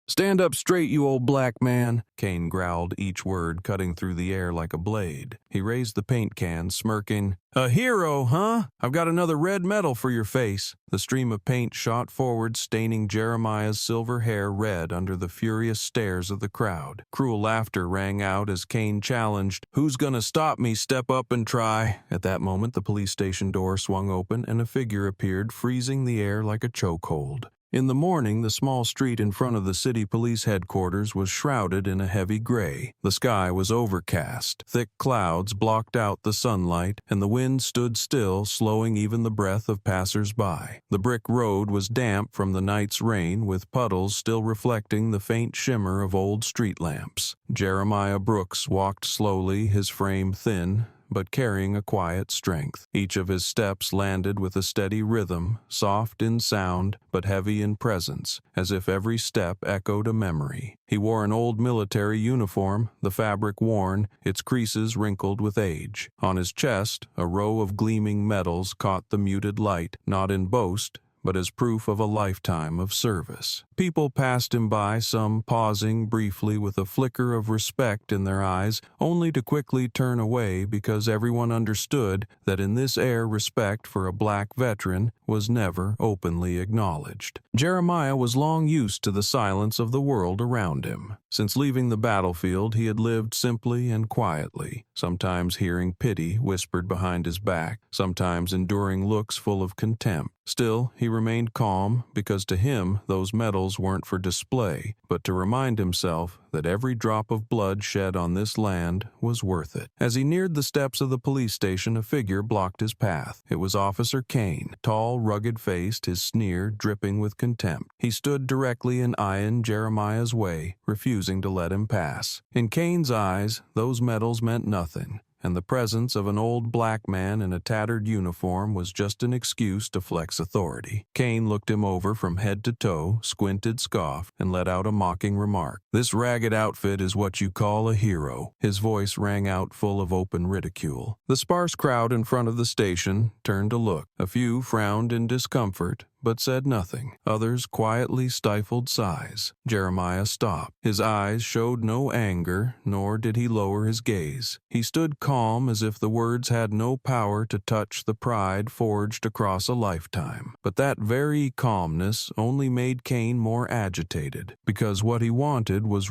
"Stand up straight, you old black man," Kane growled, each word cutting through the air like a blade. He raised the paint can, smirking. "A hero, huh? I've got another red medal for your face." The stream of paint shot forward, staining Jeremiah's silver hair red under the furious stares of the crowd. Cruel laughter rang out as Kane challenged, "Who's gonna stop me? Step up and try." At that moment, the police station door swung open and a figure appeared, freezing the air like a chokehold. In the morning, the small street in front of the city police headquarters was shrouded in a heavy gray. The sky was overcast. Thick clouds blocked out the sunlight, and the wind stood still, slowing even the breath of passers-by. The brick road was damp from the night's rain, with puddles still reflecting the faint shimmer of old street lamps. Jeremiah Brooks walked slowly, his frame thin, but carrying a quiet strength. Each of his steps landed with a steady rhythm, soft in sound, but heavy in presence, as if every step echoed a memory. He wore an old military uniform, the fabric worn, its creases wrinkled with age. On his chest, a row of gleaming medals caught the muted light, not in boast, but as proof of a lifetime of service. People passed him by, some pausing briefly with a flicker of respect in their eyes, only to quickly turn away because everyone understood that in this air respect for a black veteran was never openly acknowledged. Jeremiah was long used to the silence of the world around him. Since leaving the battlefield, he had lived simply and quietly, sometimes hearing pity whispered behind his back, sometimes enduring looks full of contempt. Still, he remained calm because to him those medals weren't for display, but to remind himself that every drop of blood shed on this land was worth it. As he neared the steps of the police station, a figure blocked his path. It was Officer Kane, tall, rugged-faced, his sneer dripping with contempt. He stood directly in eyeing Jeremiah's way, refusing to let him pass. In Kane's eyes, those medals meant nothing, and the presence of an old black man in a tattered uniform was just an excuse to flex authority. Kane looked him over from head to toe, squinted, scoffed, and let out a mocking remark. "This ragged outfit is what you call a hero." His voice rang out full of open ridicule. The sparse crowd in front of the station turned to look. A few frowned in discomfort, but said nothing. Others quietly stifled sighs. Jeremiah stopped. His eyes showed no anger, nor did he lower his gaze. He stood calm as if the words had no power to touch the pride forged across a lifetime. But that very calmness only made Kane more agitated, because what he wanted was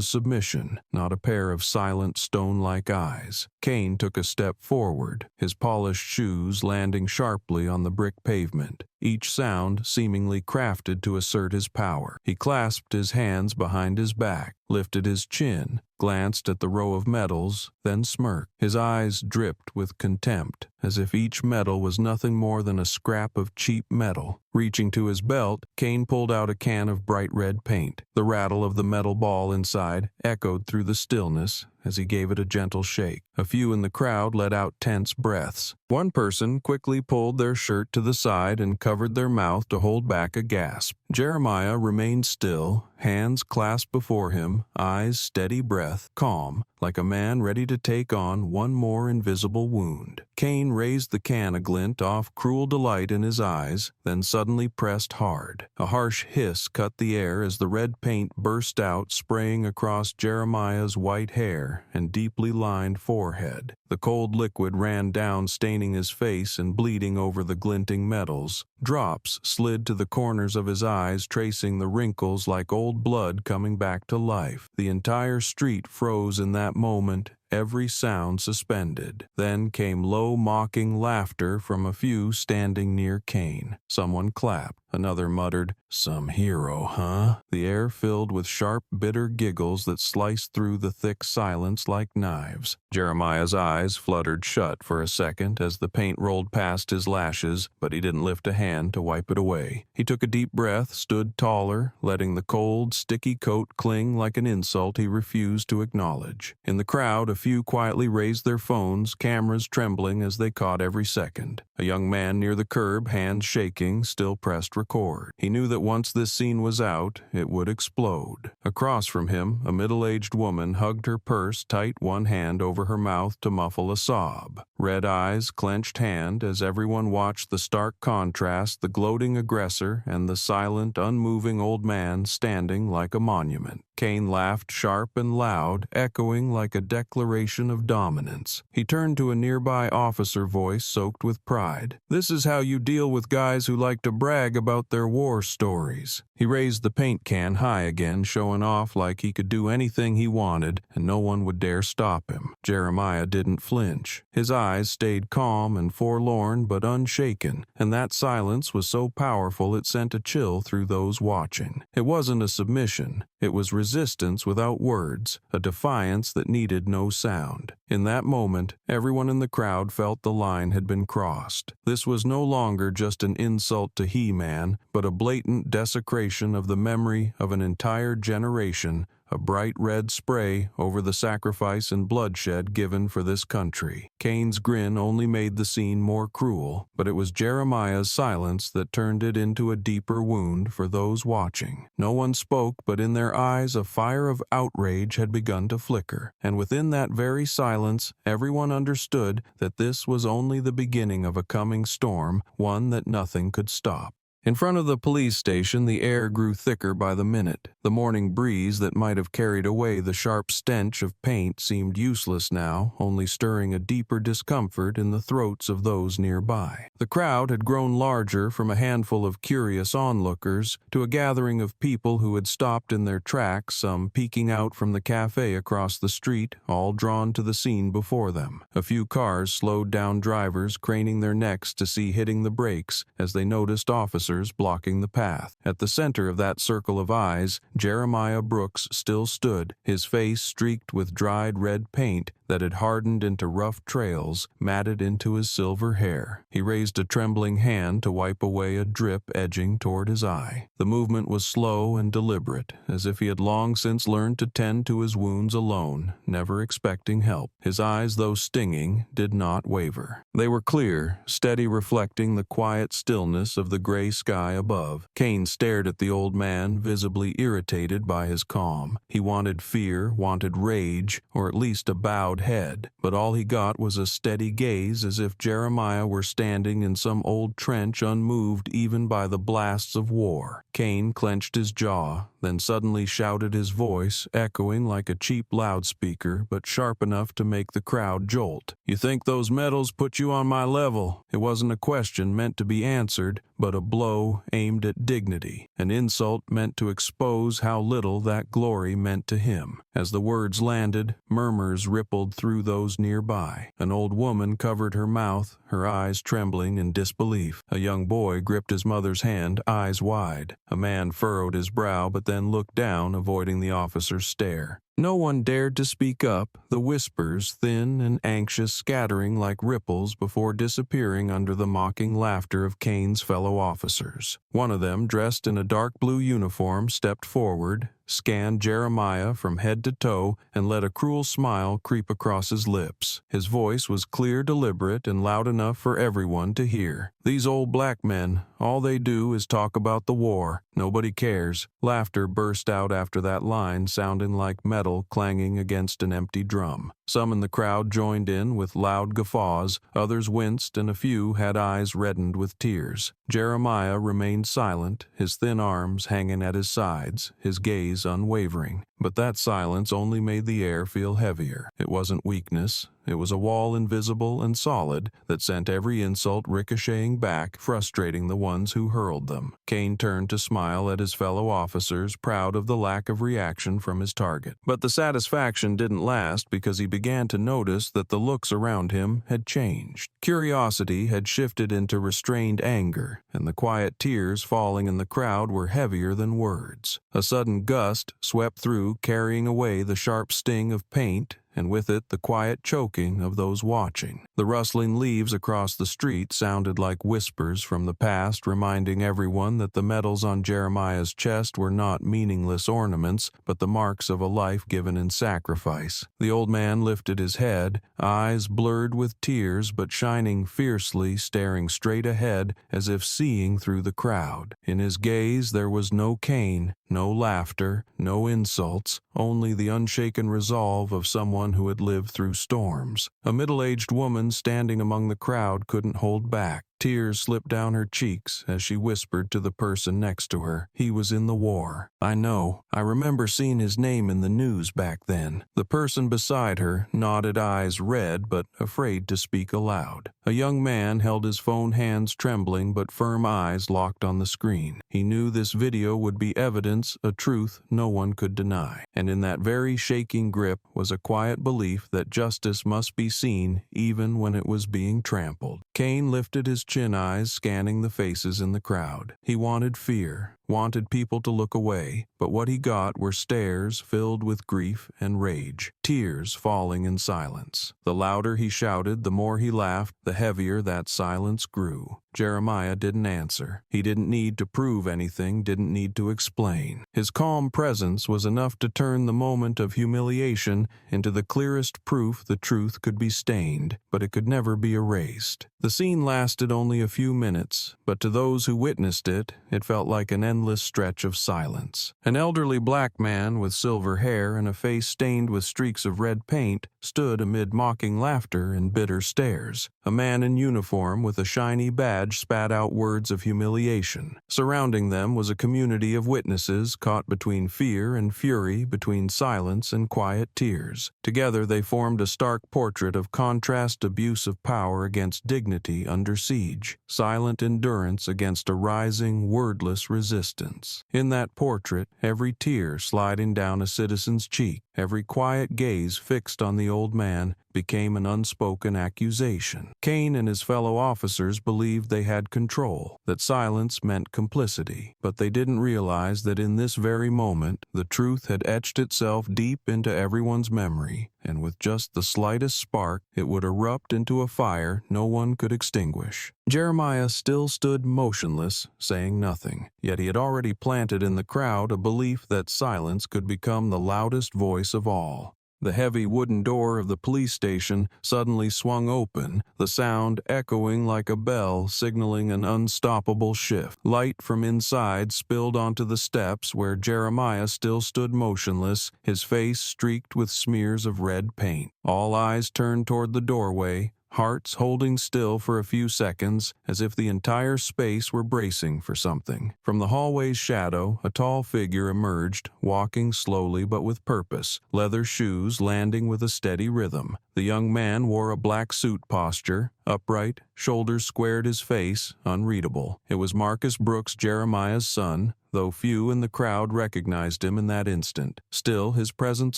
submission, not a pair of silent stone-like eyes. Kane took a step forward, his polished shoes landing sharply on the brick pavement, each sound seemingly crafted to assert his power. He clasped his hands behind his back, lifted his chin, glanced at the row of medals, then smirked. His eyes dripped with contempt, as if each medal was nothing more than a scrap of cheap metal. Reaching to his belt, Kane pulled out a can of bright red paint. The rattle of the metal ball inside echoed through the stillness as he gave it a gentle shake. A few in the crowd let out tense breaths. One person quickly pulled their shirt to the side and covered their mouth to hold back a gasp. Jeremiah remained still, hands clasped before him, eyes steady breath, calm, like a man ready to take on one more invisible wound. Kane raised the can a glint off cruel delight in his eyes, then suddenly pressed hard. A harsh hiss cut the air as the red paint burst out, spraying across Jeremiah's white hair and deeply lined forehead. The cold liquid ran down, staining his face and bleeding over the glinting metals. Drops slid to the corners of his eyes, tracing the wrinkles like old blood coming back to life. The entire street froze in that moment, every sound suspended. Then came low, mocking laughter from a few standing near Kane. Someone clapped. Another muttered, "Some hero, huh?" The air filled with sharp, bitter giggles that sliced through the thick silence like knives. Jeremiah's eyes fluttered shut for a second as the paint rolled past his lashes, but he didn't lift a hand to wipe it away. He took a deep breath, stood taller, letting the cold, sticky coat cling like an insult he refused to acknowledge. In the crowd, a few quietly raised their phones, cameras trembling as they caught every second. A young man near the curb, hands shaking, still pressed record. He knew that once this scene was out, it would explode. Across from him, a middle-aged woman hugged her purse tight, one hand over her mouth to muffle a sob. Red eyes, clenched hand, as everyone watched the stark contrast, the gloating aggressor and the silent, unmoving old man standing like a monument. Kane laughed sharp and loud, echoing like a declaration of dominance. He turned to a nearby officer, voice soaked with pride. "This is how you deal with guys who like to brag about their war stories." He raised the paint can high again, showing off like he could do anything he wanted, and no one would dare stop him. Jeremiah didn't flinch. His eyes stayed calm and forlorn but unshaken, and that silence was so powerful it sent a chill through those watching. It wasn't a submission. It was resistance without words, a defiance that needed no sound. In that moment, everyone in the crowd felt the line had been crossed. This was no longer just an insult to He-Man, but a blatant desecration of the memory of an entire generation, a bright red spray over the sacrifice and bloodshed given for this country. Kane's grin only made the scene more cruel, but it was Jeremiah's silence that turned it into a deeper wound for those watching. No one spoke, but in their eyes a fire of outrage had begun to flicker, and within that very silence, everyone understood that this was only the beginning of a coming storm, one that nothing could stop. In front of the police station, the air grew thicker by the minute. The morning breeze that might have carried away the sharp stench of paint seemed useless now, only stirring a deeper discomfort in the throats of those nearby. The crowd had grown larger, from a handful of curious onlookers to a gathering of people who had stopped in their tracks, some peeking out from the cafe across the street, all drawn to the scene before them. A few cars slowed down, drivers craning their necks to see hitting the brakes as they noticed officers blocking the path. At the center of that circle of eyes, Jeremiah Brooks still stood, his face streaked with dried red paint that had hardened into rough trails, matted into his silver hair. He raised a trembling hand to wipe away a drip edging toward his eye. The movement was slow and deliberate, as if he had long since learned to tend to his wounds alone, never expecting help. His eyes, though stinging, did not waver. They were clear, steady, reflecting the quiet stillness of the gray sky above. Kane stared at the old man, visibly irritated by his calm. He wanted fear, wanted rage, or at least a bowed head, but all he got was a steady gaze, as if Jeremiah were standing in some old trench, unmoved even by the blasts of war. Kane clenched his jaw, then suddenly shouted, his voice echoing like a cheap loudspeaker, but sharp enough to make the crowd jolt. "You think those medals put you on my level?" It wasn't a question meant to be answered, but a blow aimed at dignity, an insult meant to expose how little that glory meant to him. As the words landed, murmurs rippled through those nearby. An old woman covered her mouth, her eyes trembling in disbelief. A young boy gripped his mother's hand, eyes wide. A man furrowed his brow but then looked down, avoiding the officer's stare. No one dared to speak up, the whispers, thin and anxious, scattering like ripples before disappearing under the mocking laughter of Kane's fellow officers. One of them, dressed in a dark blue uniform, stepped forward, scanned Jeremiah from head to toe, and let a cruel smile creep across his lips. His voice was clear, deliberate, and loud enough for everyone to hear. "These old black men, all they do is talk about the war. Nobody cares." Laughter burst out after that line, sounding like metal clanging against an empty drum. Some in the crowd joined in with loud guffaws, others winced, and a few had eyes reddened with tears. Jeremiah remained silent, his thin arms hanging at his sides, his gaze unwavering. But that silence only made the air feel heavier. It wasn't weakness. It was a wall, invisible and solid, that sent every insult ricocheting back, frustrating the ones who hurled them. Kane turned to smile at his fellow officers, proud of the lack of reaction from his target. But the satisfaction didn't last, because he began to notice that the looks around him had changed. Curiosity had shifted into restrained anger, and the quiet tears falling in the crowd were heavier than words. A sudden gust swept through, carrying away the sharp sting of paint, and with it the quiet choking of those watching. The rustling leaves across the street sounded like whispers from the past, reminding everyone that the medals on Jeremiah's chest were not meaningless ornaments, but the marks of a life given in sacrifice. The old man lifted his head, eyes blurred with tears but shining fiercely, staring straight ahead as if seeing through the crowd. In his gaze there was no Kane, no laughter, no insults, only the unshaken resolve of someone who had lived through storms. A middle-aged woman standing among the crowd couldn't hold back. Tears slipped down her cheeks as she whispered to the person next to her, "He was in the war. I know. I remember seeing his name in the news back then." The person beside her nodded, eyes red but afraid to speak aloud. A young man held his phone, hands trembling but firm eyes locked on the screen. He knew this video would be evidence, a truth no one could deny. And in that very shaking grip was a quiet belief that justice must be seen even when it was being trampled. Kane lifted his chin, eyes scanning the faces in the crowd. He wanted fear, wanted people to look away, but what he got were stares filled with grief and rage, tears falling in silence. The louder he shouted, the more he laughed, the heavier that silence grew. Jeremiah didn't answer. He didn't need to prove anything, didn't need to explain. His calm presence was enough to turn the moment of humiliation into the clearest proof the truth could be stained, but it could never be erased. The scene lasted only a few minutes, but to those who witnessed it, it felt like an endless stretch of silence. An elderly black man with silver hair and a face stained with streaks of red paint stood amid mocking laughter and bitter stares. A man in uniform with a shiny badge spat out words of humiliation. Surrounding them was a community of witnesses caught between fear and fury, between silence and quiet tears. Together they formed a stark portrait of contrast, abuse of power against dignity under siege, silent endurance against a rising, wordless resistance. In that portrait, every tear sliding down a citizen's cheek, every quiet gaze fixed on the old man, became an unspoken accusation. Kane and his fellow officers believed they had control, that silence meant complicity, but they didn't realize that in this very moment, the truth had etched itself deep into everyone's memory, and with just the slightest spark, it would erupt into a fire no one could extinguish. Jeremiah still stood motionless, saying nothing, yet he had already planted in the crowd a belief that silence could become the loudest voice of all. The heavy wooden door of the police station suddenly swung open, the sound echoing like a bell signaling an unstoppable shift. Light from inside spilled onto the steps where Jeremiah still stood motionless, his face streaked with smears of red paint. All eyes turned toward the doorway, hearts holding still for a few seconds, as if the entire space were bracing for something. From the hallway's shadow, a tall figure emerged, walking slowly but with purpose, leather shoes landing with a steady rhythm. The young man wore a black suit posture, upright, shoulders squared, his face unreadable. It was Marcus Brooks, Jeremiah's son, though few in the crowd recognized him in that instant. Still, his presence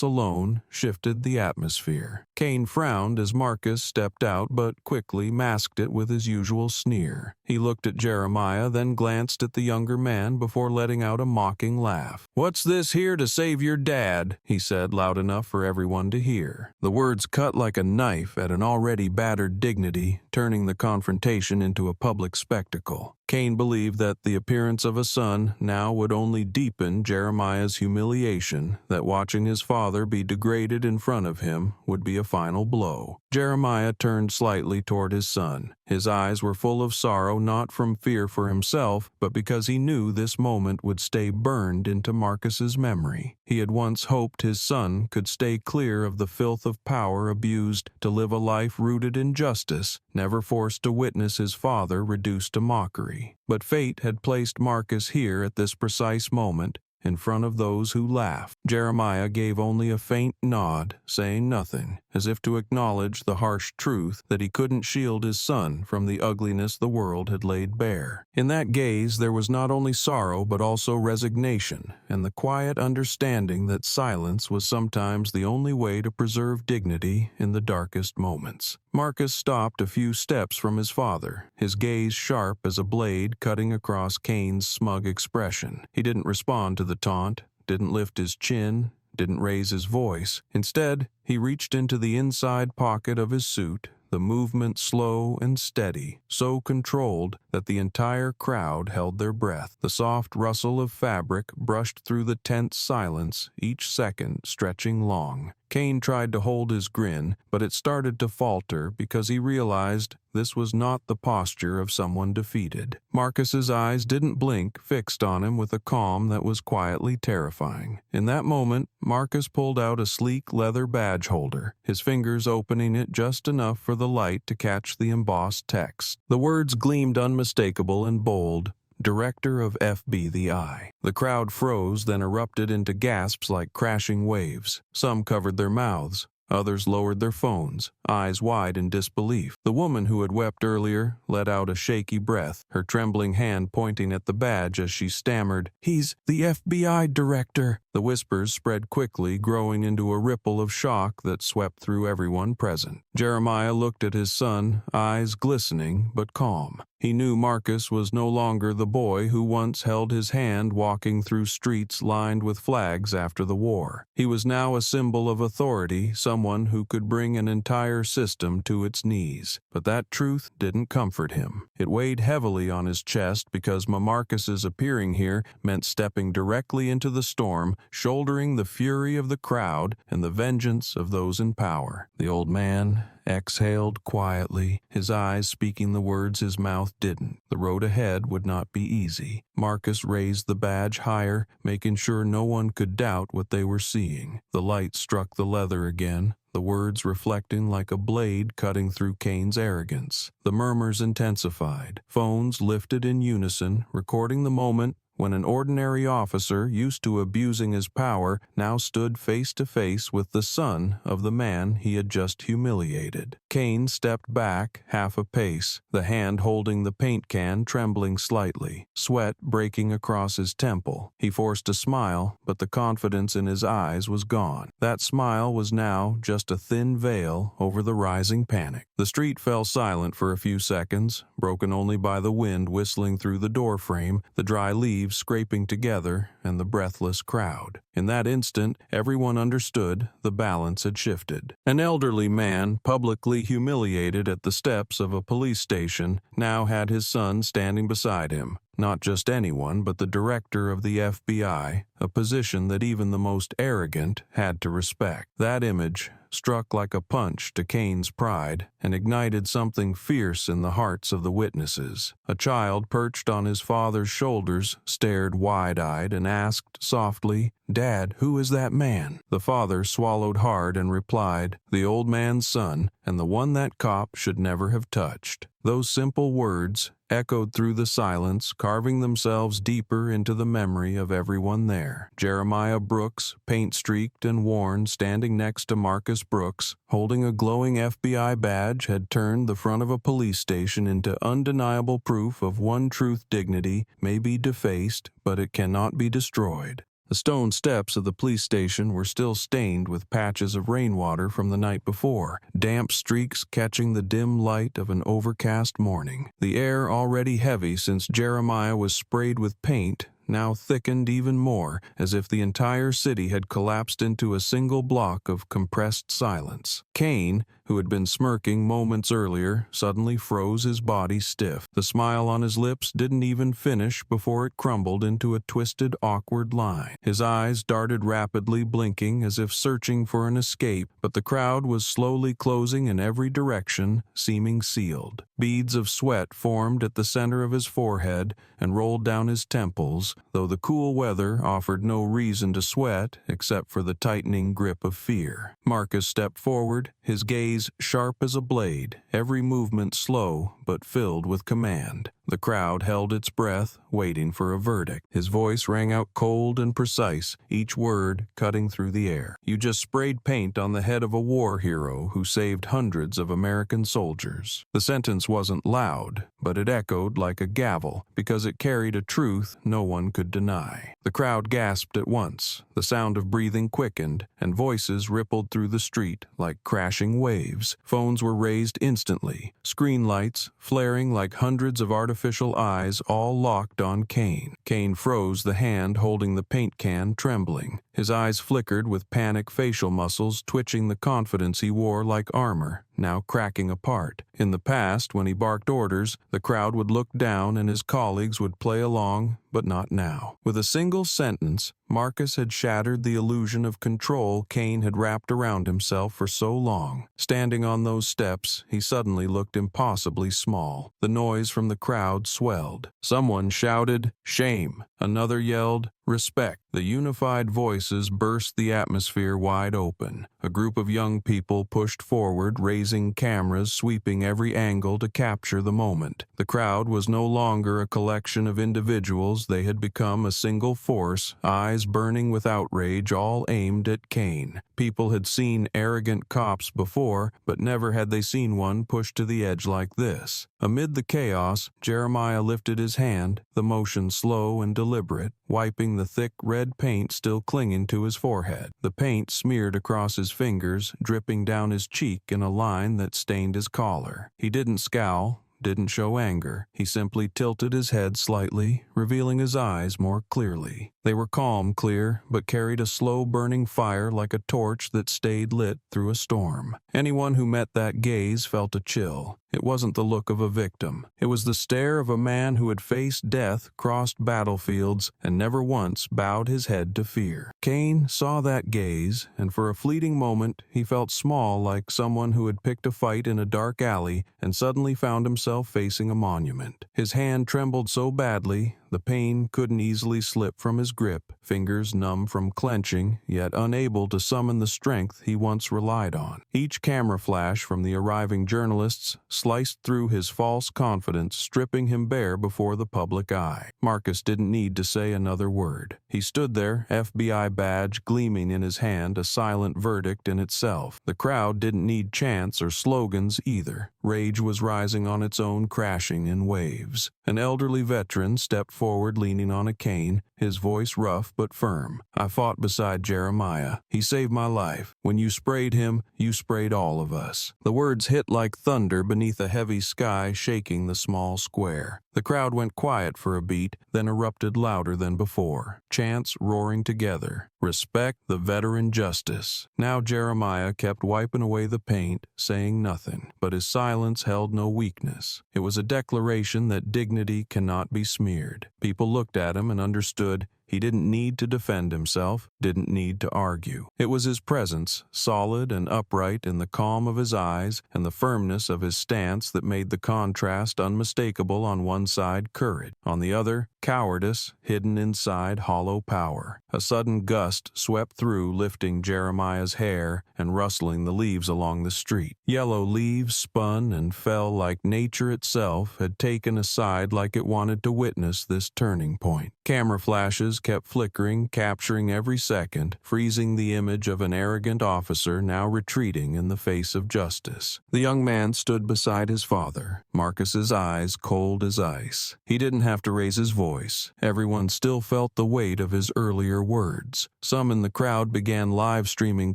alone shifted the atmosphere. Kane frowned as Marcus stepped out, but quickly masked it with his usual sneer. He looked at Jeremiah, then glanced at the younger man before letting out a mocking laugh. "What's this here to save your dad?" he said, loud enough for everyone to hear. The words cut like a knife at an already battered dignity, turning the confrontation into a public spectacle. Kane believed that the appearance of a son now would only deepen Jeremiah's humiliation, that watching his father be degraded in front of him would be a final blow. Jeremiah turned slightly toward his son. His eyes were full of sorrow, not from fear for himself, but because he knew this moment would stay burned into Marcus's memory. He had once hoped his son could stay clear of the filth of power abused, to live a life rooted in justice, never forced to witness his father reduced to mockery. But fate had placed Marcus here at this precise moment, in front of those who laughed. Jeremiah gave only a faint nod, saying nothing, as if to acknowledge the harsh truth that he couldn't shield his son from the ugliness the world had laid bare. In that gaze there was not only sorrow but also resignation, and the quiet understanding that silence was sometimes the only way to preserve dignity in the darkest moments. Marcus stopped a few steps from his father, his gaze sharp as a blade cutting across Kane's smug expression. He didn't respond to the taunt, didn't lift his chin, didn't raise his voice. Instead, he reached into the inside pocket of his suit, the movement slow and steady, so controlled that the entire crowd held their breath. The soft rustle of fabric brushed through the tense silence, each second stretching long. Kane tried to hold his grin, but it started to falter because he realized this was not the posture of someone defeated. Marcus's eyes didn't blink, fixed on him with a calm that was quietly terrifying. In that moment, Marcus pulled out a sleek leather badge holder, his fingers opening it just enough for the light to catch the embossed text. The words gleamed unmistakable and bold. Director of FBI. The crowd froze, then erupted into gasps like crashing waves. Some covered their mouths. Others lowered their phones, eyes wide in disbelief. The woman who had wept earlier let out a shaky breath, her trembling hand pointing at the badge as she stammered, "He's the FBI director." The whispers spread quickly, growing into a ripple of shock that swept through everyone present. Jeremiah looked at his son, eyes glistening but calm. He knew Marcus was no longer the boy who once held his hand walking through streets lined with flags after the war. He was now a symbol of authority, someone who could bring an entire system to its knees. But that truth didn't comfort him. It weighed heavily on his chest because Marcus's appearing here meant stepping directly into the storm, shouldering the fury of the crowd and the vengeance of those in power. The old man exhaled quietly, his eyes speaking the words his mouth didn't. The road ahead would not be easy. Marcus raised the badge higher, making sure no one could doubt what they were seeing. The light struck the leather again, the words reflecting like a blade cutting through Kane's arrogance. The murmurs intensified. Phones lifted in unison, recording the moment when an ordinary officer used to abusing his power now stood face to face with the son of the man he had just humiliated. Kane stepped back half a pace, the hand holding the paint can trembling slightly, sweat breaking across his temple. He forced a smile, but the confidence in his eyes was gone. That smile was now just a thin veil over the rising panic. The street fell silent for a few seconds, broken only by the wind whistling through the doorframe, the dry leaves scraping together, and the breathless crowd. In that instant, everyone understood the balance had shifted. An elderly man, publicly humiliated at the steps of a police station, now had his son standing beside him. Not just anyone, but the director of the FBI, a position that even the most arrogant had to respect. That image struck like a punch to Kane's pride and ignited something fierce in the hearts of the witnesses. A child perched on his father's shoulders stared wide-eyed and asked softly, "Dad, who is that man?" The father swallowed hard and replied, "The old man's son, and the one that cop should never have touched." Those simple words echoed through the silence, carving themselves deeper into the memory of everyone there. Jeremiah Brooks, paint-streaked and worn, standing next to Marcus Brooks, holding a glowing FBI badge, had turned the front of a police station into undeniable proof of one truth: dignity may be defaced, but it cannot be destroyed. The stone steps of the police station were still stained with patches of rainwater from the night before, damp streaks catching the dim light of an overcast morning. The air, already heavy since Jeremiah was sprayed with paint, now thickened even more, as if the entire city had collapsed into a single block of compressed silence. Kane, who had been smirking moments earlier, suddenly froze, his body stiff. The smile on his lips didn't even finish before it crumbled into a twisted, awkward line. His eyes darted rapidly, blinking as if searching for an escape, but the crowd was slowly closing in every direction, seeming sealed. Beads of sweat formed at the center of his forehead and rolled down his temples, though the cool weather offered no reason to sweat except for the tightening grip of fear. Marcus stepped forward, his gaze sharp as a blade, every movement slow but filled with command. The crowd held its breath, waiting for a verdict. His voice rang out cold and precise, each word cutting through the air. "You just sprayed paint on the head of a war hero who saved hundreds of American soldiers." The sentence wasn't loud, but it echoed like a gavel, because it carried a truth no one could deny. The crowd gasped at once. The sound of breathing quickened, and voices rippled through the street like crashing waves. Phones were raised instantly, screen lights flaring like hundreds of artificial eyes, all locked on Kane. Kane froze, the hand holding the paint can trembling. His eyes flickered with panic, facial muscles twitching, the confidence he wore like armor, now cracking apart. In the past, when he barked orders, the crowd would look down and his colleagues would play along, but not now. With a single sentence, Marcus had shattered the illusion of control Kane had wrapped around himself for so long. Standing on those steps, he suddenly looked impossibly small. The noise from the crowd swelled. Someone shouted, "Shame!" Another yelled, "Respect!" The unified voices burst the atmosphere wide open. A group of young people pushed forward, raising cameras, sweeping every angle to capture the moment. The crowd was no longer a collection of individuals. They had become a single force, eyes burning with outrage, all aimed at Kane. People had seen arrogant cops before, but never had they seen one pushed to the edge like this. Amid the chaos, Jeremiah lifted his hand, the motion slow and deliberate, wiping the thick red paint still clinging to his forehead. The paint smeared across his fingers, dripping down his cheek in a line that stained his collar. He didn't scowl, didn't show anger. He simply tilted his head slightly, revealing his eyes more clearly. They were calm, clear, but carried a slow-burning fire like a torch that stayed lit through a storm. Anyone who met that gaze felt a chill. It wasn't the look of a victim. It was the stare of a man who had faced death, crossed battlefields, and never once bowed his head to fear. Kane saw that gaze, and for a fleeting moment he felt small, like someone who had picked a fight in a dark alley and suddenly found himself facing a monument. His hand trembled so badly, the pain couldn't easily slip from his grip, fingers numb from clenching, yet unable to summon the strength he once relied on. Each camera flash from the arriving journalists sliced through his false confidence, stripping him bare before the public eye. Marcus didn't need to say another word. He stood there, FBI badge gleaming in his hand, a silent verdict in itself. The crowd didn't need chants or slogans either. Rage was rising on its own, crashing in waves. An elderly veteran stepped forward, leaning on a cane, his voice rough but firm. "I fought beside Jeremiah. He saved my life. When you sprayed him, you sprayed all of us." The words hit like thunder beneath a heavy sky shaking the small square. The crowd went quiet for a beat, then erupted louder than before. Chants roaring together. Respect the veteran, justice. Now Jeremiah kept wiping away the paint, saying nothing, but his silence held no weakness. It was a declaration that dignity cannot be smeared. People looked at him and understood he didn't need to defend himself, didn't need to argue. It was his presence, solid and upright in the calm of his eyes and the firmness of his stance, that made the contrast unmistakable. On one side, courage. On the other, cowardice hidden inside hollow power. A sudden gust swept through, lifting Jeremiah's hair and rustling the leaves along the street. Yellow leaves spun and fell like nature itself had taken a side, like it wanted to witness this turning point. Camera flashes kept flickering, capturing every second, freezing the image of an arrogant officer now retreating in the face of justice. The young man stood beside his father, Marcus's eyes cold as ice. He didn't have to raise his voice. Everyone still felt the weight of his earlier words. Some in the crowd began live streaming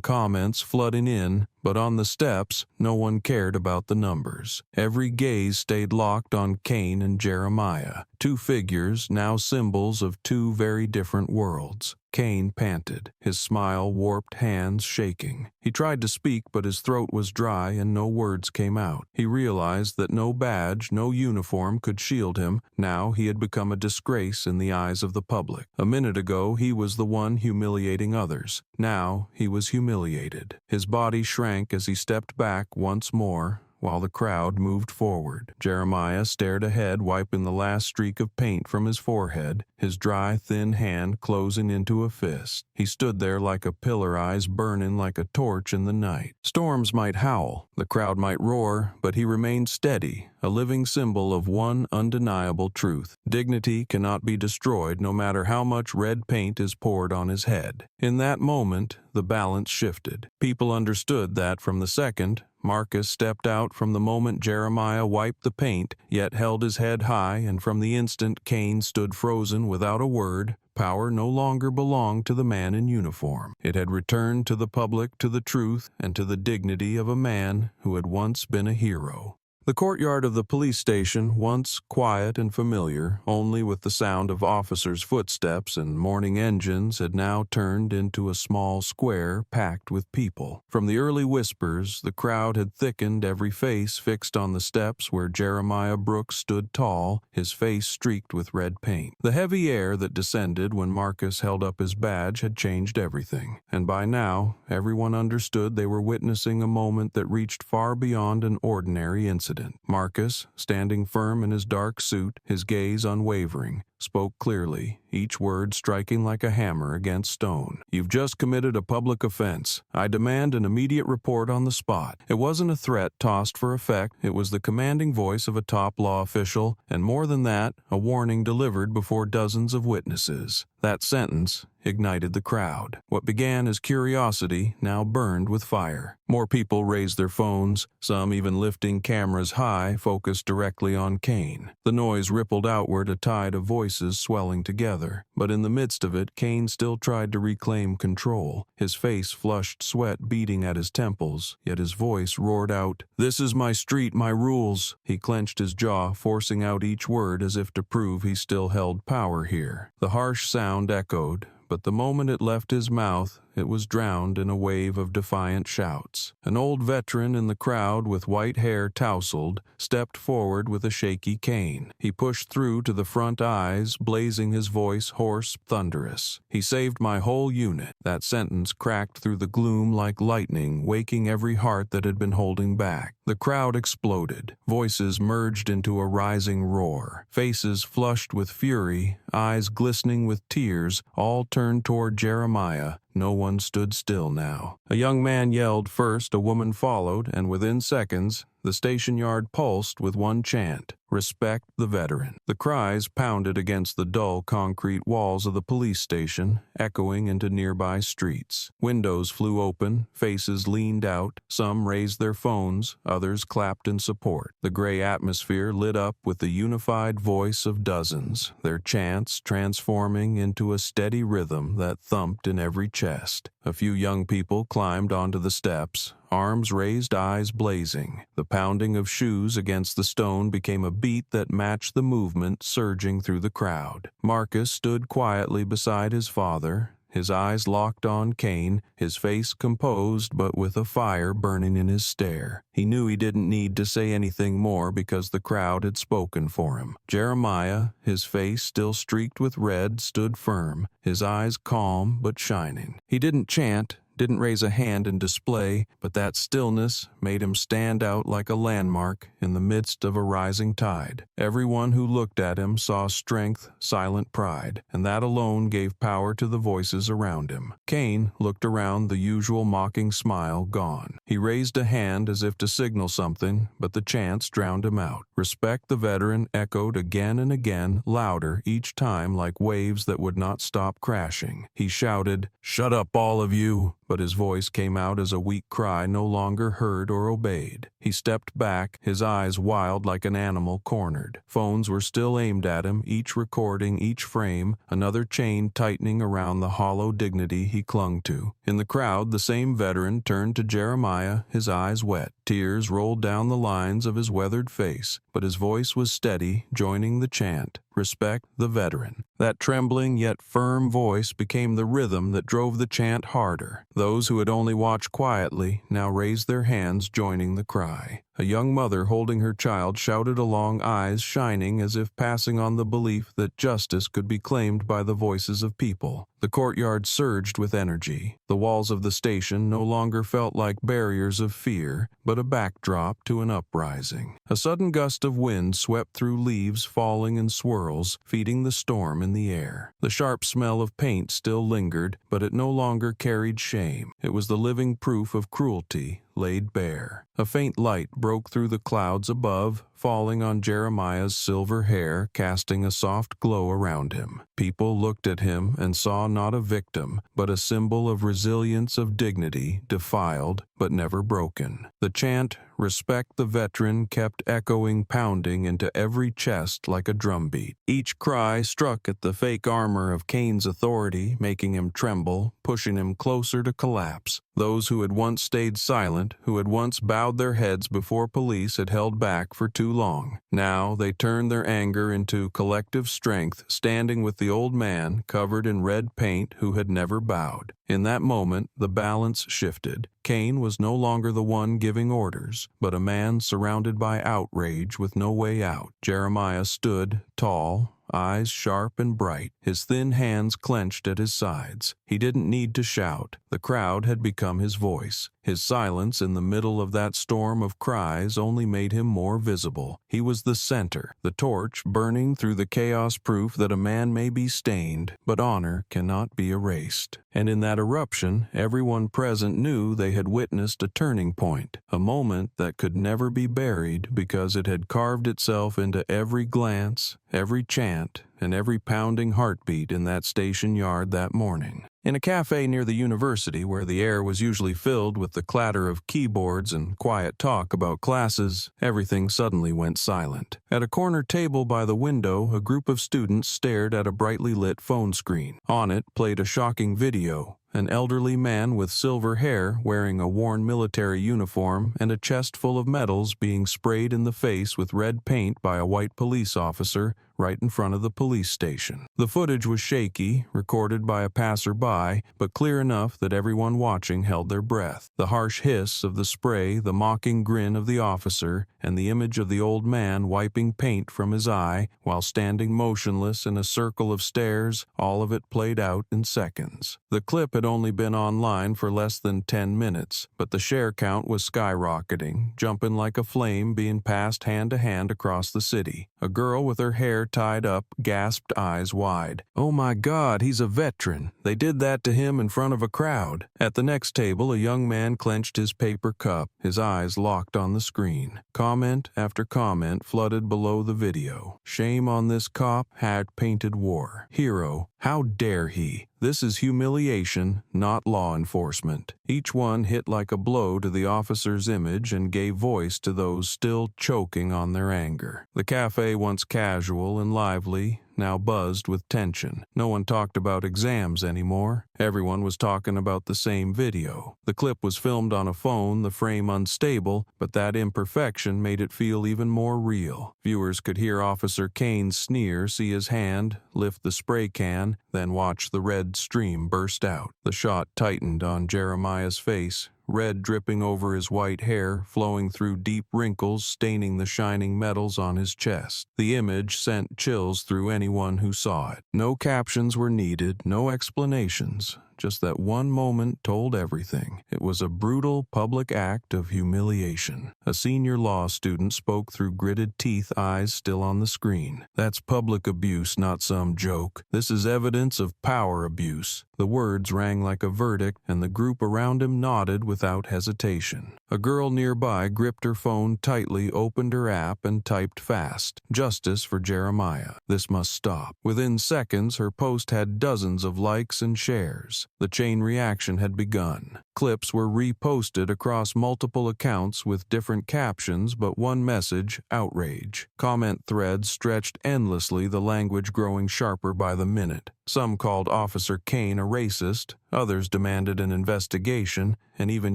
comments flooding in, but on the steps, no one cared about the numbers. Every gaze stayed locked on Kane and Jeremiah, two figures, now symbols of two very different worlds. Kane panted, his smile warped, hands shaking. He tried to speak, but his throat was dry and no words came out. He realized that no badge, no uniform could shield him. Now he had become a disgrace in the eyes of the public. A minute ago, he was the one humiliating others. Now he was humiliated. His body shrank as he stepped back once more, while the crowd moved forward. Jeremiah stared ahead, wiping the last streak of paint from his forehead, his dry, thin hand closing into a fist. He stood there like a pillar, eyes burning like a torch in the night. Storms might howl, the crowd might roar, but he remained steady, a living symbol of one undeniable truth. Dignity cannot be destroyed, no matter how much red paint is poured on his head. In that moment, the balance shifted. People understood that from the second Marcus stepped out, from the moment Jeremiah wiped the paint, yet held his head high, and from the instant Kane stood frozen without a word, power no longer belonged to the man in uniform. It had returned to the public, to the truth, and to the dignity of a man who had once been a hero. The courtyard of the police station, once quiet and familiar, only with the sound of officers' footsteps and morning engines, had now turned into a small square packed with people. From the early whispers, the crowd had thickened, every face fixed on the steps where Jeremiah Brooks stood tall, his face streaked with red paint. The heavy air that descended when Marcus held up his badge had changed everything, and by now, everyone understood they were witnessing a moment that reached far beyond an ordinary incident. Marcus, standing firm in his dark suit, his gaze unwavering, spoke clearly, each word striking like a hammer against stone. "You've just committed a public offense. I demand an immediate report on the spot." It wasn't a threat tossed for effect, it was the commanding voice of a top law official, and more than that, a warning delivered before dozens of witnesses. That sentence ignited the crowd. What began as curiosity now burned with fire. More people raised their phones, some even lifting cameras high, focused directly on Kane. The noise rippled outward, a tide of voices swelling together. But in the midst of it, Kane still tried to reclaim control. His face flushed, sweat beating at his temples, yet his voice roared out, "This is my street, my rules." He clenched his jaw, forcing out each word as if to prove he still held power here. The harsh sound echoed, but the moment it left his mouth, it was drowned in a wave of defiant shouts. An old veteran in the crowd with white hair tousled stepped forward with a shaky cane. He pushed through to the front, eyes blazing, his voice hoarse, thunderous. "He saved my whole unit." That sentence cracked through the gloom like lightning, waking every heart that had been holding back. The crowd exploded. Voices merged into a rising roar. Faces flushed with fury, eyes glistening with tears, all turned toward Jeremiah. No one stood still now. A young man yelled first, a woman followed, and within seconds, the station yard pulsed with one chant: "Respect the veteran." The cries pounded against the dull concrete walls of the police station, echoing into nearby streets. Windows flew open, faces leaned out, some raised their phones, others clapped in support. The gray atmosphere lit up with the unified voice of dozens, their chants transforming into a steady rhythm that thumped in every chest. A few young people climbed onto the steps, arms raised, eyes blazing. The pounding of shoes against the stone became a beat that matched the movement surging through the crowd. Marcus stood quietly beside his father, his eyes locked on Kane, his face composed but with a fire burning in his stare. He knew he didn't need to say anything more because the crowd had spoken for him. Jeremiah, his face still streaked with red, stood firm, his eyes calm but shining. He didn't chant, didn't raise a hand in display, but that stillness made him stand out like a landmark in the midst of a rising tide. Everyone who looked at him saw strength, silent pride, and that alone gave power to the voices around him. Kane looked around, the usual mocking smile gone. He raised a hand as if to signal something, but the chants drowned him out. "Respect the veteran" echoed again and again, louder each time like waves that would not stop crashing. He shouted, "Shut up, all of you!" But his voice came out as a weak cry, no longer heard or obeyed. He stepped back, his eyes wild like an animal cornered. Phones were still aimed at him, each recording each frame, another chain tightening around the hollow dignity he clung to. In the crowd, the same veteran turned to Jeremiah, his eyes wet. Tears rolled down the lines of his weathered face, but his voice was steady, joining the chant. "Respect the veteran." That trembling yet firm voice became the rhythm that drove the chant harder. Those who had only watched quietly now raised their hands, joining the cry. A young mother holding her child shouted along, eyes shining as if passing on the belief that justice could be claimed by the voices of people. The courtyard surged with energy. The walls of the station no longer felt like barriers of fear, but a backdrop to an uprising. A sudden gust of wind swept through, leaves falling in swirls, feeding the storm in the air. The sharp smell of paint still lingered, but it no longer carried shame. It was the living proof of cruelty laid bare. A faint light broke through the clouds above, falling on Jeremiah's silver hair, casting a soft glow around him. People looked at him and saw not a victim, but a symbol of resilience, of dignity, defiled but never broken. The chant, "Respect the veteran," kept echoing, pounding into every chest like a drumbeat. Each cry struck at the fake armor of Kane's authority, making him tremble, pushing him closer to collapse. Those who had once stayed silent, who had once bowed their heads before police, had held back for too long. Now they turned their anger into collective strength, standing with the old man, covered in red paint, who had never bowed. In that moment, the balance shifted. Kane was no longer the one giving orders, but a man surrounded by outrage with no way out. Jeremiah stood, tall, eyes sharp and bright, his thin hands clenched at his sides. He didn't need to shout. The crowd had become his voice. His silence in the middle of that storm of cries only made him more visible. He was the center, the torch burning through the chaos, proof that a man may be stained, but honor cannot be erased. And in that eruption, everyone present knew they had witnessed a turning point, a moment that could never be buried because it had carved itself into every glance, every chant, and every pounding heartbeat in that station yard that morning. In a cafe near the university, where the air was usually filled with the clatter of keyboards and quiet talk about classes, everything suddenly went silent. At a corner table by the window, a group of students stared at a brightly lit phone screen. On it played a shocking video. An elderly man with silver hair, wearing a worn military uniform, and a chest full of medals being sprayed in the face with red paint by a white police officer right in front of the police station. The footage was shaky, recorded by a passerby, but clear enough that everyone watching held their breath. The harsh hiss of the spray, the mocking grin of the officer, and the image of the old man wiping paint from his eye while standing motionless in a circle of stares, all of it played out in seconds. The clip had only been online for less than 10 minutes, but the share count was skyrocketing, jumping like a flame, being passed hand to hand across the city. A girl with her hair tied up gasped, eyes wide. "Oh my God, he's a veteran. They did that to him in front of a crowd." At the next table, a young man clenched his paper cup, his eyes locked on the screen. Comment after comment flooded below the video. "Shame on this cop, had painted war. Hero, how dare he? This is humiliation, not law enforcement." Each one hit like a blow to the officer's image and gave voice to those still choking on their anger. The cafe, once casual and lively, now buzzed with tension. No one talked about exams anymore. Everyone was talking about the same video. The clip was filmed on a phone, the frame unstable, but that imperfection made it feel even more real. Viewers could hear Officer Kane sneer, see his hand lift the spray can, then watch the red stream burst out. The shot tightened on Jeremiah's face, red dripping over his white hair, flowing through deep wrinkles, staining the shining metals on his chest. The image sent chills through anyone who saw it. No captions were needed, no explanations. Just that one moment told everything. It was a brutal public act of humiliation. A senior law student spoke through gritted teeth, eyes still on the screen. "That's public abuse, not some joke. This is evidence of power abuse." The words rang like a verdict, and the group around him nodded without hesitation. A girl nearby gripped her phone tightly, opened her app, and typed fast. "Justice for Jeremiah. This must stop." Within seconds, her post had dozens of likes and shares. The chain reaction had begun. Clips were reposted across multiple accounts with different captions, but one message: outrage. Comment threads stretched endlessly, the language growing sharper by the minute. Some called Officer Kane a racist, others demanded an investigation, and even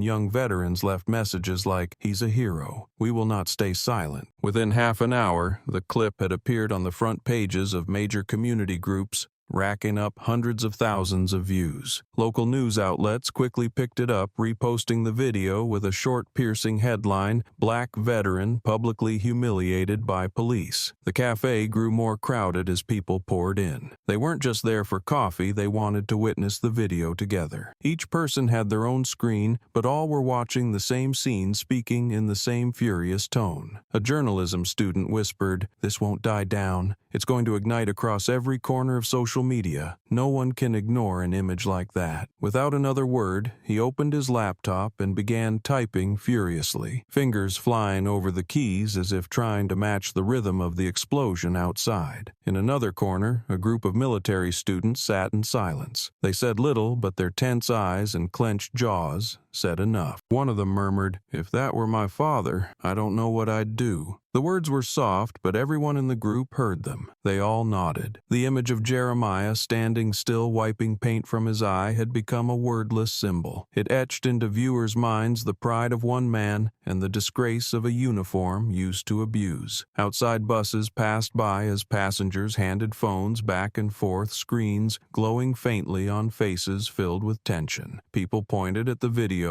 young veterans left messages like, "He's a hero. We will not stay silent." Within half an hour, the clip had appeared on the front pages of major community groups, racking up hundreds of thousands of views. Local news outlets quickly picked it up, reposting the video with a short, piercing headline, "Black Veteran Publicly Humiliated by Police." The cafe grew more crowded as people poured in. They weren't just there for coffee, they wanted to witness the video together. Each person had their own screen, but all were watching the same scene, speaking in the same furious tone. A journalism student whispered, "This won't die down. It's going to ignite across every corner of social social media. No one can ignore an image like that. Without another word, he opened his laptop and began typing furiously, fingers flying over the keys as if trying to match the rhythm of the explosion outside. In another corner, a group of military students sat in silence. They said little, but their tense eyes and clenched jaws said enough. One of them murmured, "If that were my father, I don't know what I'd do." The words were soft, but everyone in the group heard them. They all nodded. The image of Jeremiah standing still wiping paint from his eye had become a wordless symbol. It etched into viewers' minds the pride of one man and the disgrace of a uniform used to abuse. Outside buses passed by as passengers handed phones back and forth, screens glowing faintly on faces filled with tension. People pointed at the video,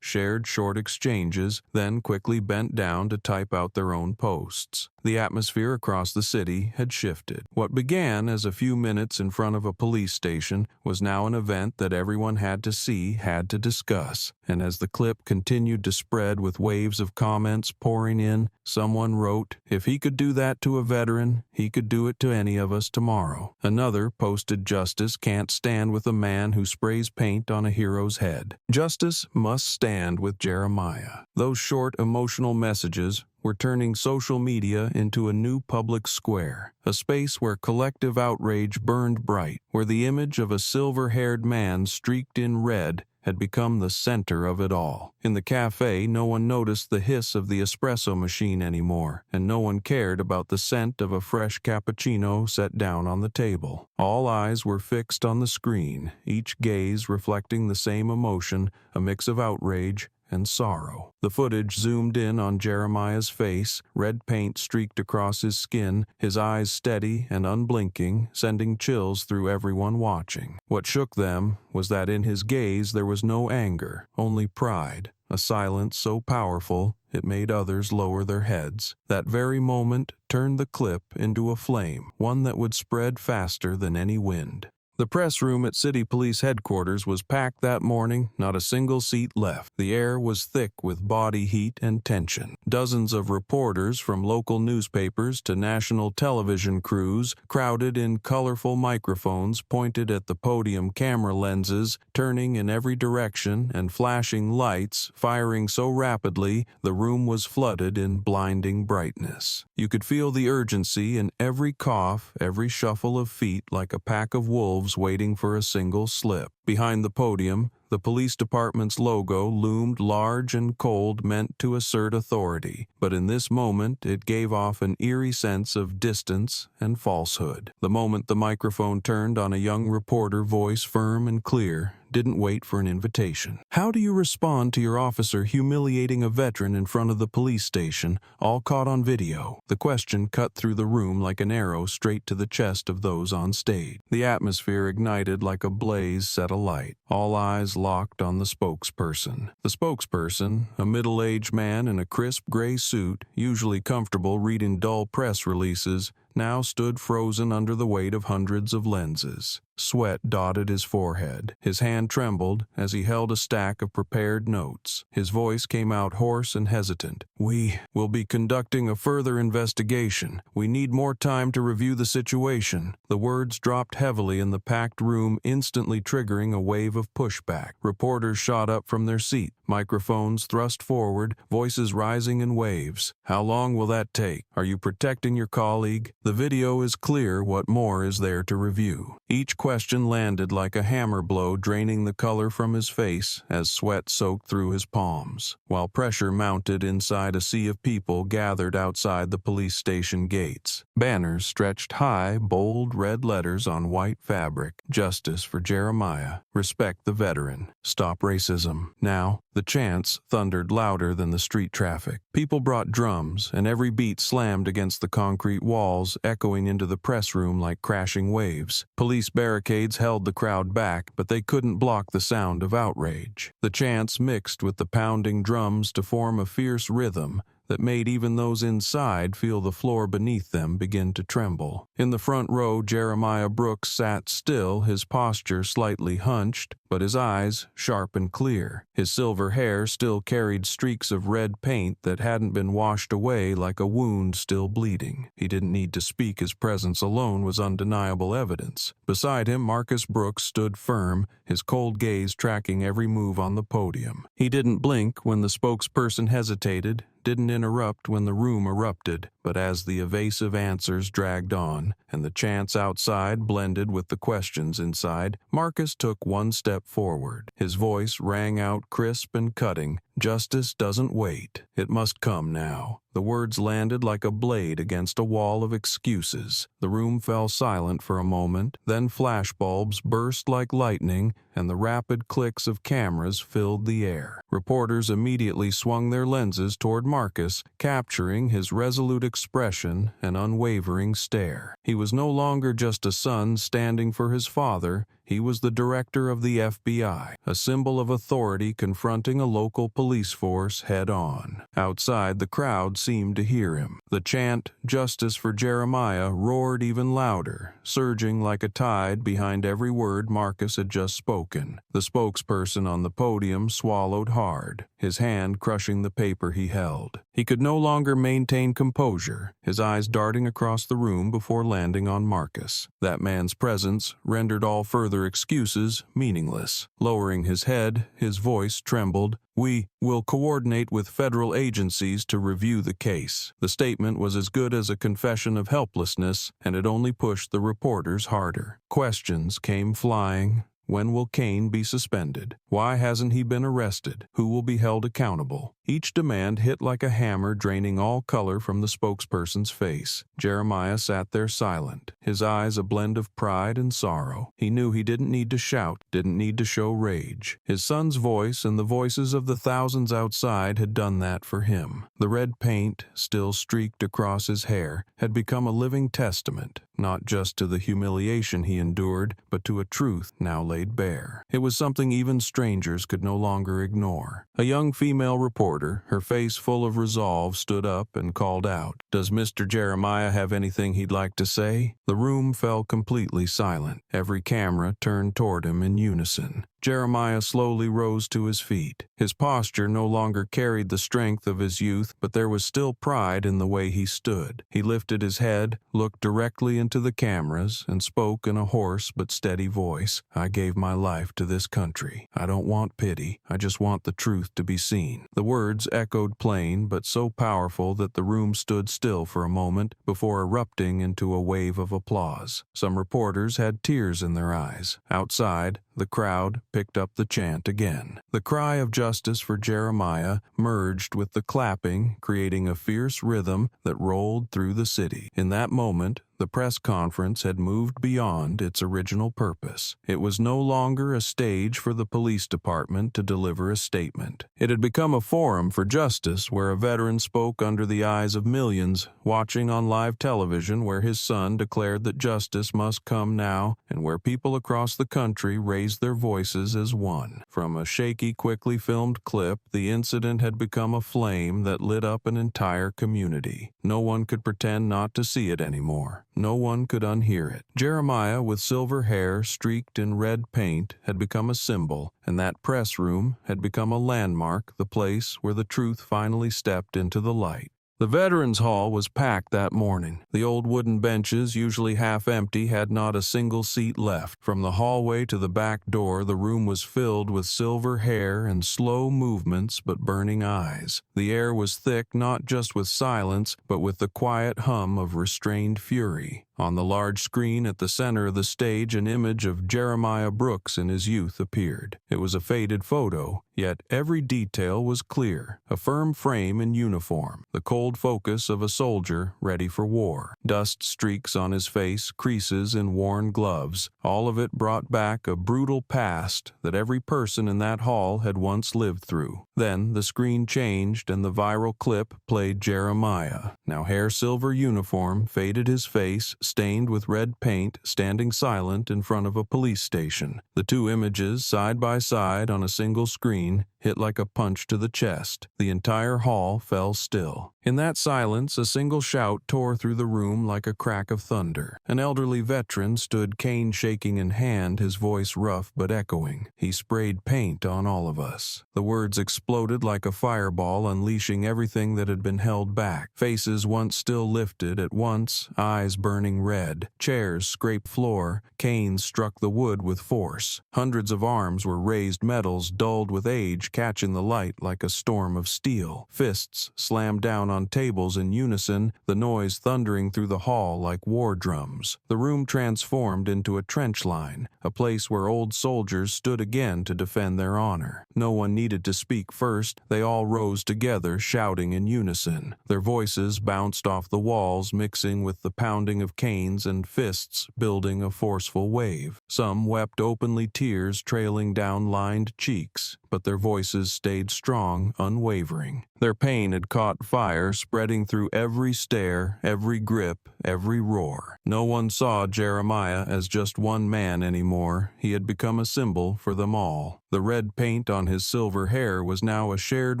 shared short exchanges, then quickly bent down to type out their own posts. The atmosphere across the city had shifted. What began as a few minutes in front of a police station was now an event that everyone had to see, had to discuss. And as the clip continued to spread with waves of comments pouring in, someone wrote, "If he could do that to a veteran, he could do it to any of us tomorrow." Another posted, "Justice can't stand with a man who sprays paint on a hero's head. Justice must stand with Jeremiah." Those short, emotional messages were turning social media into a new public square, a space where collective outrage burned bright, where the image of a silver-haired man streaked in red had become the center of it all. In the cafe, no one noticed the hiss of the espresso machine anymore, and no one cared about the scent of a fresh cappuccino set down on the table. All eyes were fixed on the screen, each gaze reflecting the same emotion, a mix of outrage and sorrow. The footage zoomed in on Jeremiah's face, red paint streaked across his skin, his eyes steady and unblinking, sending chills through everyone watching. What shook them was that in his gaze there was no anger, only pride, a silence so powerful it made others lower their heads. That very moment turned the clip into a flame, one that would spread faster than any wind. The press room at City Police Headquarters was packed that morning, not a single seat left. The air was thick with body heat and tension. Dozens of reporters from local newspapers to national television crews crowded in colorful microphones pointed at the podium, camera lenses turning in every direction and flashing lights firing so rapidly the room was flooded in blinding brightness. You could feel the urgency in every cough, every shuffle of feet, like a pack of wolves waiting for a single slip. Behind the podium, the police department's logo loomed large and cold, meant to assert authority. But in this moment, it gave off an eerie sense of distance and falsehood. The moment the microphone turned on a young reporter, voice firm and clear, didn't wait for an invitation. "How do you respond to your officer humiliating a veteran in front of the police station, all caught on video?" The question cut through the room like an arrow straight to the chest of those on stage. The atmosphere ignited like a blaze set alight. All eyes locked on the spokesperson. The spokesperson, a middle-aged man in a crisp gray suit, usually comfortable reading dull press releases, now stood frozen under the weight of hundreds of lenses. Sweat dotted his forehead. His hand trembled as he held a stack of prepared notes. His voice came out hoarse and hesitant. "We will be conducting a further investigation. We need more time to review the situation." The words dropped heavily in the packed room, instantly triggering a wave of pushback. Reporters shot up from their seat, microphones thrust forward, voices rising in waves. "How long will that take? Are you protecting your colleague? The video is clear. What more is there to review?" Each question landed like a hammer blow, draining the color from his face as sweat soaked through his palms, while pressure mounted inside a sea of people gathered outside the police station gates. Banners stretched high, bold red letters on white fabric. "Justice for Jeremiah. Respect the veteran. Stop racism." Now, the chants thundered louder than the street traffic. People brought drums, and every beat slammed against the concrete walls, echoing into the press room like crashing waves. Police barricades held the crowd back, but they couldn't block the sound of outrage. The chants mixed with the pounding drums to form a fierce rhythm that made even those inside feel the floor beneath them begin to tremble. In the front row, Jeremiah Brooks sat still, his posture slightly hunched, but his eyes sharp and clear. His silver hair still carried streaks of red paint that hadn't been washed away like a wound still bleeding. He didn't need to speak, his presence alone was undeniable evidence. Beside him, Marcus Brooks stood firm, his cold gaze tracking every move on the podium. He didn't blink when the spokesperson hesitated, didn't interrupt when the room erupted, but as the evasive answers dragged on and the chants outside blended with the questions inside, Marcus took one step forward. His voice rang out crisp and cutting. "Justice doesn't wait. It must come now." The words landed like a blade against a wall of excuses. The room fell silent for a moment, then flashbulbs burst like lightning, and the rapid clicks of cameras filled the air. Reporters immediately swung their lenses toward Marcus, capturing his resolute expression and unwavering stare. He was no longer just a son standing for his father. He was the director of the FBI, a symbol of authority confronting a local police force head-on. Outside, the crowd seemed to hear him. The chant, "Justice for Jeremiah," roared even louder, surging like a tide behind every word Marcus had just spoken. The spokesperson on the podium swallowed hard, his hand crushing the paper he held. He could no longer maintain composure, his eyes darting across the room before landing on Marcus. That man's presence rendered all further excuses meaningless. Lowering his head, his voice trembled. "We will coordinate with federal agencies to review the case." The statement was as good as a confession of helplessness, and it only pushed the reporters harder. Questions came flying. When will Kane be suspended? Why hasn't he been arrested? Who will be held accountable? Each demand hit like a hammer, draining all color from the spokesperson's face. Jeremiah sat there silent, his eyes a blend of pride and sorrow. He knew he didn't need to shout, didn't need to show rage. His son's voice and the voices of the thousands outside had done that for him. The red paint, still streaked across his hair, had become a living testament, not just to the humiliation he endured, but to a truth now laid bare. It was something even strangers could no longer ignore. A young female reporter, her face full of resolve, stood up and called out, "Does Mr. Jeremiah have anything he'd like to say?" The room fell completely silent. Every camera turned toward him in unison. Jeremiah slowly rose to his feet. His posture no longer carried the strength of his youth, but there was still pride in the way he stood. He lifted his head, looked directly into the cameras, and spoke in a hoarse but steady voice. "I gave my life to this country. I don't want pity. I just want the truth to be seen." The words echoed plain, but so powerful that the room stood still for a moment before erupting into a wave of applause. Some reporters had tears in their eyes. Outside, the crowd picked up the chant again. The cry of justice for Jeremiah merged with the clapping, creating a fierce rhythm that rolled through the city. In that moment, the press conference had moved beyond its original purpose. It was no longer a stage for the police department to deliver a statement. It had become a forum for justice where a veteran spoke under the eyes of millions, watching on live television where his son declared that justice must come now, and where people across the country raised their voices as one. From a shaky, quickly filmed clip, the incident had become a flame that lit up an entire community. No one could pretend not to see it anymore. No one could unhear it. Jeremiah, with silver hair streaked in red paint, had become a symbol, and that press room had become a landmark, the place where the truth finally stepped into the light. The Veterans Hall was packed that morning. The old wooden benches, usually half empty, had not a single seat left. From the hallway to the back door, the room was filled with silver hair and slow movements but burning eyes. The air was thick not just with silence, but with the quiet hum of restrained fury. On the large screen at the center of the stage, an image of Jeremiah Brooks in his youth appeared. It was a faded photo, yet every detail was clear. A firm frame in uniform, the cold focus of a soldier ready for war. Dust streaks on his face, creases in worn gloves. All of it brought back a brutal past that every person in that hall had once lived through. Then the screen changed and the viral clip played Jeremiah. Now hair silver uniform, faded his face, stained with red paint, standing silent in front of a police station. The two images, side by side on a single screen, hit like a punch to the chest. The entire hall fell still. In that silence, a single shout tore through the room like a crack of thunder. An elderly veteran stood, cane shaking in hand, his voice rough but echoing. He sprayed paint on all of us. The words exploded like a fireball, unleashing everything that had been held back. Faces once still lifted at once, eyes burning red. Chairs scraped floor. Canes struck the wood with force. Hundreds of arms were raised, metals dulled with age, catching the light like a storm of steel. Fists slammed down on tables in unison, the noise thundering through the hall like war drums. The room transformed into a trench line, a place where old soldiers stood again to defend their honor. No one needed to speak first. They all rose together, shouting in unison. Their voices bounced off the walls, mixing with the pounding of canes and fists, building a forceful wave. Some wept openly, tears trailing down lined cheeks, but their voices stayed strong, unwavering. Their pain had caught fire, spreading through every stare, every grip, every roar. No one saw Jeremiah as just one man anymore. He had become a symbol for them all. The red paint on his silver hair was now a shared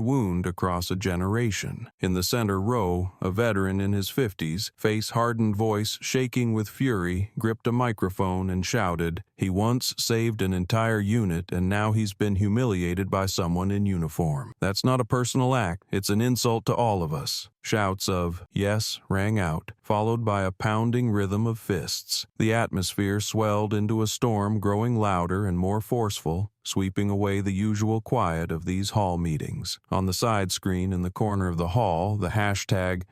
wound across a generation. In the center row, a veteran in his 50s, face hardened, voice shaking with fury, gripped a microphone and shouted, "He once saved an entire unit, and now he's been humiliated by someone in uniform. That's not a personal act, it's an insult to all of us." Shouts of "yes" rang out, followed by a pounding rhythm of fists. The atmosphere swelled into a storm, growing louder and more forceful, sweeping away the usual quiet of these hall meetings. On the side screen in the corner of the hall, the hashtag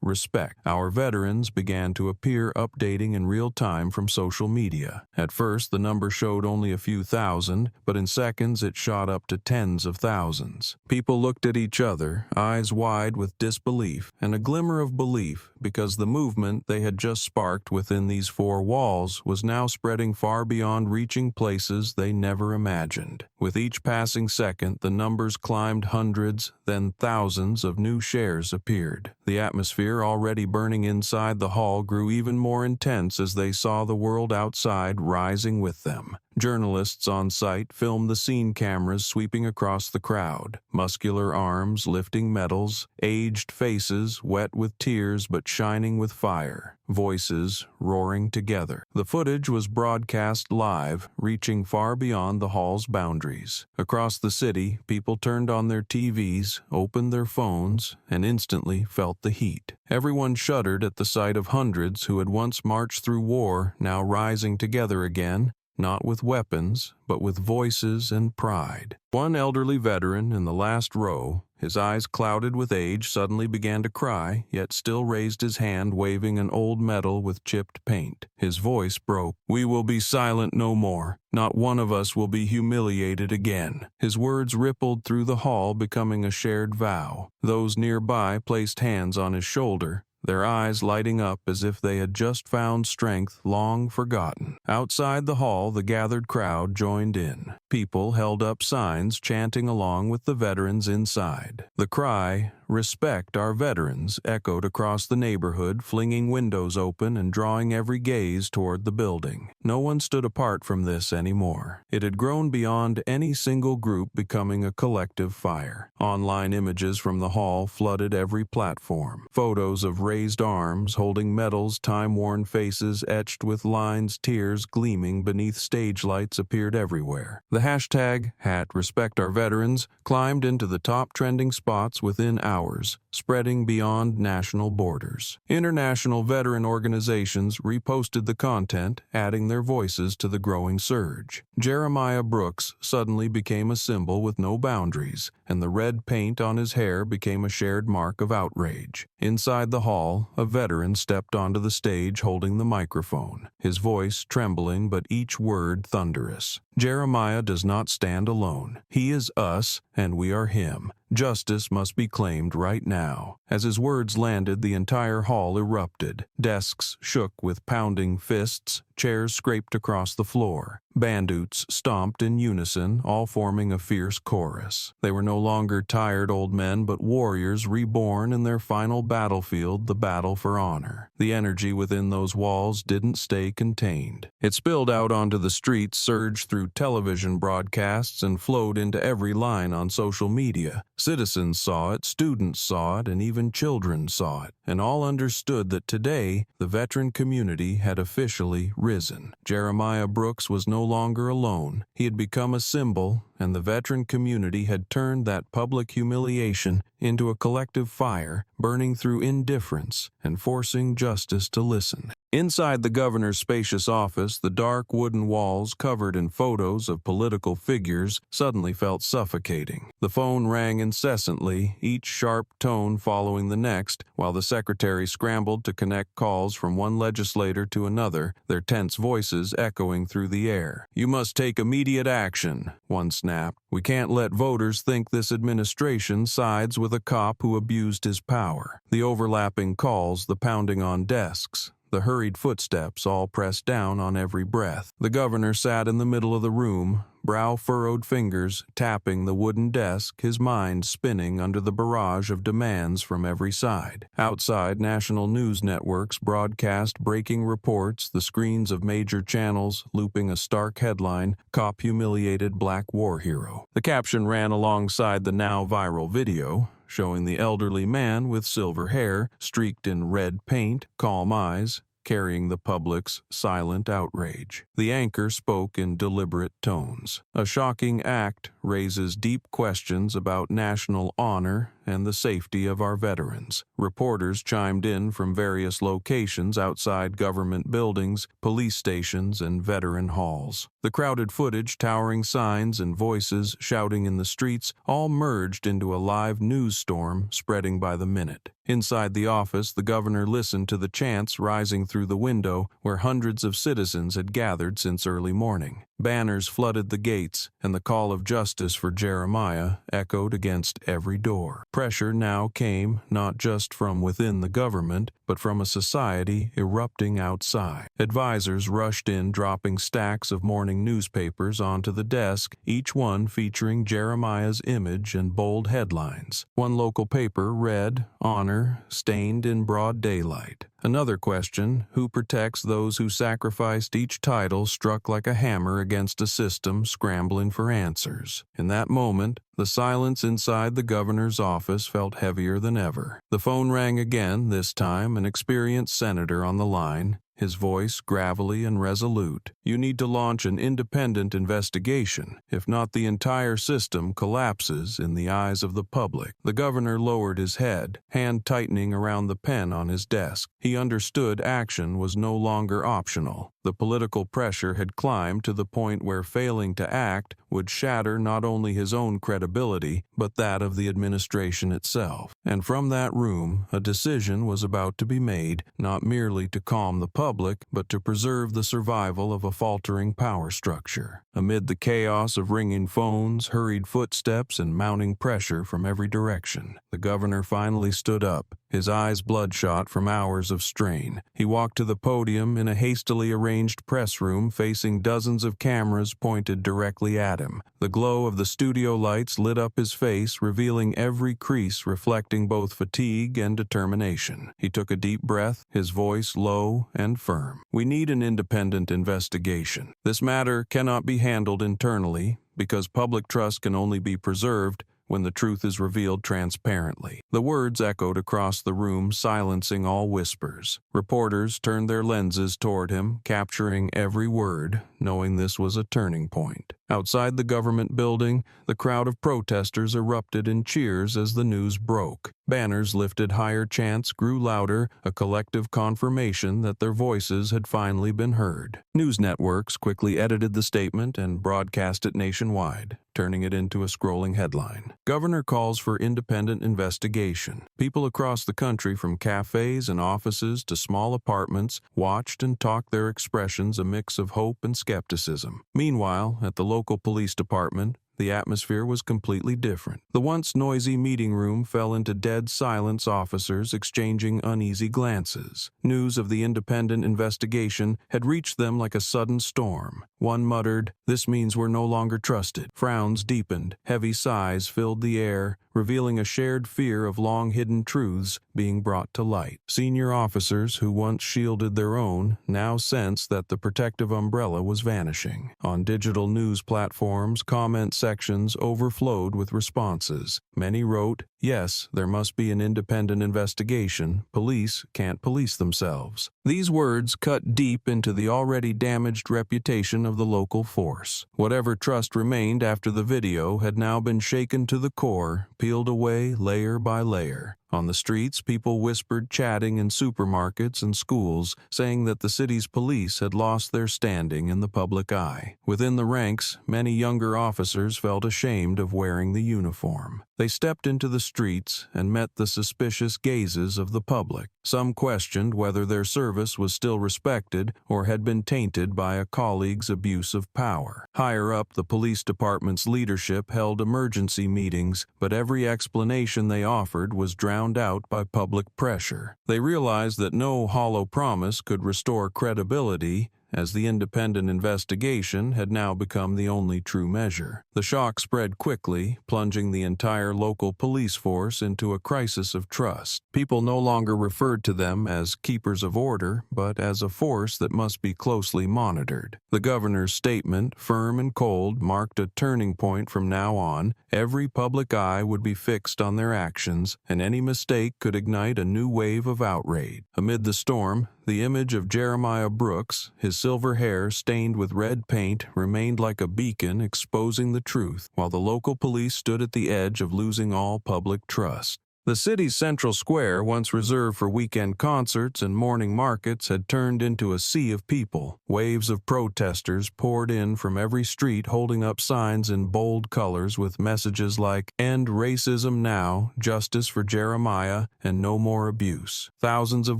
#respect. Our veterans began to appear, updating in real time from social media. At first, the number showed only a few thousand, but in seconds it shot up to tens of thousands. People looked at each other, eyes wide with disbelief and a glimmer of belief, because the movement they had just sparked within these four walls was now spreading far beyond, reaching places they never imagined. With each passing second, the numbers climbed hundreds, then thousands of new shares appeared. The atmosphere, already burning inside the hall, grew even more intense as they saw the world outside rising with them. Journalists on site filmed the scene, cameras sweeping across the crowd. Muscular arms lifting medals, aged faces wet with tears but shining with fire, voices roaring together. The footage was broadcast live, reaching far beyond the hall's boundaries. Across the city, people turned on their TVs, opened their phones, and instantly felt the heat. Everyone shuddered at the sight of hundreds who had once marched through war, now rising together again, not with weapons, but with voices and pride. One elderly veteran in the last row, his eyes clouded with age, suddenly began to cry, yet still raised his hand, waving an old medal with chipped paint. His voice broke. "We will be silent no more. Not one of us will be humiliated again." His words rippled through the hall, becoming a shared vow. Those nearby placed hands on his shoulder, their eyes lighting up as if they had just found strength long forgotten. Outside the hall, the gathered crowd joined in. People held up signs, chanting along with the veterans inside. The cry, "Respect our veterans," echoed across the neighborhood, flinging windows open and drawing every gaze toward the building. No one stood apart from this anymore. It had grown beyond any single group, becoming a collective fire. Online images from the hall flooded every platform. Photos of raised arms, holding medals, time-worn faces etched with lines, tears gleaming beneath stage lights appeared everywhere. The hashtag #RespectOurVeterans climbed into the top trending spots within hours, spreading beyond national borders. International veteran organizations reposted the content, adding their voices to the growing surge. Jeremiah Brooks suddenly became a symbol with no boundaries, and the red paint on his hair became a shared mark of outrage. Inside the hall, a veteran stepped onto the stage holding the microphone, his voice trembling but each word thunderous. "Jeremiah does not stand alone. He is us, and we are him. Justice must be claimed right now. As his words landed, the entire hall erupted. Desks shook with pounding fists, chairs scraped across the floor. Bandits stomped in unison, all forming a fierce chorus. They were no longer tired old men, but warriors reborn in their final battlefield, the battle for honor. The energy within those walls didn't stay contained. It spilled out onto the streets, surged through television broadcasts, and flowed into every line on social media. Citizens saw it, students saw it, and even children saw it, and all understood that today the veteran community had officially risen. Jeremiah Brooks was no longer alone. He had become a symbol, and the veteran community had turned that public humiliation into a collective fire, burning through indifference and forcing justice to listen. Inside the governor's spacious office, the dark wooden walls covered in photos of political figures suddenly felt suffocating. The phone rang incessantly, each sharp tone following the next, while the secretary scrambled to connect calls from one legislator to another, their tense voices echoing through the air. "You must take immediate action," one snapped. "We can't let voters think this administration sides with a cop who abused his power." The overlapping calls, the pounding on desks, the hurried footsteps all pressed down on every breath. The governor sat in the middle of the room, brow-furrowed fingers tapping the wooden desk, his mind spinning under the barrage of demands from every side. Outside, national news networks broadcast breaking reports, the screens of major channels looping a stark headline, "Cop Humiliated Black War Hero." The caption ran alongside the now viral video, showing the elderly man with silver hair, streaked in red paint, calm eyes, carrying the public's silent outrage. The anchor spoke in deliberate tones. "A shocking act raises deep questions about national honor and the safety of our veterans." Reporters chimed in from various locations outside government buildings, police stations, and veteran halls. The crowded footage, towering signs, and voices shouting in the streets all merged into a live news storm spreading by the minute. Inside the office, the governor listened to the chants rising through the window where hundreds of citizens had gathered since early morning. Banners flooded the gates, and the call of justice for Jeremiah echoed against every door. Pressure now came not just from within the government, but from a society erupting outside. Advisors rushed in, dropping stacks of morning newspapers onto the desk, each one featuring Jeremiah's image and bold headlines. One local paper read, "Honor stained in broad daylight." Another question, who protects those who sacrificed? Each title struck like a hammer against a system scrambling for answers. In that moment, the silence inside the governor's office felt heavier than ever. The phone rang again, this time an experienced senator on the line, his voice gravelly and resolute. "You need to launch an independent investigation. If not, the entire system collapses in the eyes of the public." The governor lowered his head, hand tightening around the pen on his desk. He understood action was no longer optional. The political pressure had climbed to the point where failing to act would shatter not only his own credibility, but that of the administration itself. And from that room, a decision was about to be made, not merely to calm the public, but to preserve the survival of a faltering power structure. Amid the chaos of ringing phones, hurried footsteps, and mounting pressure from every direction, the governor finally stood up, his eyes bloodshot from hours of strain. He walked to the podium in a hastily arranged press room facing dozens of cameras pointed directly at him. The glow of the studio lights lit up his face, revealing every crease reflecting both fatigue and determination. He took a deep breath, his voice low and firm. "We need an independent investigation. This matter cannot be handled internally, because public trust can only be preserved when the truth is revealed transparently." The words echoed across the room, silencing all whispers. Reporters turned their lenses toward him, capturing every word, knowing this was a turning point. Outside the government building, the crowd of protesters erupted in cheers as the news broke. Banners lifted higher, chants grew louder, a collective confirmation that their voices had finally been heard. News networks quickly edited the statement and broadcast it nationwide, turning it into a scrolling headline. "Governor calls for independent investigation." People across the country, from cafes and offices to small apartments, watched and talked, their expressions a mix of hope and skepticism. Meanwhile, at the local police department, the atmosphere was completely different. The once noisy meeting room fell into dead silence, officers exchanging uneasy glances. News of the independent investigation had reached them like a sudden storm. One muttered, "This means we're no longer trusted." Frowns deepened, heavy sighs filled the air, revealing a shared fear of long-hidden truths being brought to light. Senior officers who once shielded their own now sensed that the protective umbrella was vanishing. On digital news platforms, comment sections overflowed with responses. Many wrote, "Yes, there must be an independent investigation. Police can't police themselves." These words cut deep into the already damaged reputation of the local force. Whatever trust remained after the video had now been shaken to the core, peeled away layer by layer. On the streets, people whispered, chatting in supermarkets and schools, saying that the city's police had lost their standing in the public eye. Within the ranks, many younger officers felt ashamed of wearing the uniform. They stepped into the streets and met the suspicious gazes of the public. Some questioned whether their service was still respected or had been tainted by a colleague's abuse of power. Higher up, the police department's leadership held emergency meetings, but every explanation they offered was drowned out by public pressure. They realized that no hollow promise could restore credibility, as the independent investigation had now become the only true measure. The shock spread quickly, plunging the entire local police force into a crisis of trust. People no longer referred to them as keepers of order, but as a force that must be closely monitored. The governor's statement, firm and cold, marked a turning point. From now on, every public eye would be fixed on their actions, and any mistake could ignite a new wave of outrage. Amid the storm, the image of Jeremiah Brooks, his silver hair stained with red paint, remained like a beacon exposing the truth, while the local police stood at the edge of losing all public trust. The city's central square, once reserved for weekend concerts and morning markets, had turned into a sea of people. Waves of protesters poured in from every street, holding up signs in bold colors with messages like, "End racism now, justice for Jeremiah, and no more abuse." Thousands of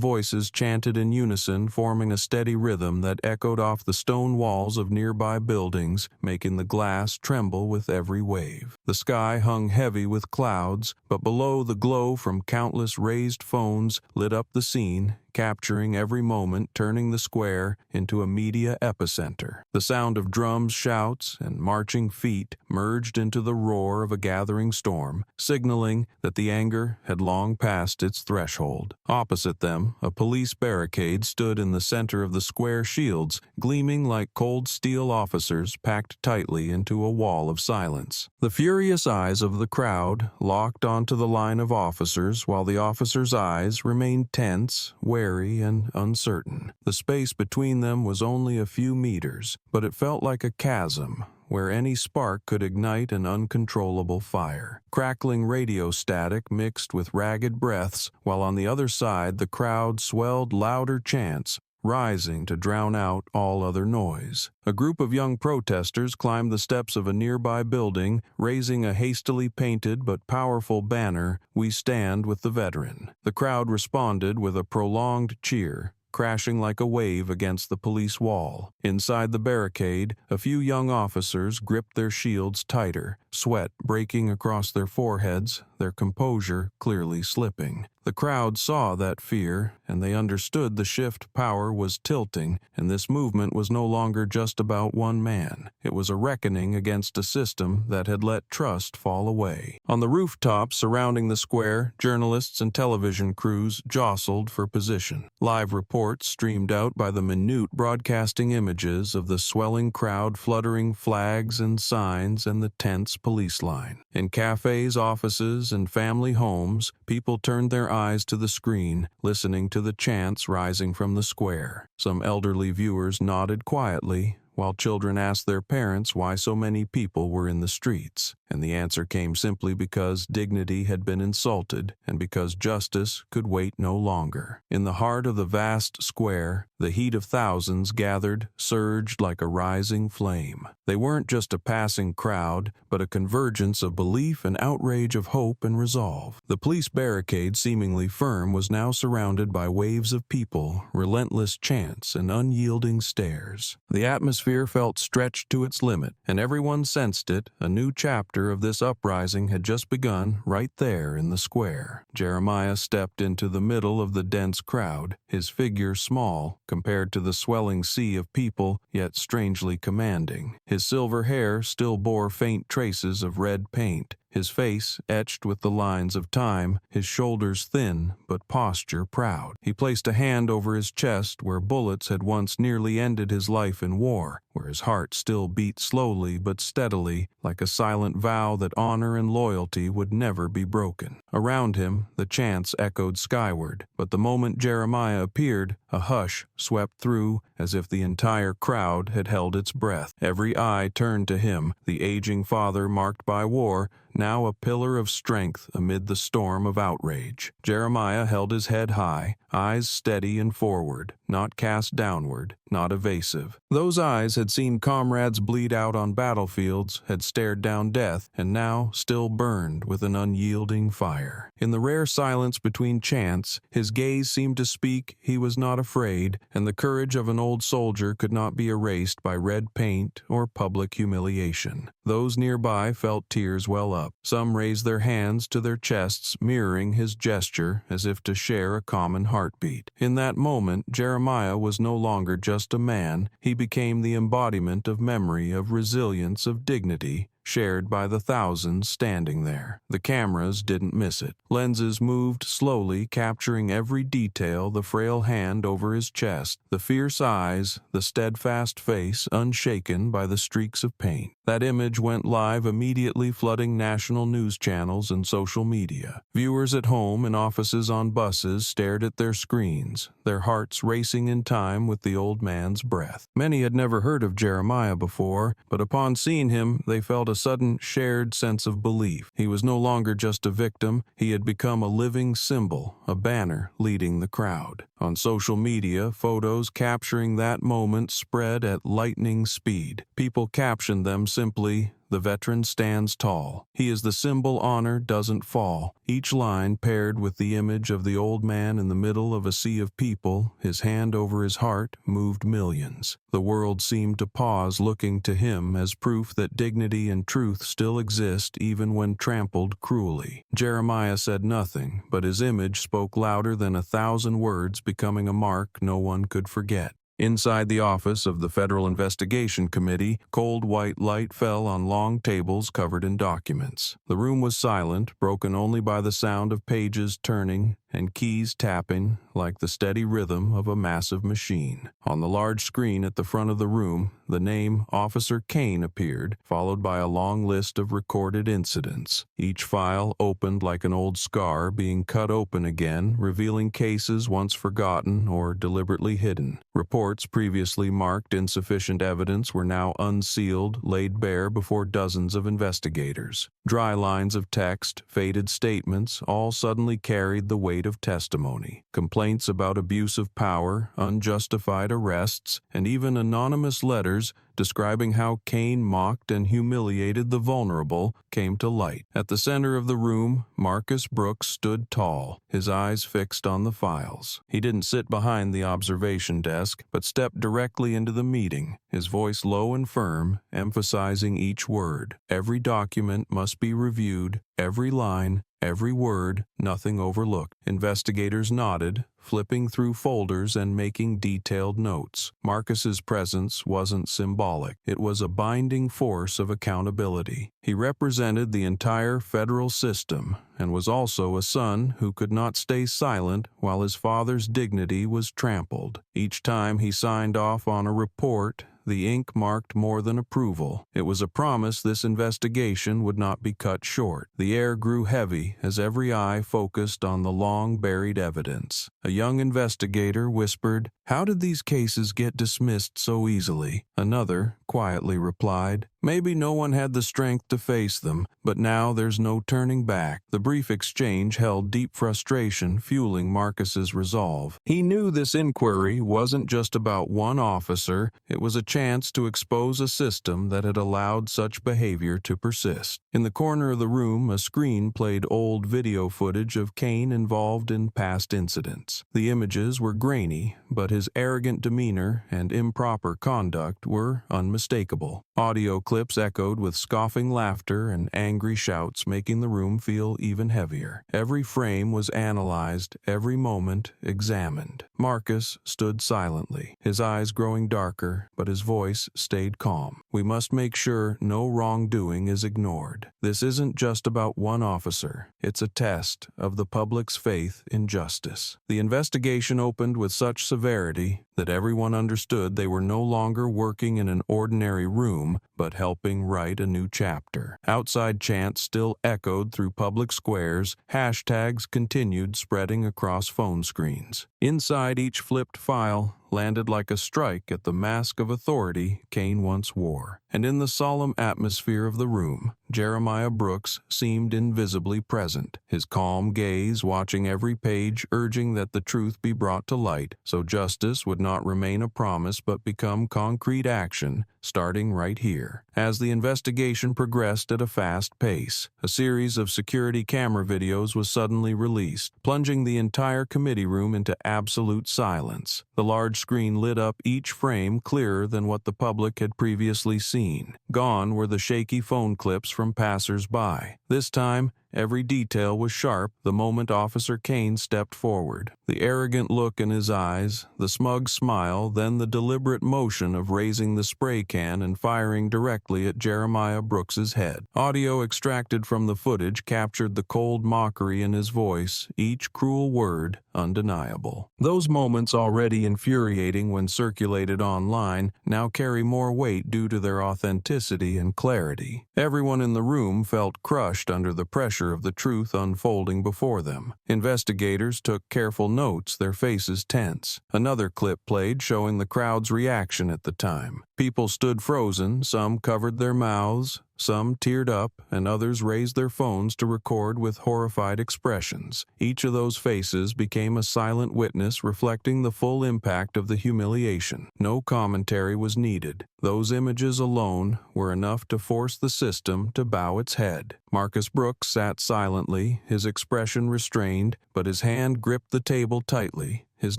voices chanted in unison, forming a steady rhythm that echoed off the stone walls of nearby buildings, making the glass tremble with every wave. The sky hung heavy with clouds, but below, the glow from countless raised phones lit up the scene, capturing every moment, turning the square into a media epicenter. The sound of drums, shouts, and marching feet merged into the roar of a gathering storm, signaling that the anger had long passed its threshold. Opposite them, a police barricade stood in the center of the square, shields gleaming like cold steel, officers packed tightly into a wall of silence. The furious eyes of the crowd locked onto the line of officers, while the officers' eyes remained tense, wary, and uncertain. The space between them was only a few meters, but it felt like a chasm where any spark could ignite an uncontrollable fire. Crackling radio static mixed with ragged breaths, while on the other side the crowd swelled louder chants, rising to drown out all other noise. A group of young protesters climbed the steps of a nearby building, raising a hastily painted but powerful banner, "We stand with the veteran." The crowd responded with a prolonged cheer, crashing like a wave against the police wall. Inside the barricade, a few young officers gripped their shields tighter, sweat breaking across their foreheads, their composure clearly slipping. The crowd saw that fear, and they understood the shift power was tilting, and this movement was no longer just about one man. It was a reckoning against a system that had let trust fall away. On the rooftops surrounding the square, journalists and television crews jostled for position. Live reports streamed out by the minute, broadcasting images of the swelling crowd, fluttering flags and signs, and the tense police line. In cafes, offices, and family homes, people turned their eyes to the screen, listening to the chants rising from the square. Some elderly viewers nodded quietly, while children asked their parents why so many people were in the streets, and the answer came simply because dignity had been insulted and because justice could wait no longer. In the heart of the vast square, The heat of thousands gathered surged like a rising flame. They weren't just a passing crowd, but a convergence of belief and outrage of hope and resolve. The police barricade, seemingly firm, was now surrounded by waves of people, relentless chants, and unyielding stares. The atmosphere felt stretched to its limit, and everyone sensed it. A new chapter of this uprising had just begun right there in the square. Jeremiah stepped into the middle of the dense crowd, his figure small compared to the swelling sea of people, yet strangely commanding. His silver hair still bore faint traces of red paint, his face etched with the lines of time, his shoulders thin but posture proud. He placed a hand over his chest where bullets had once nearly ended his life in war, where his heart still beat slowly but steadily, like a silent vow that honor and loyalty would never be broken. Around him, the chants echoed skyward, but the moment Jeremiah appeared, a hush swept through as if the entire crowd had held its breath. Every eye turned to him, the aging father marked by war, now a pillar of strength amid the storm of outrage. Jeremiah held his head high, eyes steady and forward, not cast downward, not evasive. Those eyes had seen comrades bleed out on battlefields, had stared down death, and now still burned with an unyielding fire. In the rare silence between chants, his gaze seemed to speak. He was not afraid, and the courage of an old soldier could not be erased by red paint or public humiliation. Those nearby felt tears well up. Some raised their hands to their chests, mirroring his gesture as if to share a common heartbeat. In that moment, Jeremiah was no longer just a man. He became the embodiment of memory, of resilience, of dignity, shared by the thousands standing there. The cameras didn't miss it. Lenses moved slowly, capturing every detail, the frail hand over his chest, the fierce eyes, the steadfast face unshaken by the streaks of pain. That image went live immediately, flooding national news channels and social media. Viewers at home and offices on buses stared at their screens, their hearts racing in time with the old man's breath. Many had never heard of Jeremiah before, but upon seeing him, they felt a sudden shared sense of belief. He was no longer just a victim. He had become a living symbol, a banner leading the crowd. On social media, photos capturing that moment spread at lightning speed. People captioned them simply, "The veteran stands tall. He is the symbol honor doesn't fall." Each line paired with the image of the old man in the middle of a sea of people, his hand over his heart, moved millions. The world seemed to pause, looking to him as proof that dignity and truth still exist even when trampled cruelly. Jeremiah said nothing, but his image spoke louder than 1,000 words, becoming a mark no one could forget. Inside the office of the Federal Investigation Committee, cold white light fell on long tables covered in documents. The room was silent, broken only by the sound of pages turning and keys tapping like the steady rhythm of a massive machine. On the large screen at the front of the room, the name Officer Kane appeared, followed by a long list of recorded incidents. Each file opened like an old scar, being cut open again, revealing cases once forgotten or deliberately hidden. Reports previously marked insufficient evidence were now unsealed, laid bare before dozens of investigators. Dry lines of text, faded statements, all suddenly carried the weight of testimony. Complaints about abuse of power, unjustified arrests, and even anonymous letters describing how Kane mocked and humiliated the vulnerable came to light. At the center of the room, Marcus Brooks stood tall, his eyes fixed on the files. He didn't sit behind the observation desk, but stepped directly into the meeting, his voice low and firm, emphasizing each word. Every document must be reviewed, every line, every word, nothing overlooked. Investigators nodded, flipping through folders and making detailed notes. Marcus's presence wasn't symbolic. It was a binding force of accountability. He represented the entire federal system and was also a son who could not stay silent while his father's dignity was trampled. Each time he signed off on a report, the ink marked more than approval. It was a promise this investigation would not be cut short. The air grew heavy as every eye focused on the long-buried evidence. A young investigator whispered, "How did these cases get dismissed so easily?" Another quietly replied, Maybe no one had the strength to face them, but now there's no turning back. The brief exchange held deep frustration, fueling Marcus's resolve. He knew this inquiry wasn't just about one officer, it was a chance to expose a system that had allowed such behavior to persist. In the corner of the room, a screen played old video footage of Kane involved in past incidents. The images were grainy, but his arrogant demeanor and improper conduct were unmistakable. Audio clips echoed with scoffing laughter and angry shouts, making the room feel even heavier. Every frame was analyzed, every moment examined. Marcus stood silently, his eyes growing darker, but his voice stayed calm. We must make sure no wrongdoing is ignored. This isn't just about one officer. It's a test of the public's faith in justice. The investigation opened with such severity that everyone understood they were no longer working in an ordinary room, but helping write a new chapter. Outside chants still echoed through public squares, hashtags continued spreading across phone screens. Inside each flipped file landed like a strike at the mask of authority Kane once wore. And in the solemn atmosphere of the room, Jeremiah Brooks seemed invisibly present, his calm gaze watching every page, urging that the truth be brought to light, so justice would not remain a promise but become concrete action, starting right here. As the investigation progressed at a fast pace, a series of security camera videos was suddenly released, plunging the entire committee room into absolute silence. The large screen lit up each frame clearer than what the public had previously seen. Gone were the shaky phone clips from passers-by. This time, every detail was sharp the moment Officer Kane stepped forward. The arrogant look in his eyes, the smug smile, then the deliberate motion of raising the spray can and firing directly at Jeremiah Brooks's head. Audio extracted from the footage captured the cold mockery in his voice, each cruel word undeniable. Those moments, already infuriating when circulated online, now carry more weight due to their authenticity and clarity. Everyone in the room felt crushed under the pressure of the truth unfolding before them. Investigators took careful notes, their faces tense. Another clip played showing the crowd's reaction at the time. People stood frozen, some covered their mouths, some teared up, and others raised their phones to record with horrified expressions. Each of those faces became a silent witness reflecting the full impact of the humiliation. No commentary was needed. Those images alone were enough to force the system to bow its head. Marcus Brooks sat silently, his expression restrained, but his hand gripped the table tightly, his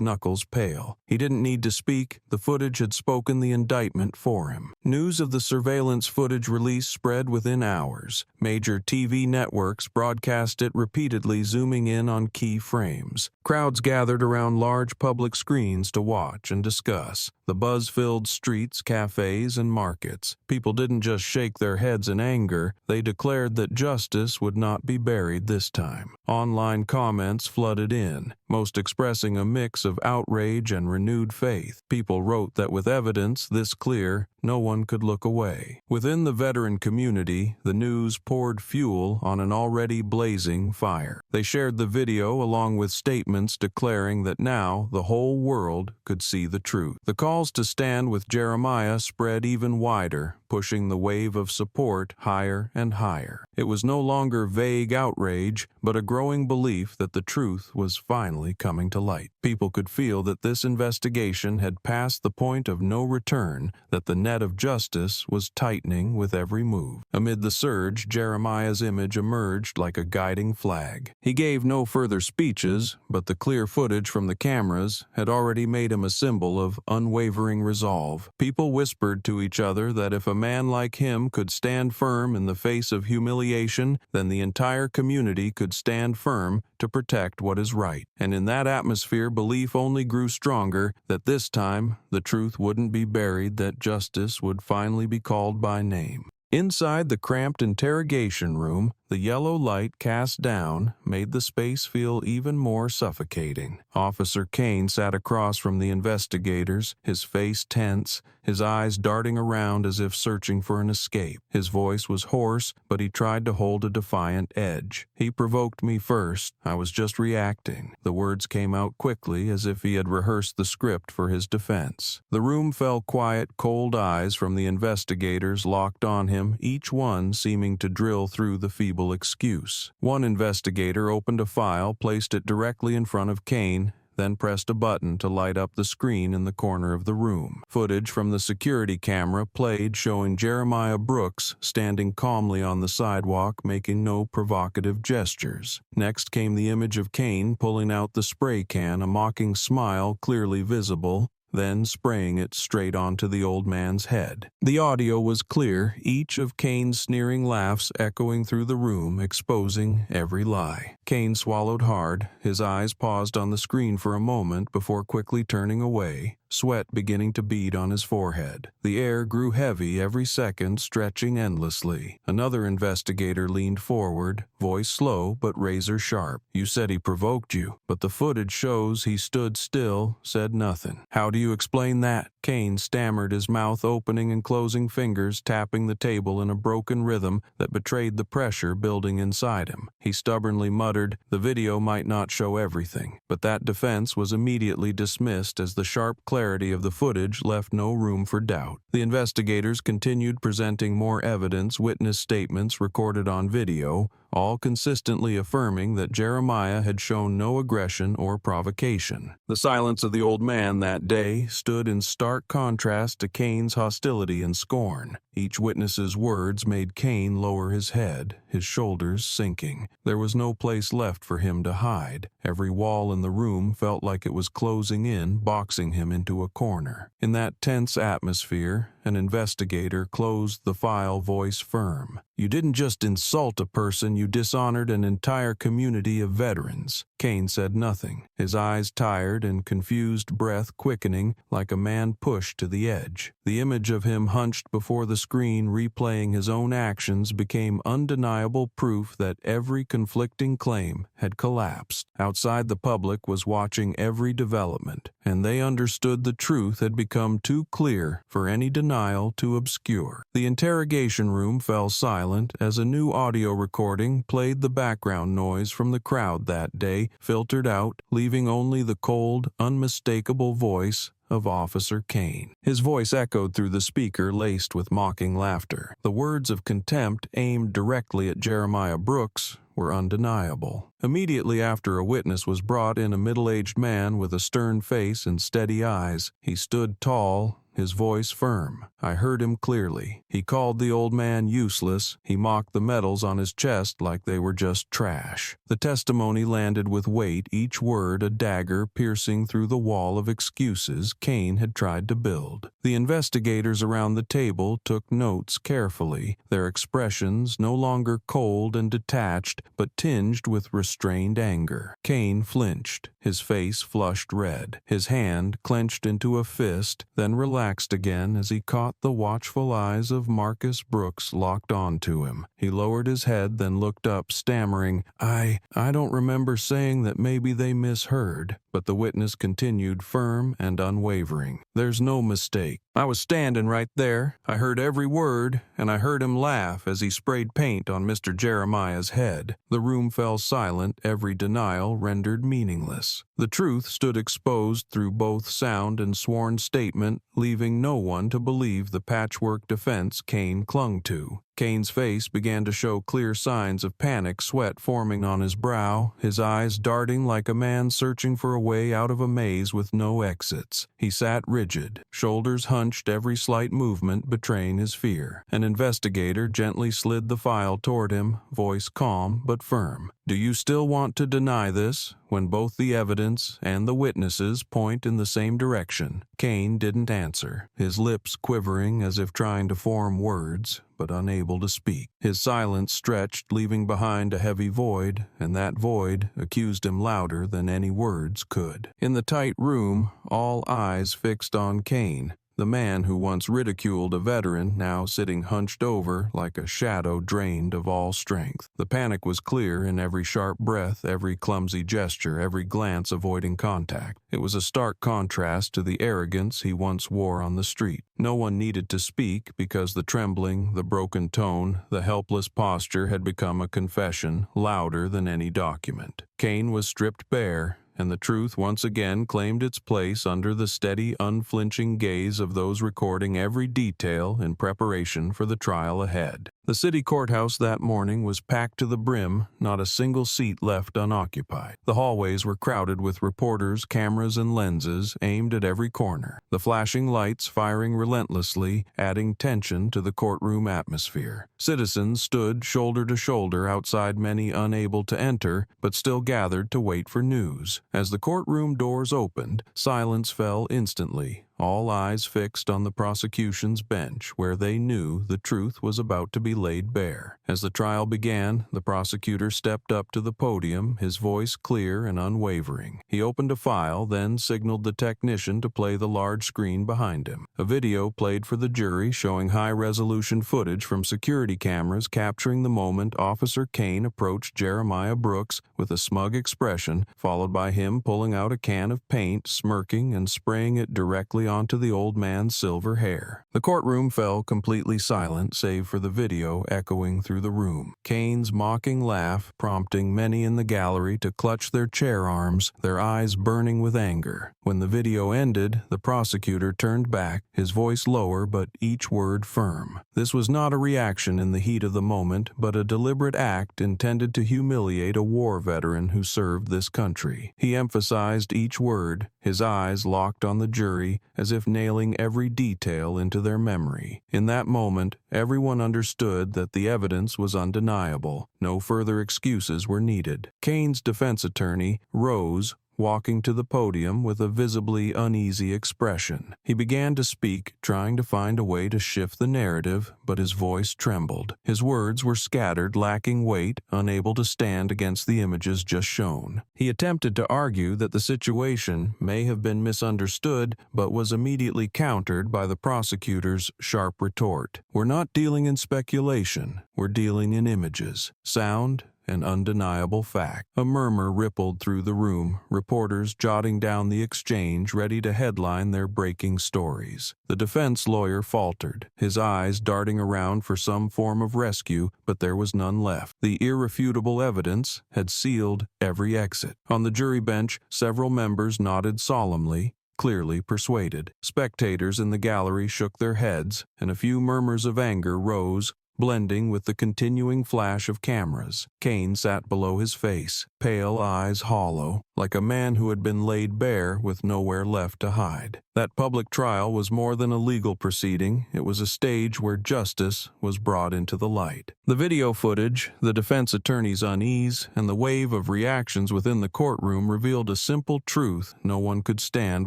knuckles pale. He didn't need to speak, the footage had spoken the indictment for him. News of the surveillance footage release spread within hours. Major TV networks broadcast it repeatedly, zooming in on key frames. Crowds gathered around large public screens to watch and discuss. The buzz-filled streets, cafes, and markets. People didn't just shake their heads in anger, they declared that justice would not be buried this time. Online comments flooded in, most expressing a mix of outrage and renewed faith. People wrote that with evidence this clear, no one could look away. Within the veteran community, the news poured fuel on an already blazing fire. They shared the video along with statements declaring that now the whole world could see the truth. The calls to stand with Jeremiah spread even wider, pushing the wave of support higher and higher. It was no longer vague outrage, but a growing belief that the truth was finally coming to light. People could feel that this investigation had passed the point of no return, that the net of justice was tightening with every move. Amid the surge, Jeremiah's image emerged like a guiding flag. He gave no further speeches, but the clear footage from the cameras had already made him a symbol of unwavering resolve. People whispered to each other that if a man like him could stand firm in the face of humiliation, then the entire community could stand firm to protect what is right. And in that atmosphere, belief only grew stronger that this time the truth wouldn't be buried, that justice would finally be called by name. Inside the cramped interrogation room, the The yellow light cast down made the space feel even more suffocating. Officer Kane sat across from the investigators, his face tense, his eyes darting around as if searching for an escape. His voice was hoarse, but he tried to hold a defiant edge. "He provoked me first. I was just reacting." The words came out quickly, as if he had rehearsed the script for his defense. The room fell quiet, cold eyes from the investigators locked on him, each one seeming to drill through the feeble excuse. One investigator opened a file, placed it directly in front of Kane, then pressed a button to light up the screen in the corner of the room. Footage from the security camera played, showing Jeremiah Brooks standing calmly on the sidewalk, making no provocative gestures. Next came the image of Kane pulling out the spray can, a mocking smile clearly visible, then spraying it straight onto the old man's head. The audio was clear, each of Kane's sneering laughs echoing through the room, exposing every lie. Kane swallowed hard, his eyes paused on the screen for a moment before quickly turning away, sweat beginning to bead on his forehead. The air grew heavy every second, stretching endlessly. Another investigator leaned forward, voice slow but razor sharp. "You said he provoked you, but the footage shows he stood still, said nothing. How do you explain that?" Kane stammered, his mouth opening and closing, fingers tapping the table in a broken rhythm that betrayed the pressure building inside him. He stubbornly muttered, "The video might not show everything," but that defense was immediately dismissed as the sharp clarity of the footage left no room for doubt. The investigators continued presenting more evidence, witness statements recorded on video, all consistently affirming that Jeremiah had shown no aggression or provocation. The silence of the old man that day stood in stark contrast to Kane's hostility and scorn. Each witness's words made Kane lower his head, his shoulders sinking. There was no place left for him to hide. Every wall in the room felt like it was closing in, boxing him into a corner. In that tense atmosphere, an investigator closed the file, voice firm. "You didn't just insult a person, you dishonored an entire community of veterans." Kane said nothing, his eyes tired and confused, breath quickening like a man pushed to the edge. The image of him hunched before the screen replaying his own actions became undeniable proof that every conflicting claim had collapsed. Outside, the public was watching every development, and they understood the truth had become too clear for any denial to obscure. The interrogation room fell silent as a new audio recording played. The background noise from the crowd that day filtered out, leaving only the cold, unmistakable voice of Officer Kane. His voice echoed through the speaker, laced with mocking laughter. The words of contempt aimed directly at Jeremiah Brooks were undeniable. Immediately after, a witness was brought in, a middle-aged man with a stern face and steady eyes. He stood tall, his voice firm. I heard him clearly. He called the old man useless. He mocked the medals on his chest like they were just trash. The testimony landed with weight, each word a dagger piercing through the wall of excuses Kane had tried to build. The investigators around the table took notes carefully, their expressions no longer cold and detached, but tinged with restrained anger. Kane flinched, his face flushed red, his hand clenched into a fist, then relaxed again as he caught the watchful eyes of Marcus Brooks locked onto him. He lowered his head, then looked up, stammering, I don't remember saying that. Maybe they misheard." But the witness continued, firm and unwavering. "There's no mistake. I was standing right there. I heard every word, and I heard him laugh as he sprayed paint on Mr. Jeremiah's head." The room fell silent, every denial rendered meaningless. The truth stood exposed through both sound and sworn statement, leaving no one to believe the patchwork defense Kane clung to. Kane's face began to show clear signs of panic, sweat forming on his brow, his eyes darting like a man searching for a way out of a maze with no exits. He sat rigid, shoulders hunched, every slight movement betraying his fear. An investigator gently slid the file toward him, voice calm but firm. "Do you still want to deny this, when both the evidence and the witnesses point in the same direction?" Kane didn't answer, his lips quivering as if trying to form words, but unable to speak. His silence stretched, leaving behind a heavy void, and that void accused him louder than any words could. In the tight room, all eyes fixed on Kane. The man who once ridiculed a veteran, now sitting hunched over like a shadow drained of all strength. The panic was clear in every sharp breath, every clumsy gesture, every glance avoiding contact. It was a stark contrast to the arrogance he once wore on the street. No one needed to speak because the trembling, the broken tone, the helpless posture had become a confession louder than any document. Kane was stripped bare, and the truth once again claimed its place under the steady, unflinching gaze of those recording every detail in preparation for the trial ahead. The city courthouse that morning was packed to the brim, not a single seat left unoccupied. The hallways were crowded with reporters, cameras, and lenses aimed at every corner, the flashing lights firing relentlessly, adding tension to the courtroom atmosphere. Citizens stood shoulder to shoulder outside, many unable to enter, but still gathered to wait for news. As the courtroom doors opened, silence fell instantly, all eyes fixed on the prosecution's bench, where they knew the truth was about to be laid bare. As the trial began, the prosecutor stepped up to the podium, his voice clear and unwavering. He opened a file, then signaled the technician to play the large screen behind him. A video played for the jury showing high-resolution footage from security cameras capturing the moment Officer Kane approached Jeremiah Brooks with a smug expression, followed by him pulling out a can of paint, smirking, and spraying it directly onto the old man's silver hair. The courtroom fell completely silent, save for the video echoing through the room. Kane's mocking laugh prompting many in the gallery to clutch their chair arms, their eyes burning with anger. When the video ended, the prosecutor turned back, his voice lower but each word firm. This was not a reaction in the heat of the moment, but a deliberate act intended to humiliate a war veteran who served this country. He emphasized each word, his eyes locked on the jury, as if nailing every detail into their memory. In that moment, everyone understood that the evidence was undeniable. No further excuses were needed. Kane's defense attorney rose, walking to the podium with a visibly uneasy expression. He began to speak, trying to find a way to shift the narrative, but his voice trembled. His words were scattered, lacking weight, unable to stand against the images just shown. He attempted to argue that the situation may have been misunderstood, but was immediately countered by the prosecutor's sharp retort. "We're not dealing in speculation, we're dealing in images, sound, an undeniable fact." A murmur rippled through the room, reporters jotting down the exchange, ready to headline their breaking stories. The defense lawyer faltered, his eyes darting around for some form of rescue, but there was none left. The irrefutable evidence had sealed every exit. On the jury bench, several members nodded solemnly, clearly persuaded. Spectators in the gallery shook their heads, and a few murmurs of anger rose, blending with the continuing flash of cameras. Kane sat below his face, pale eyes hollow, like a man who had been laid bare with nowhere left to hide. That public trial was more than a legal proceeding, it was a stage where justice was brought into the light. The video footage, the defense attorney's unease, and the wave of reactions within the courtroom revealed a simple truth: no one could stand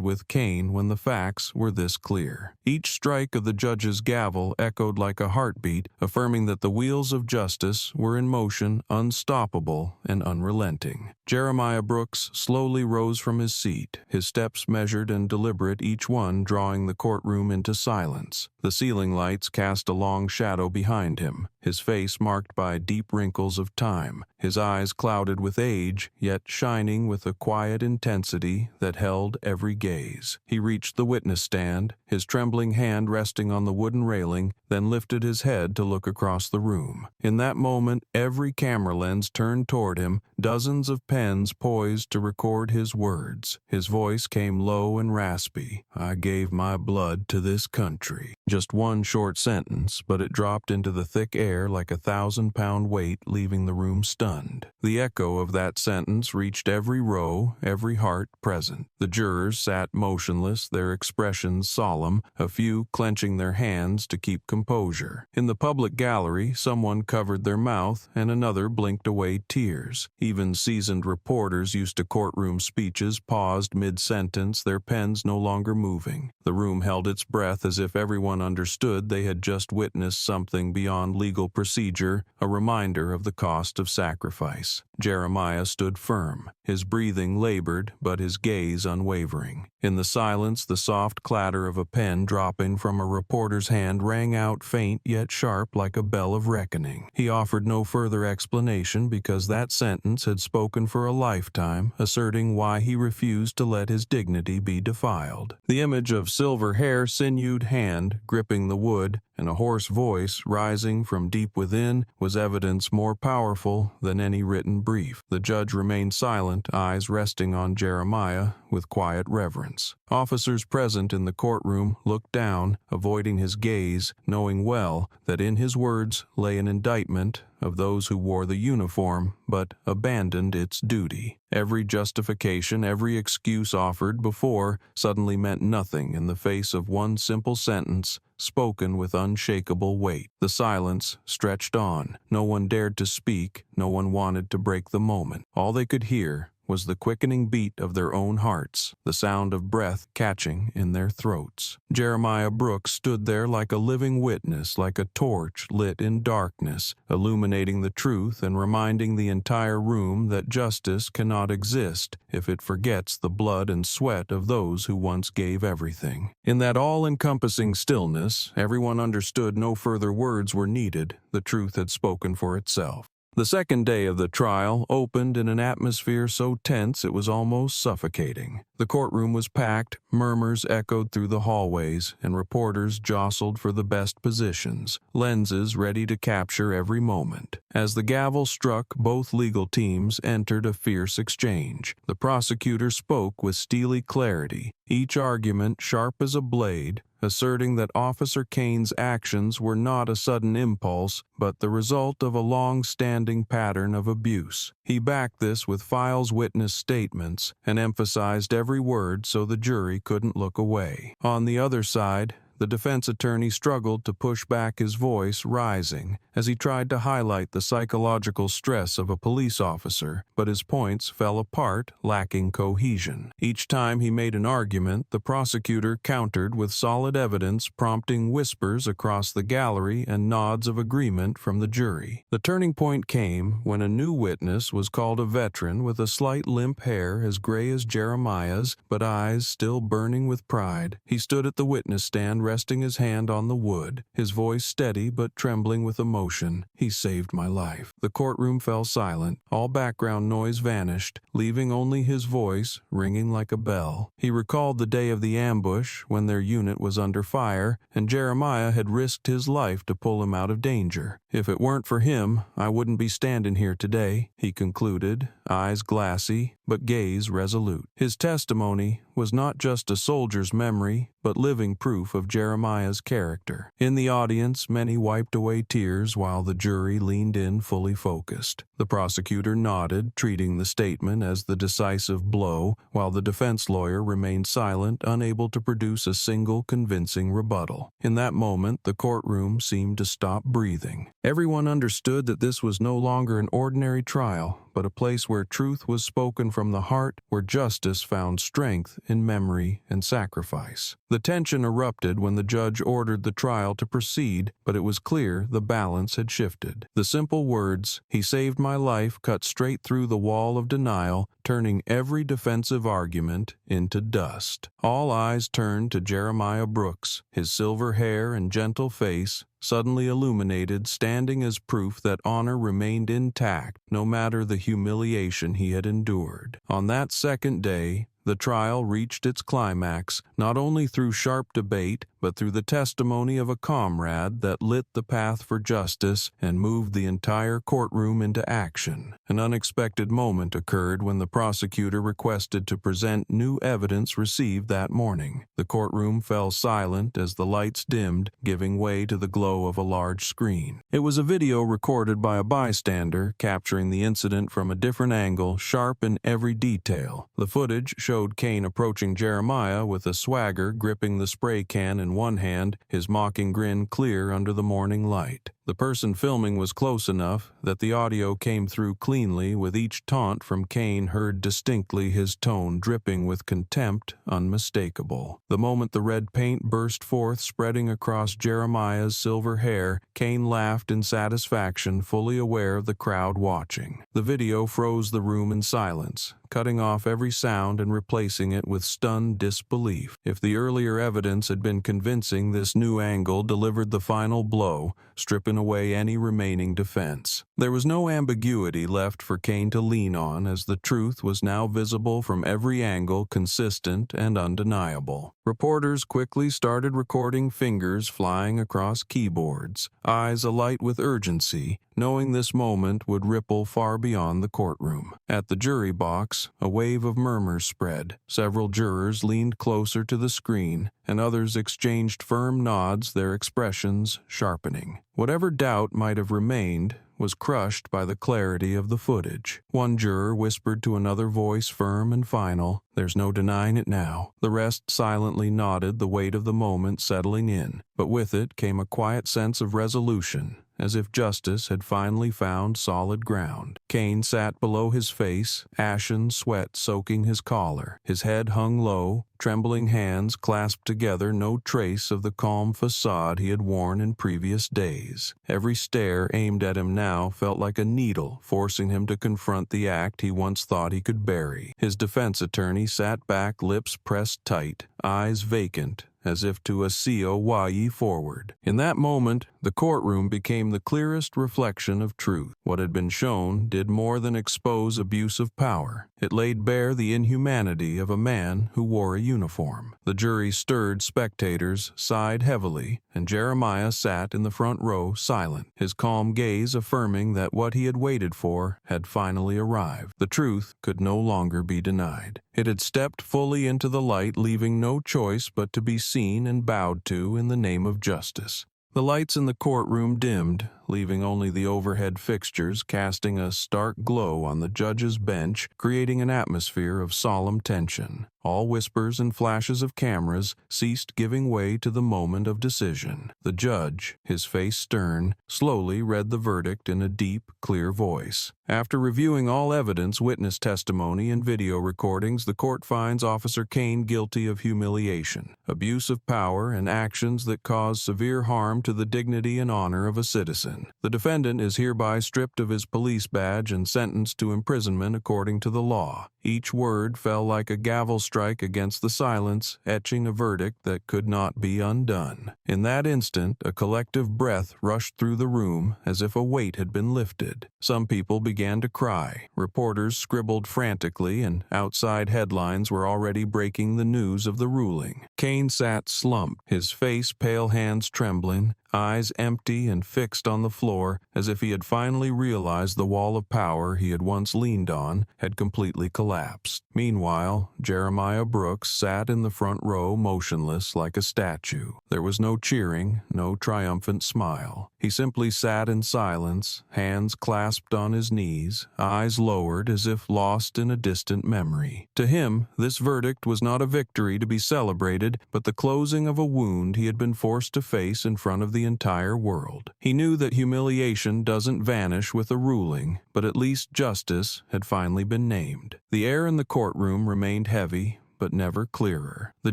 with Kane when the facts were this clear. Each strike of the judge's gavel echoed like a heartbeat, affirming that the wheels of justice were in motion, unstoppable and unrelenting. Jeremiah Brooks slowly rose from his seat, his steps measured and deliberate, each one drawing the courtroom into silence. The ceiling lights cast a long shadow behind him, his face marked by deep wrinkles of time, his eyes clouded with age, yet shining with a quiet intensity that held every gaze. He reached the witness stand, his trembling hand resting on the wooden railing, then lifted his head to look across the room. In that moment, every camera lens turned toward him, dozens of pens poised to record his words. His voice came low and raspy. "I gave my blood to this country." Just one short sentence, but it dropped into the thick air like a 1,000-pound weight, leaving the room stunned. The echo of that sentence reached every row, every heart present. The jurors sat motionless, their expressions solemn, a few clenching their hands to keep composure. In the public gallery, someone covered their mouth and another blinked away tears. Even seasoned reporters used to courtroom speeches paused mid-sentence, their pens no longer moving. The room held its breath as if everyone understood they had just witnessed something beyond legal legal procedure, a reminder of the cost of sacrifice. Jeremiah stood firm, his breathing labored but his gaze unwavering. In the silence, the soft clatter of a pen dropping from a reporter's hand rang out faint yet sharp like a bell of reckoning. He offered no further explanation because that sentence had spoken for a lifetime, asserting why he refused to let his dignity be defiled. The image of silver hair, sinewed hand gripping the wood, and a hoarse voice rising from deep within was evidence more powerful than any written brief. The judge remained silent, eyes resting on Jeremiah with quiet reverence. Officers present in the courtroom looked down, avoiding his gaze, knowing well that in his words lay an indictment of those who wore the uniform but abandoned its duty. Every justification, every excuse offered before suddenly meant nothing in the face of one simple sentence spoken with unshakable weight. The silence stretched on. No one dared to speak, no one wanted to break the moment. All they could hear was the quickening beat of their own hearts, the sound of breath catching in their throats. Jeremiah Brooks stood there like a living witness, like a torch lit in darkness, illuminating the truth and reminding the entire room that justice cannot exist if it forgets the blood and sweat of those who once gave everything. In that all-encompassing stillness, everyone understood no further words were needed. The truth had spoken for itself. The second day of the trial opened in an atmosphere so tense it was almost suffocating. The courtroom was packed, murmurs echoed through the hallways, and reporters jostled for the best positions, lenses ready to capture every moment. As the gavel struck, both legal teams entered a fierce exchange. The prosecutor spoke with steely clarity, each argument sharp as a blade, asserting that Officer Kane's actions were not a sudden impulse, but the result of a long-standing pattern of abuse. He backed this with Files' witness statements and emphasized every word so the jury couldn't look away. On the other side, the defense attorney struggled to push back, his voice rising as he tried to highlight the psychological stress of a police officer, but his points fell apart, lacking cohesion. Each time he made an argument, the prosecutor countered with solid evidence, prompting whispers across the gallery and nods of agreement from the jury. The turning point came when a new witness was called, a veteran with a slight limp hair as gray as Jeremiah's, but eyes still burning with pride. He stood at the witness stand, resting his hand on the wood, his voice steady but trembling with emotion. "He saved my life." The courtroom fell silent. All background noise vanished, leaving only his voice ringing like a bell. He recalled the day of the ambush when their unit was under fire, and Jeremiah had risked his life to pull him out of danger. "If it weren't for him, I wouldn't be standing here today," he concluded, eyes glassy but gaze resolute. His testimony was not just a soldier's memory, but living proof of Jeremiah's character. In the audience, many wiped away tears while the jury leaned in fully focused. The prosecutor nodded, treating the statement as the decisive blow, while the defense lawyer remained silent, unable to produce a single convincing rebuttal. In that moment, the courtroom seemed to stop breathing. Everyone understood that this was no longer an ordinary trial, but a place where truth was spoken from the heart, where justice found strength in memory and sacrifice. The tension erupted when the judge ordered the trial to proceed, but it was clear the balance had shifted. The simple words, "He saved my life," cut straight through the wall of denial, turning every defensive argument into dust. All eyes turned to Jeremiah Brooks, his silver hair and gentle face suddenly illuminated, standing as proof that honor remained intact no matter the humiliation he had endured. On that second day, the trial reached its climax, not only through sharp debate, but through the testimony of a comrade that lit the path for justice and moved the entire courtroom into action. An unexpected moment occurred when the prosecutor requested to present new evidence received that morning. The courtroom fell silent as the lights dimmed, giving way to the glow of a large screen. It was a video recorded by a bystander, capturing the incident from a different angle, sharp in every detail. The footage showed Kane approaching Jeremiah with a swagger, gripping the spray can in one hand, his mocking grin clear under the morning light. The person filming was close enough that the audio came through cleanly, with each taunt from Kane heard distinctly, his tone dripping with contempt unmistakable. The moment the red paint burst forth, spreading across Jeremiah's silver hair, Kane laughed in satisfaction, fully aware of the crowd watching. The video froze the room in silence, cutting off every sound and replacing it with stunned disbelief. If the earlier evidence had been convincing, this new angle delivered the final blow, stripping away any remaining defense. There was no ambiguity left for Kane to lean on, as the truth was now visible from every angle, consistent and undeniable. Reporters quickly started recording, fingers flying across keyboards, eyes alight with urgency, knowing this moment would ripple far beyond the courtroom. At the jury box, a wave of murmurs spread. Several jurors leaned closer to the screen, and others exchanged firm nods, their expressions sharpening. Whatever doubt might have remained was crushed by the clarity of the footage. One juror whispered to another, voice firm and final, "There's no denying it now." The rest silently nodded, the weight of the moment settling in, but with it came a quiet sense of resolution, as if justice had finally found solid ground. Kane sat below his face, ashen sweat soaking his collar. His head hung low, trembling hands clasped together, no trace of the calm facade he had worn in previous days. Every stare aimed at him now felt like a needle, forcing him to confront the act he once thought he could bury. His defense attorney sat back, lips pressed tight, eyes vacant, as if to a COYE forward. In that moment, the courtroom became the clearest reflection of truth. What had been shown did more than expose abuse of power. It laid bare the inhumanity of a man who wore a uniform. The jury stirred, spectators sighed heavily, and Jeremiah sat in the front row silent, his calm gaze affirming that what he had waited for had finally arrived. The truth could no longer be denied. It had stepped fully into the light, leaving no choice but to be seen and bowed to in the name of justice. The lights in the courtroom dimmed, leaving only the overhead fixtures casting a stark glow on the judge's bench, creating an atmosphere of solemn tension. All whispers and flashes of cameras ceased, giving way to the moment of decision. The judge, his face stern, slowly read the verdict in a deep, clear voice. After reviewing all evidence, witness testimony, and video recordings, the court finds Officer Kane guilty of humiliation, abuse of power, and actions that cause severe harm to the dignity and honor of a citizen. The defendant is hereby stripped of his police badge and sentenced to imprisonment according to the law. Each word fell like a gavel strike against the silence, etching a verdict that could not be undone. In that instant, a collective breath rushed through the room as if a weight had been lifted. Some people began to cry. Reporters scribbled frantically, and outside headlines were already breaking the news of the ruling. Kane sat slumped, his face pale, hands trembling, eyes empty and fixed on the floor, as if he had finally realized the wall of power he had once leaned on had completely collapsed. Meanwhile, Jeremiah Brooks sat in the front row, motionless like a statue. There was no cheering, no triumphant smile. He simply sat in silence, hands clasped on his knees, eyes lowered as if lost in a distant memory. To him, this verdict was not a victory to be celebrated, but the closing of a wound he had been forced to face in front of the entire world. He knew that humiliation doesn't vanish with a ruling, but at least justice had finally been named. The air in the courtroom remained heavy, but never clearer. The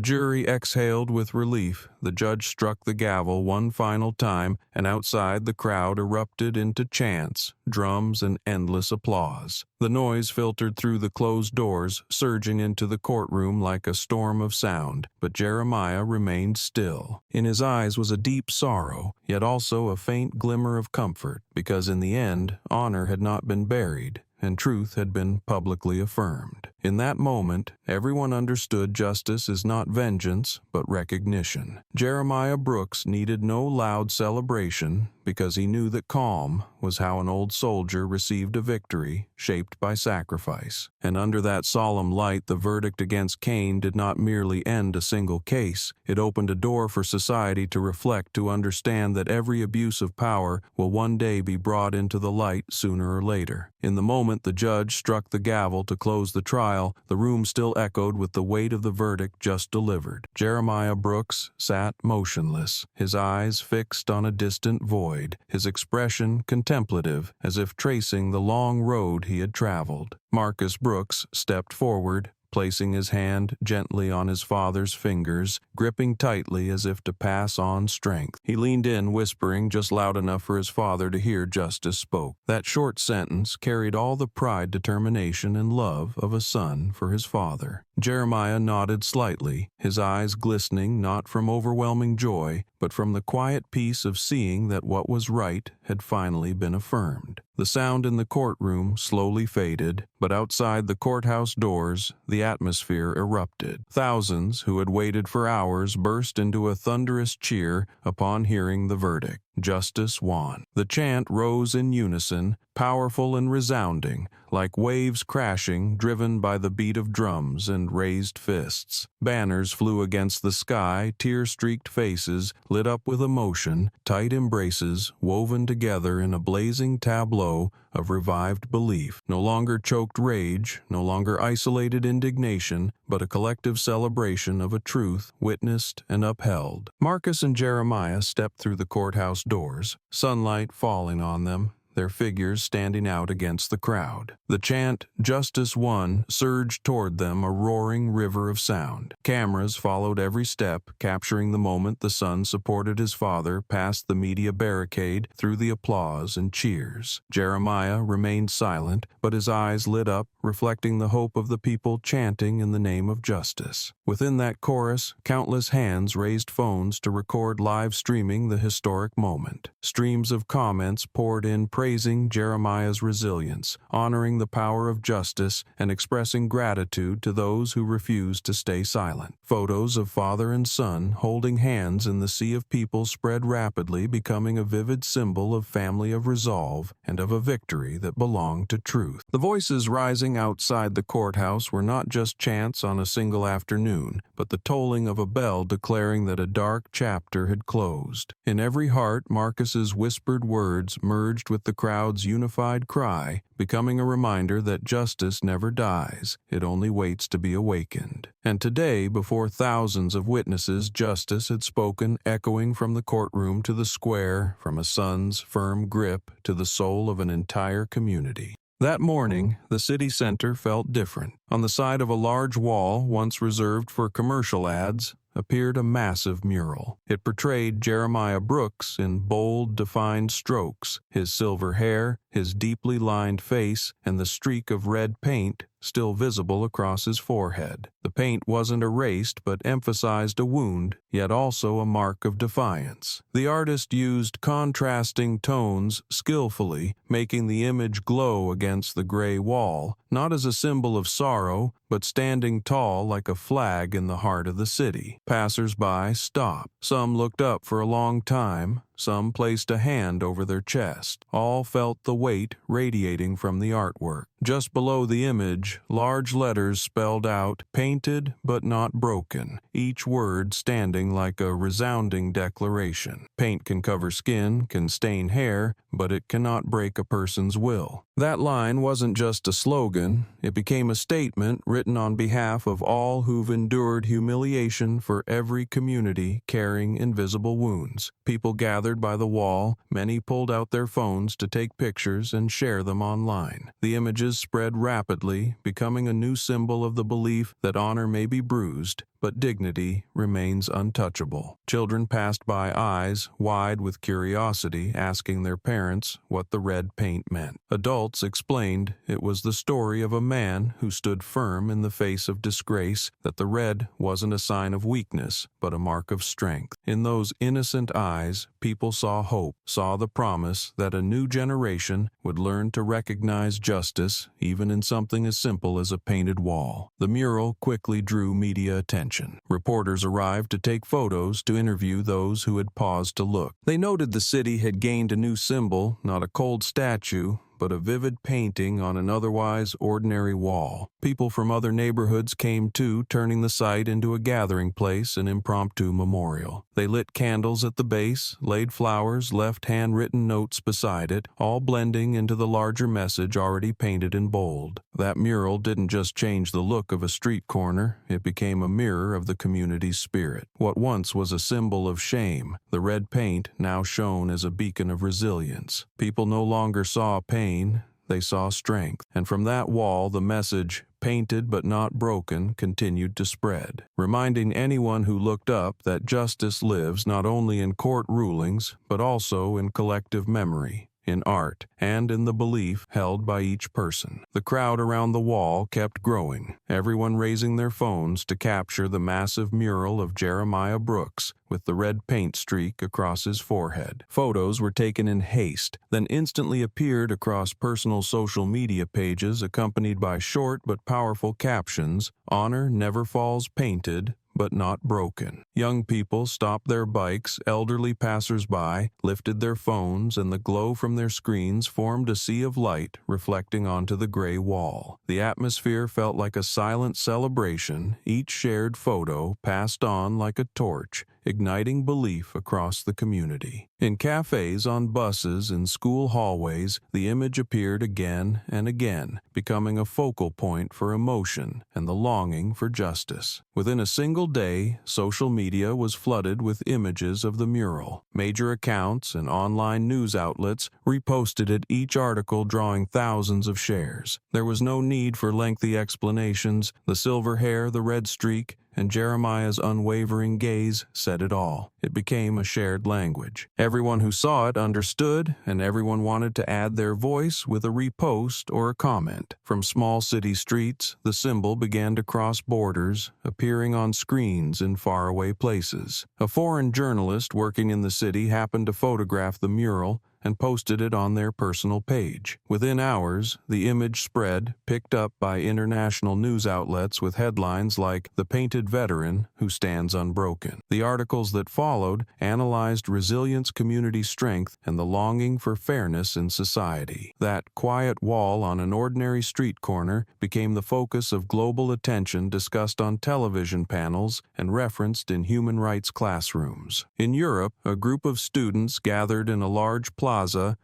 jury exhaled with relief. The judge struck the gavel one final time, and outside the crowd erupted into chants, drums, and endless applause. The noise filtered through the closed doors, surging into the courtroom like a storm of sound, but Jeremiah remained still. In his eyes was a deep sorrow, yet also a faint glimmer of comfort, because in the end, honor had not been buried, and truth had been publicly affirmed. In that moment, everyone understood justice is not vengeance, but recognition. Jeremiah Brooks needed no loud celebration, because he knew that calm was how an old soldier received a victory shaped by sacrifice. And under that solemn light, the verdict against Kane did not merely end a single case. It opened a door for society to reflect, to understand that every abuse of power will one day be brought into the light sooner or later. In the moment the judge struck the gavel to close the trial, the room still still echoed with the weight of the verdict just delivered. Jeremiah Brooks sat motionless, his eyes fixed on a distant void, his expression contemplative, as if tracing the long road he had traveled. Marcus Brooks stepped forward, placing his hand gently on his father's fingers, gripping tightly as if to pass on strength. He leaned in, whispering just loud enough for his father to hear Justice spoke. That short sentence carried all the pride, determination, and love of a son for his father. Jeremiah nodded slightly, his eyes glistening not from overwhelming joy, but from the quiet peace of seeing that what was right had finally been affirmed. The sound in the courtroom slowly faded, but outside the courthouse doors, the atmosphere erupted. Thousands who had waited for hours burst into a thunderous cheer upon hearing the verdict. Justice won. The chant rose in unison, powerful and resounding, like waves crashing, driven by the beat of drums and raised fists. Banners flew against the sky, tear-streaked faces lit up with emotion, tight embraces woven together in a blazing tableau of revived belief. No longer choked rage, no longer isolated indignation, but a collective celebration of a truth witnessed and upheld. Marcus and Jeremiah stepped through the courthouse doors, sunlight falling on them, their figures standing out against the crowd. The chant, "Justice Won," surged toward them, a roaring river of sound. Cameras followed every step, capturing the moment the son supported his father past the media barricade, through the applause and cheers. Jeremiah remained silent, but his eyes lit up, reflecting the hope of the people chanting in the name of justice. Within that chorus, countless hands raised phones to record live streaming the historic moment. Streams of comments poured in praising Jeremiah's resilience, honoring the power of justice, and expressing gratitude to those who refused to stay silent. Photos of father and son holding hands in the sea of people spread rapidly, becoming a vivid symbol of family, of resolve, and of a victory that belonged to truth. The voices rising outside the courthouse were not just chants on a single afternoon, but the tolling of a bell declaring that a dark chapter had closed. In every heart, Marcus's whispered words merged with the crowd's unified cry, becoming a reminder that justice never dies, it only waits to be awakened. And today, before thousands of witnesses, justice had spoken, echoing from the courtroom to the square, from a son's firm grip to the soul of an entire community. That morning, the city center felt different. On the side of a large wall, once reserved for commercial ads, appeared a massive mural. It portrayed Jeremiah Brooks in bold, defined strokes, his silver hair, his deeply lined face, and the streak of red paint still visible across his forehead. The paint wasn't erased but emphasized a wound, yet also a mark of defiance. The artist used contrasting tones skillfully, making the image glow against the gray wall, not as a symbol of sorrow, but standing tall like a flag in the heart of the city. Passers-by stopped. Some looked up for a long time. Some placed a hand over their chest. All felt the weight radiating from the artwork. Just below the image, large letters spelled out, "Painted but not broken," each word standing like a resounding declaration. Paint can cover skin, can stain hair, but it cannot break a person's will. That line wasn't just a slogan, it became a statement written on behalf of all who've endured humiliation, for every community carrying invisible wounds. People gathered by the wall, many pulled out their phones to take pictures and share them online. The images spread rapidly, becoming a new symbol of the belief that honor may be bruised, but dignity remains untouchable. Children passed by, eyes wide with curiosity, asking their parents what the red paint meant. Adults explained it was the story of a man who stood firm in the face of disgrace, that the red wasn't a sign of weakness, but a mark of strength. In those innocent eyes, people saw hope, saw the promise that a new generation would learn to recognize justice, even in something as simple as a painted wall. The mural quickly drew media attention. Reporters arrived to take photos, to interview those who had paused to look. They noted the city had gained a new symbol, not a cold statue, but a vivid painting on an otherwise ordinary wall. People from other neighborhoods came too, turning the site into a gathering place, an impromptu memorial. They lit candles at the base, laid flowers, left handwritten notes beside it, all blending into the larger message already painted in bold. That mural didn't just change the look of a street corner, it became a mirror of the community's spirit. What once was a symbol of shame, the red paint now shone as a beacon of resilience. People no longer saw pain, they saw strength. And from that wall, the message, "Painted but not broken," continued to spread, reminding anyone who looked up that justice lives not only in court rulings, but also in collective memory, in art, and in the belief held by each person. The crowd around the wall kept growing, everyone raising their phones to capture the massive mural of Jeremiah Brooks with the red paint streak across his forehead. Photos were taken in haste, then instantly appeared across personal social media pages accompanied by short but powerful captions, "Honor never falls painted, but not broken." Young people stopped their bikes, elderly passers-by lifted their phones, and the glow from their screens formed a sea of light reflecting onto the gray wall. The atmosphere felt like a silent celebration, each shared photo passed on like a torch, igniting belief across the community. In cafes, on buses, in school hallways, the image appeared again and again, becoming a focal point for emotion and the longing for justice. Within a single day, social media was flooded with images of the mural. Major accounts and online news outlets reposted it, each article drawing thousands of shares. There was no need for lengthy explanations. The silver hair, the red streak, and Jeremiah's unwavering gaze said it all. It became a shared language. Everyone who saw it understood, and everyone wanted to add their voice with a repost or a comment. From small city streets, the symbol began to cross borders, appearing on screens in faraway places. A foreign journalist working in the city happened to photograph the mural and posted it on their personal page. Within hours, the image spread, picked up by international news outlets with headlines like "The Painted Veteran Who Stands Unbroken." The articles that followed analyzed resilience, community strength, and the longing for fairness in society. That quiet wall on an ordinary street corner became the focus of global attention, discussed on television panels and referenced in human rights classrooms. In Europe, a group of students gathered in a large plaza,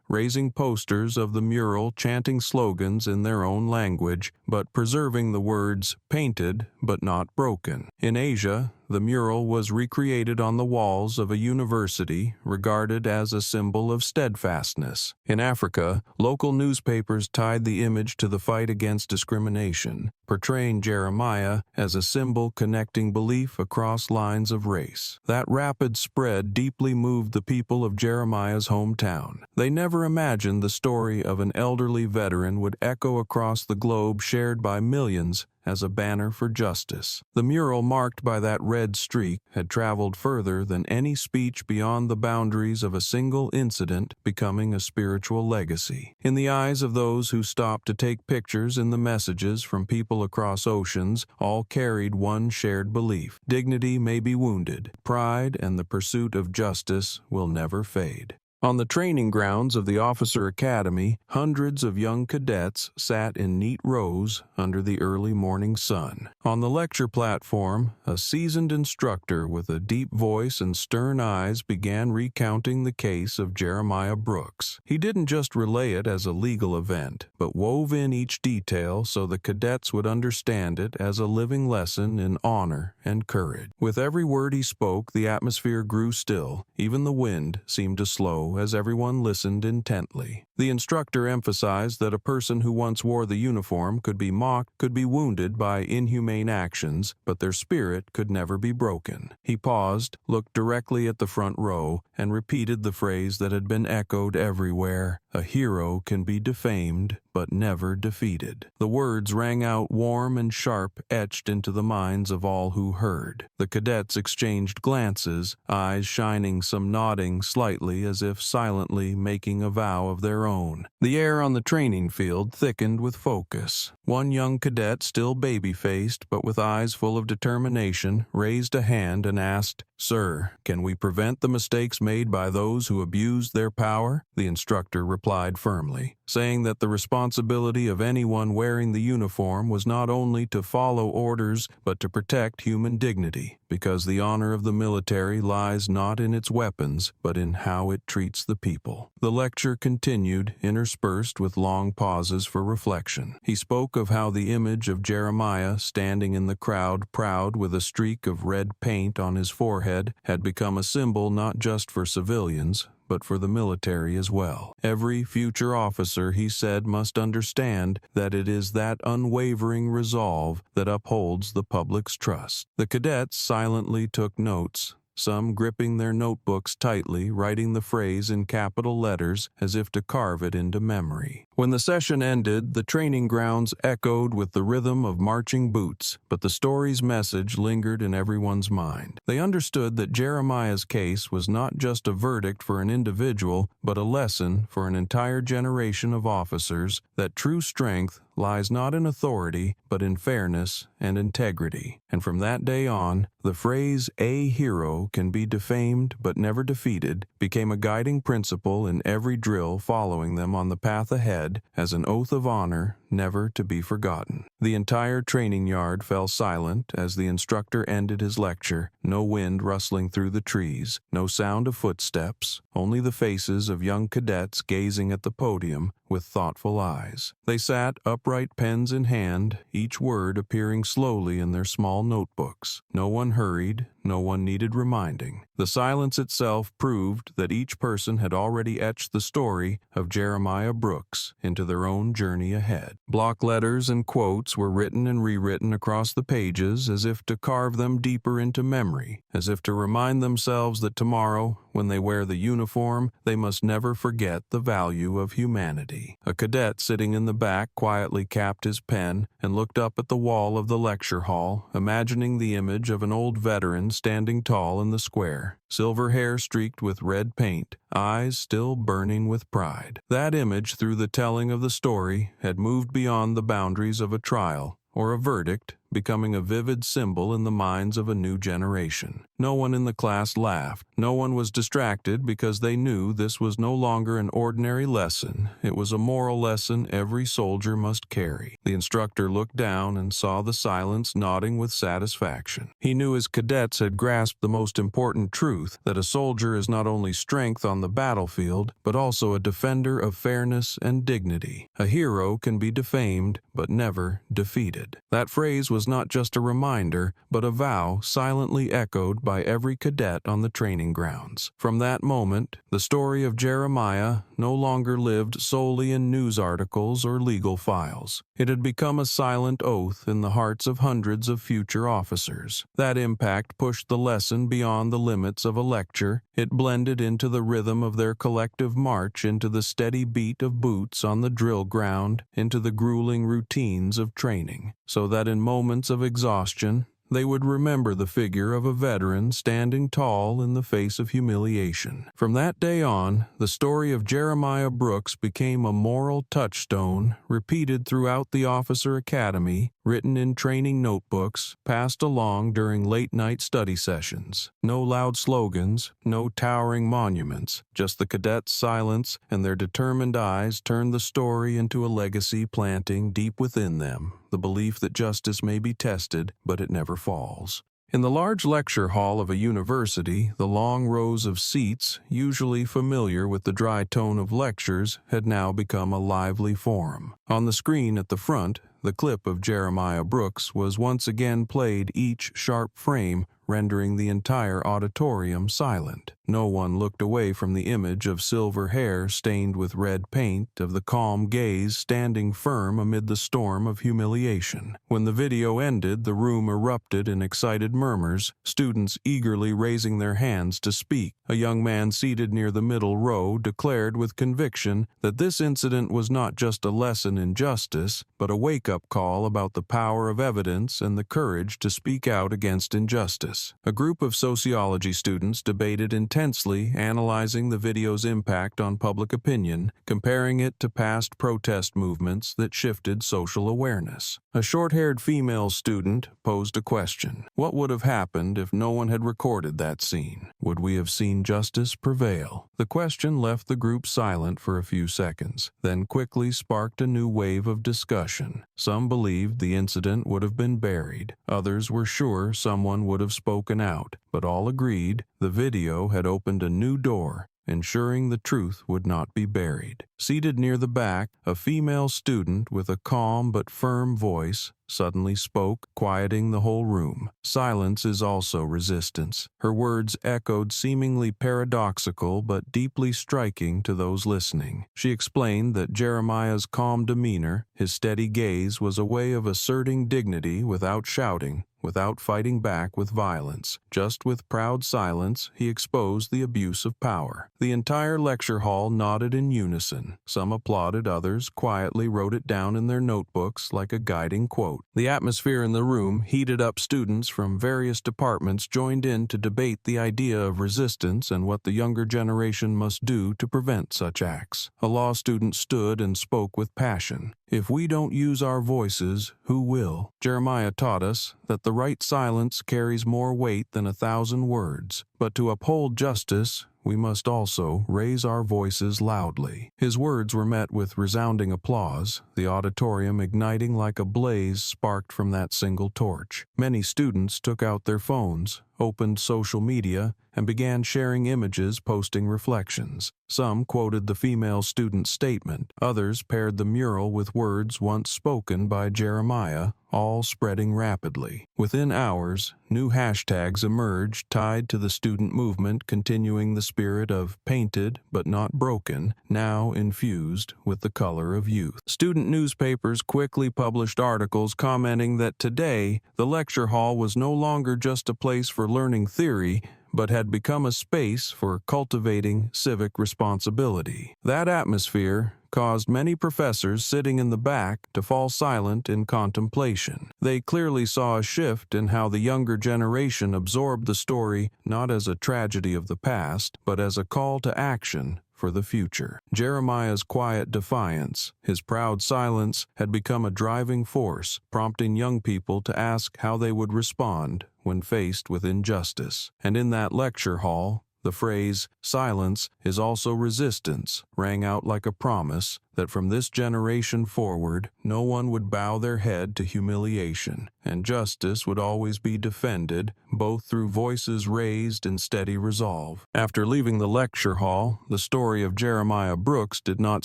raising posters of the mural, chanting slogans in their own language, but preserving the words "painted but not broken." In Asia, the mural was recreated on the walls of a university, regarded as a symbol of steadfastness. In Africa, local newspapers tied the image to the fight against discrimination, portraying Jeremiah as a symbol connecting belief across lines of race. That rapid spread deeply moved the people of Jeremiah's hometown. They never imagined the story of an elderly veteran would echo across the globe, shared by millions as a banner for justice. The mural marked by that red streak had traveled further than any speech, beyond the boundaries of a single incident, becoming a spiritual legacy. In the eyes of those who stopped to take pictures, in the messages from people across oceans, all carried one shared belief: dignity may be wounded, pride and the pursuit of justice will never fade. On the training grounds of the Officer Academy, hundreds of young cadets sat in neat rows under the early morning sun. On the lecture platform, a seasoned instructor with a deep voice and stern eyes began recounting the case of Jeremiah Brooks. He didn't just relay it as a legal event, but wove in each detail so the cadets would understand it as a living lesson in honor and courage. With every word he spoke, the atmosphere grew still. Even the wind seemed to slow as everyone listened intently. The instructor emphasized that a person who once wore the uniform could be mocked, could be wounded by inhumane actions, but their spirit could never be broken. He paused, looked directly at the front row, and repeated the phrase that had been echoed everywhere: "A hero can be defamed, but never defeated." The words rang out warm and sharp, etched into the minds of all who heard. The cadets exchanged glances, eyes shining, some nodding slightly as if silently making a vow of their own. The air on the training field thickened with focus. One young cadet, still baby-faced but with eyes full of determination, raised a hand and asked, "Sir, can we prevent the mistakes made by those who abuse their power?" The instructor replied firmly, saying that the responsibility responsibility of anyone wearing the uniform was not only to follow orders but to protect human dignity, because the honor of the military lies not in its weapons but in how it treats the people. The lecture continued, interspersed with long pauses for reflection. He spoke of how the image of Jeremiah standing in the crowd, proud with a streak of red paint on his forehead, had become a symbol not just for civilians, but for the military as well. Every future officer, he said, must understand that it is that unwavering resolve that upholds the public's trust. The cadets silently took notes, some gripping their notebooks tightly, writing the phrase in capital letters as if to carve it into memory. When the session ended, the training grounds echoed with the rhythm of marching boots, but the story's message lingered in everyone's mind. They understood that Jeremiah's case was not just a verdict for an individual, but a lesson for an entire generation of officers that true strength lies not in authority, but in fairness and integrity. And from that day on, the phrase, "A hero can be defamed but never defeated," became a guiding principle in every drill following them on the path ahead as an oath of honor never to be forgotten. The entire training yard fell silent as the instructor ended his lecture, no wind rustling through the trees, no sound of footsteps, only the faces of young cadets gazing at the podium with thoughtful eyes. They sat upright, pens in hand, each word appearing slowly in their small notebooks. No one hurried, no one needed reminding. The silence itself proved that each person had already etched the story of Jeremiah Brooks into their own journey ahead. Block letters and quotes were written and rewritten across the pages as if to carve them deeper into memory, as if to remind themselves that tomorrow, when they wear the uniform, they must never forget the value of humanity. A cadet sitting in the back quietly capped his pen and looked up at the wall of the lecture hall, imagining the image of an old veteran standing tall in the square, silver hair streaked with red paint, eyes still burning with pride. That image, through the telling of the story, had moved beyond the boundaries of a trial or a verdict, becoming a vivid symbol in the minds of a new generation. No one in the class laughed. No one was distracted because they knew this was no longer an ordinary lesson. It was a moral lesson every soldier must carry. The instructor looked down and saw the silence, nodding with satisfaction. He knew his cadets had grasped the most important truth, that a soldier is not only strength on the battlefield, but also a defender of fairness and dignity. A hero can be defamed, but never defeated. That phrase was not just a reminder, but a vow silently echoed by every cadet on the training grounds. From that moment, the story of Jeremiah no longer lived solely in news articles or legal files. It had become a silent oath in the hearts of hundreds of future officers. That impact pushed the lesson beyond the limits of a lecture. It blended into the rhythm of their collective march, into the steady beat of boots on the drill ground, into the grueling routines of training, so that in moments of exhaustion, they would remember the figure of a veteran standing tall in the face of humiliation. From that day on, the story of Jeremiah Brooks became a moral touchstone, repeated throughout the officer academy, written in training notebooks, passed along during late-night study sessions. No loud slogans, no towering monuments, just the cadets' silence and their determined eyes turned the story into a legacy, planting deep within them the belief that justice may be tested, but it never falls. In the large lecture hall of a university, the long rows of seats, usually familiar with the dry tone of lectures, had now become a lively forum. On the screen at the front, the clip of Jeremiah Brooks was once again played, each sharp frame rendering the entire auditorium silent. No one looked away from the image of silver hair stained with red paint, of the calm gaze standing firm amid the storm of humiliation. When the video ended, the room erupted in excited murmurs, students eagerly raising their hands to speak. A young man seated near the middle row declared with conviction that this incident was not just a lesson in justice, but a wake-up call about the power of evidence and the courage to speak out against injustice. justice. A group of sociology students debated intensely, analyzing the video's impact on public opinion, comparing it to past protest movements that shifted social awareness. A short-haired female student posed a question. What would have happened if no one had recorded that scene? Would we have seen justice prevail? The question left the group silent for a few seconds, then quickly sparked a new wave of discussion. Some believed the incident would have been buried. Others were sure someone would have spoken out, but all agreed the video had opened a new door, ensuring the truth would not be buried. Seated near the back, a female student with a calm but firm voice suddenly spoke, quieting the whole room. Silence is also resistance. Her words echoed seemingly paradoxical but deeply striking to those listening. She explained that Jeremiah's calm demeanor, his steady gaze, was a way of asserting dignity without shouting, without fighting back with violence. Just with proud silence, he exposed the abuse of power. The entire lecture hall nodded in unison. Some applauded, others quietly wrote it down in their notebooks like a guiding quote. The atmosphere in the room heated up. Students from various departments joined in to debate the idea of resistance and what the younger generation must do to prevent such acts. A law student stood and spoke with passion. If we don't use our voices, who will? Jeremiah taught us that the right silence carries more weight than 1,000 words. But to uphold justice, we must also raise our voices loudly. His words were met with resounding applause, the auditorium igniting like a blaze sparked from that single torch. Many students took out their phones, opened social media, and began sharing images, posting reflections. Some quoted the female student's statement. Others paired the mural with words once spoken by Jeremiah, all spreading rapidly. Within hours, new hashtags emerged tied to the student movement, continuing the spirit of painted but not broken, now infused with the color of youth. Student newspapers quickly published articles commenting that today, the lecture hall was no longer just a place for learning theory, but had become a space for cultivating civic responsibility. That atmosphere caused many professors sitting in the back to fall silent in contemplation. They clearly saw a shift in how the younger generation absorbed the story, not as a tragedy of the past, but as a call to action for the future. Jeremiah's quiet defiance, his proud silence, had become a driving force, prompting young people to ask how they would respond when faced with injustice. And in that lecture hall, the phrase, "silence is also resistance," rang out like a promise that from this generation forward, no one would bow their head to humiliation, and justice would always be defended, both through voices raised and steady resolve. After leaving the lecture hall, the story of Jeremiah Brooks did not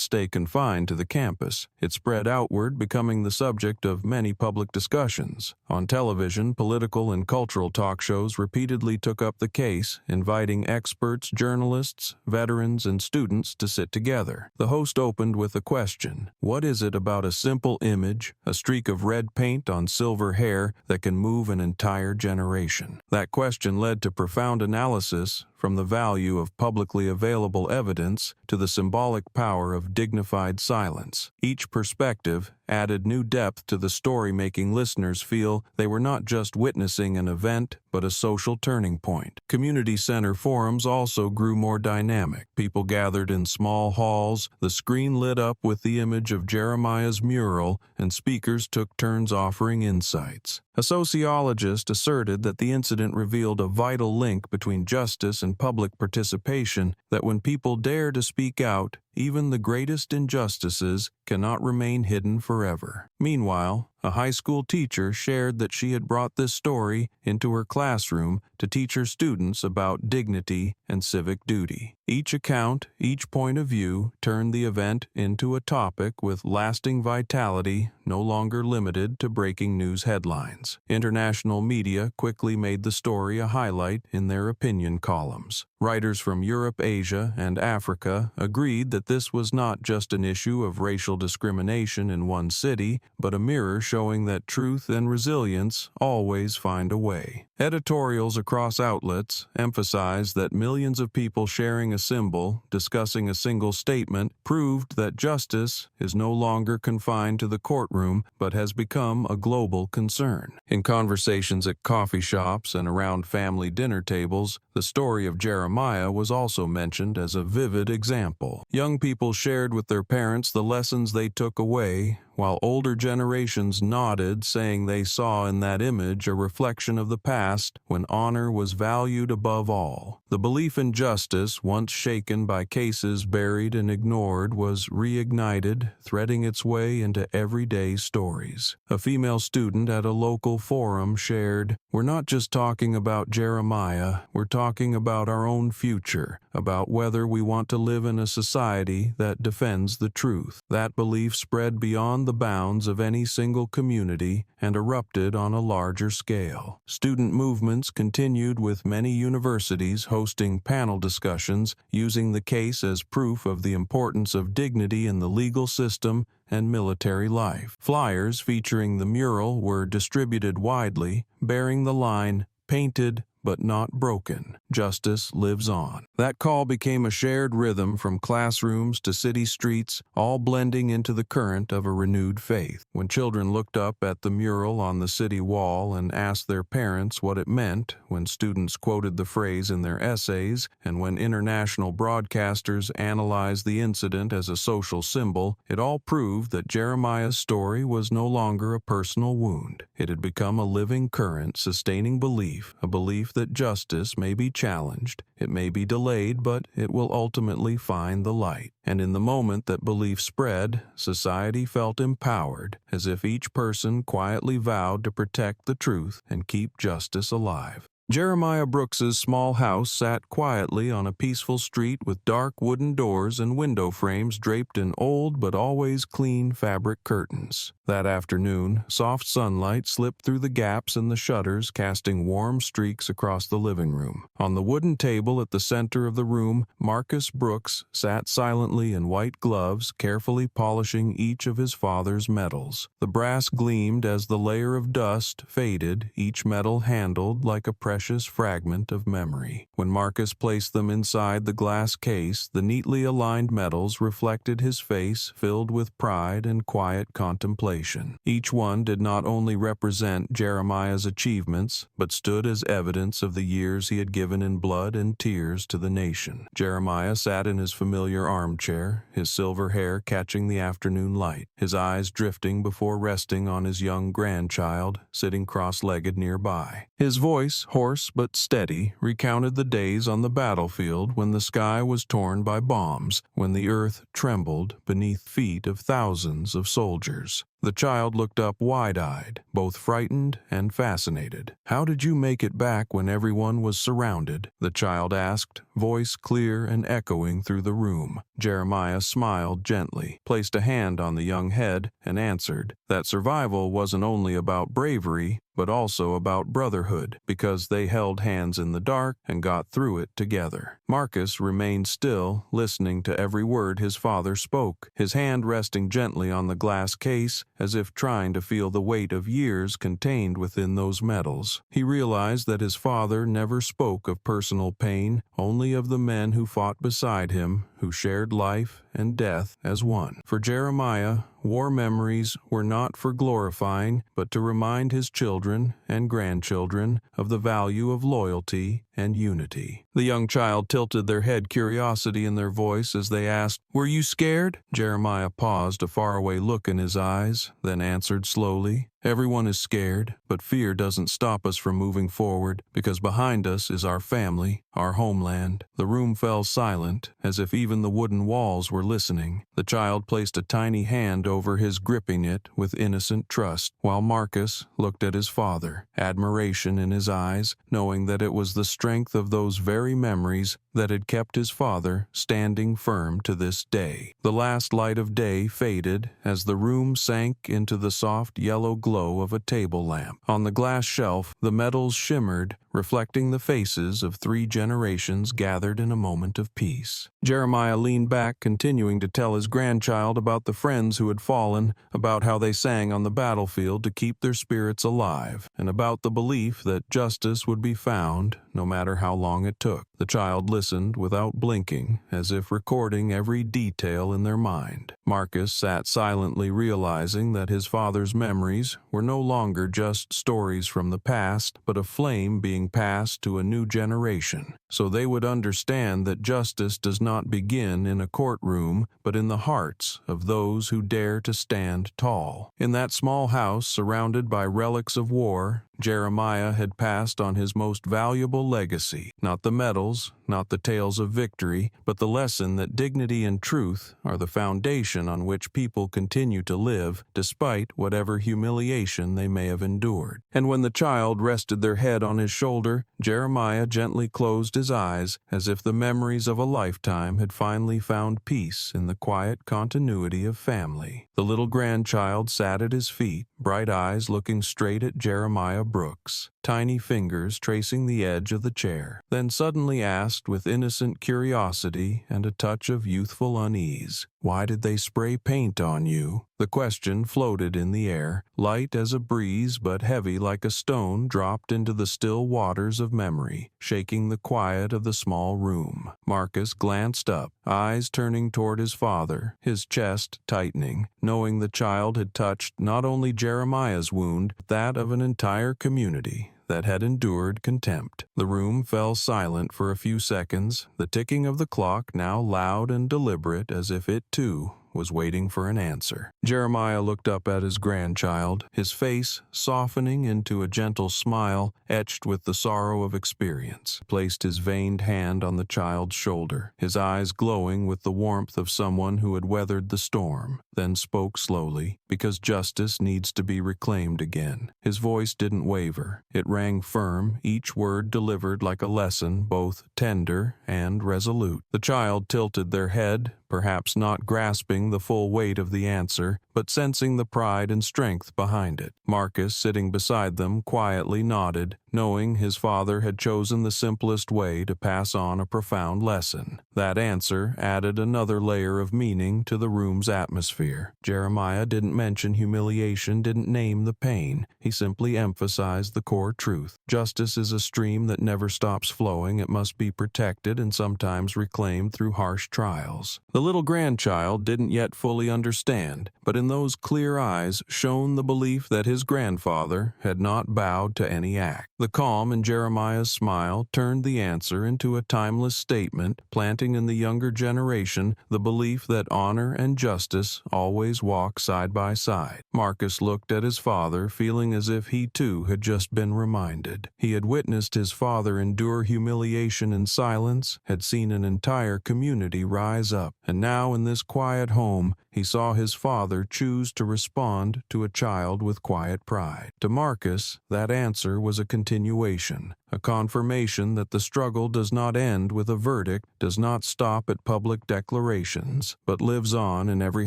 stay confined to the campus. It spread outward, becoming the subject of many public discussions. On television, political and cultural talk shows repeatedly took up the case, inviting experts, journalists, veterans, and students to sit together. The host opened with a question. What is it about a simple image, a streak of red paint on silver hair, that can move an entire generation? That question led to profound analysis, from the value of publicly available evidence to the symbolic power of dignified silence. Each perspective added new depth to the story, making listeners feel they were not just witnessing an event, but a social turning point. Community center forums also grew more dynamic. People gathered in small halls, the screen lit up with the image of Jeremiah's mural, and speakers took turns offering insights. A sociologist asserted that the incident revealed a vital link between justice and public participation, that when people dare to speak out, even the greatest injustices cannot remain hidden forever. Meanwhile, a high school teacher shared that she had brought this story into her classroom to teach her students about dignity and civic duty. Each account, each point of view, turned the event into a topic with lasting vitality, no longer limited to breaking news headlines. International media quickly made the story a highlight in their opinion columns. Writers from Europe, Asia, and Africa agreed that this was not just an issue of racial discrimination in one city, but a mirror showing that truth and resilience always find a way. Editorials across outlets emphasized that millions of people sharing a symbol, discussing a single statement, proved that justice is no longer confined to the courtroom but has become a global concern. In conversations at coffee shops and around family dinner tables, the story of Jeremiah was also mentioned as a vivid example. Young people shared with their parents the lessons they took away, while older generations nodded, saying they saw in that image a reflection of the past when honor was valued above all. The belief in justice, once shaken by cases buried and ignored, was reignited, threading its way into everyday stories. A female student at a local forum shared, "We're not just talking about Jeremiah, we're talking about our own future, about whether we want to live in a society that defends the truth." That belief spread beyond the bounds of any single community and erupted on a larger scale. Student movements continued, with many universities hosting panel discussions using the case as proof of the importance of dignity in the legal system and military life. Flyers featuring the mural were distributed widely, bearing the line, "Painted but not broken. Justice lives on." That call became a shared rhythm from classrooms to city streets, all blending into the current of a renewed faith. When children looked up at the mural on the city wall and asked their parents what it meant, when students quoted the phrase in their essays, and when international broadcasters analyzed the incident as a social symbol, it all proved that Jeremiah's story was no longer a personal wound. It had become a living current sustaining belief, a belief that justice may be challenged, it may be delayed, but it will ultimately find the light. And in the moment that belief spread, society felt empowered, as if each person quietly vowed to protect the truth and keep justice alive. Jeremiah Brooks's small house sat quietly on a peaceful street with dark wooden doors and window frames draped in old but always clean fabric curtains. That afternoon, soft sunlight slipped through the gaps in the shutters, casting warm streaks across the living room. On the wooden table at the center of the room, Marcus Brooks sat silently in white gloves, carefully polishing each of his father's medals. The brass gleamed as the layer of dust faded, each medal handled like a precious fragment of memory. When Marcus placed them inside the glass case, the neatly aligned medals reflected his face, filled with pride and quiet contemplation. Each one did not only represent Jeremiah's achievements, but stood as evidence of the years he had given in blood and tears to the nation. Jeremiah sat in his familiar armchair, his silver hair catching the afternoon light, his eyes drifting before resting on his young grandchild, sitting cross-legged nearby. His voice, hoarse but steady, recounted the days on the battlefield when the sky was torn by bombs, when the earth trembled beneath feet of thousands of soldiers. The child looked up wide-eyed, both frightened and fascinated. "How did you make it back when everyone was surrounded?" the child asked, voice clear and echoing through the room. Jeremiah smiled gently, placed a hand on the young head, and answered that survival wasn't only about bravery, but also about brotherhood, because they held hands in the dark and got through it together. Marcus remained still, listening to every word his father spoke, his hand resting gently on the glass case, as if trying to feel the weight of years contained within those medals. He realized that his father never spoke of personal pain, only of the men who fought beside him, who shared life and death as one. For Jeremiah, war memories were not for glorifying, but to remind his children and grandchildren of the value of loyalty and unity. The young child tilted their head, curiosity in their voice, as they asked, "Were you scared?" Jeremiah paused, a faraway look in his eyes, then answered slowly, "Everyone is scared, but fear doesn't stop us from moving forward, because behind us is our family, our homeland." The room fell silent, as if even the wooden walls were listening. The child placed a tiny hand over his, gripping it with innocent trust, while Marcus looked at his father, admiration in his eyes, knowing that it was the strength of those very memories that had kept his father standing firm to this day. The last light of day faded as the room sank into the soft yellow glow of a table lamp. On the glass shelf, the medals shimmered, reflecting the faces of 3 generations gathered in a moment of peace. Jeremiah leaned back, continuing to tell his grandchild about the friends who had fallen, about how they sang on the battlefield to keep their spirits alive, and about the belief that justice would be found, no matter how long it took. The child listened without blinking, as if recording every detail in their mind. Marcus sat silently, realizing that his father's memories were no longer just stories from the past, but a flame being passed to a new generation, so they would understand that justice does not begin in a courtroom, but in the hearts of those who dare to stand tall. In that small house, surrounded by relics of war, Jeremiah had passed on his most valuable legacy, not the medals, not the tales of victory, but the lesson that dignity and truth are the foundation on which people continue to live, despite whatever humiliation they may have endured. And when the child rested their head on his shoulder, Jeremiah gently closed his eyes, as if the memories of a lifetime had finally found peace in the quiet continuity of family. The little grandchild sat at his feet, bright eyes looking straight at Jeremiah Brooks, tiny fingers tracing the edge of the chair, then suddenly asked with innocent curiosity and a touch of youthful unease, "Why did they spray paint on you?" The question floated in the air, light as a breeze but heavy like a stone dropped into the still waters of memory, shaking the quiet of the small room. Marcus glanced up, eyes turning toward his father, his chest tightening, knowing the child had touched not only Jeremiah's wound, but that of an entire community that had endured contempt. The room fell silent for a few seconds, the ticking of the clock now loud and deliberate as if it too was waiting for an answer. Jeremiah looked up at his grandchild, his face softening into a gentle smile etched with the sorrow of experience, placed his veined hand on the child's shoulder, his eyes glowing with the warmth of someone who had weathered the storm, then spoke slowly, "Because justice needs to be reclaimed again." His voice didn't waver. It rang firm, each word delivered like a lesson, both tender and resolute. The child tilted their head, perhaps not grasping the full weight of the answer, but sensing the pride and strength behind it. Marcus, sitting beside them, quietly nodded, knowing his father had chosen the simplest way to pass on a profound lesson. That answer added another layer of meaning to the room's atmosphere. Jeremiah didn't mention humiliation, didn't name the pain. He simply emphasized the core truth. Justice is a stream that never stops flowing. It must be protected and sometimes reclaimed through harsh trials. The little grandchild didn't yet fully understand, but in those clear eyes shone the belief that his grandfather had not bowed to any act. The calm in Jeremiah's smile turned the answer into a timeless statement, planting in the younger generation the belief that honor and justice always walk side by side. Marcus looked at his father, feeling as if he too had just been reminded. He had witnessed his father endure humiliation in silence, had seen an entire community rise up, and now in this quiet home, he saw his father choose to respond to a child with quiet pride. To Marcus, that answer was a continuation, a confirmation that the struggle does not end with a verdict, does not stop at public declarations, but lives on in every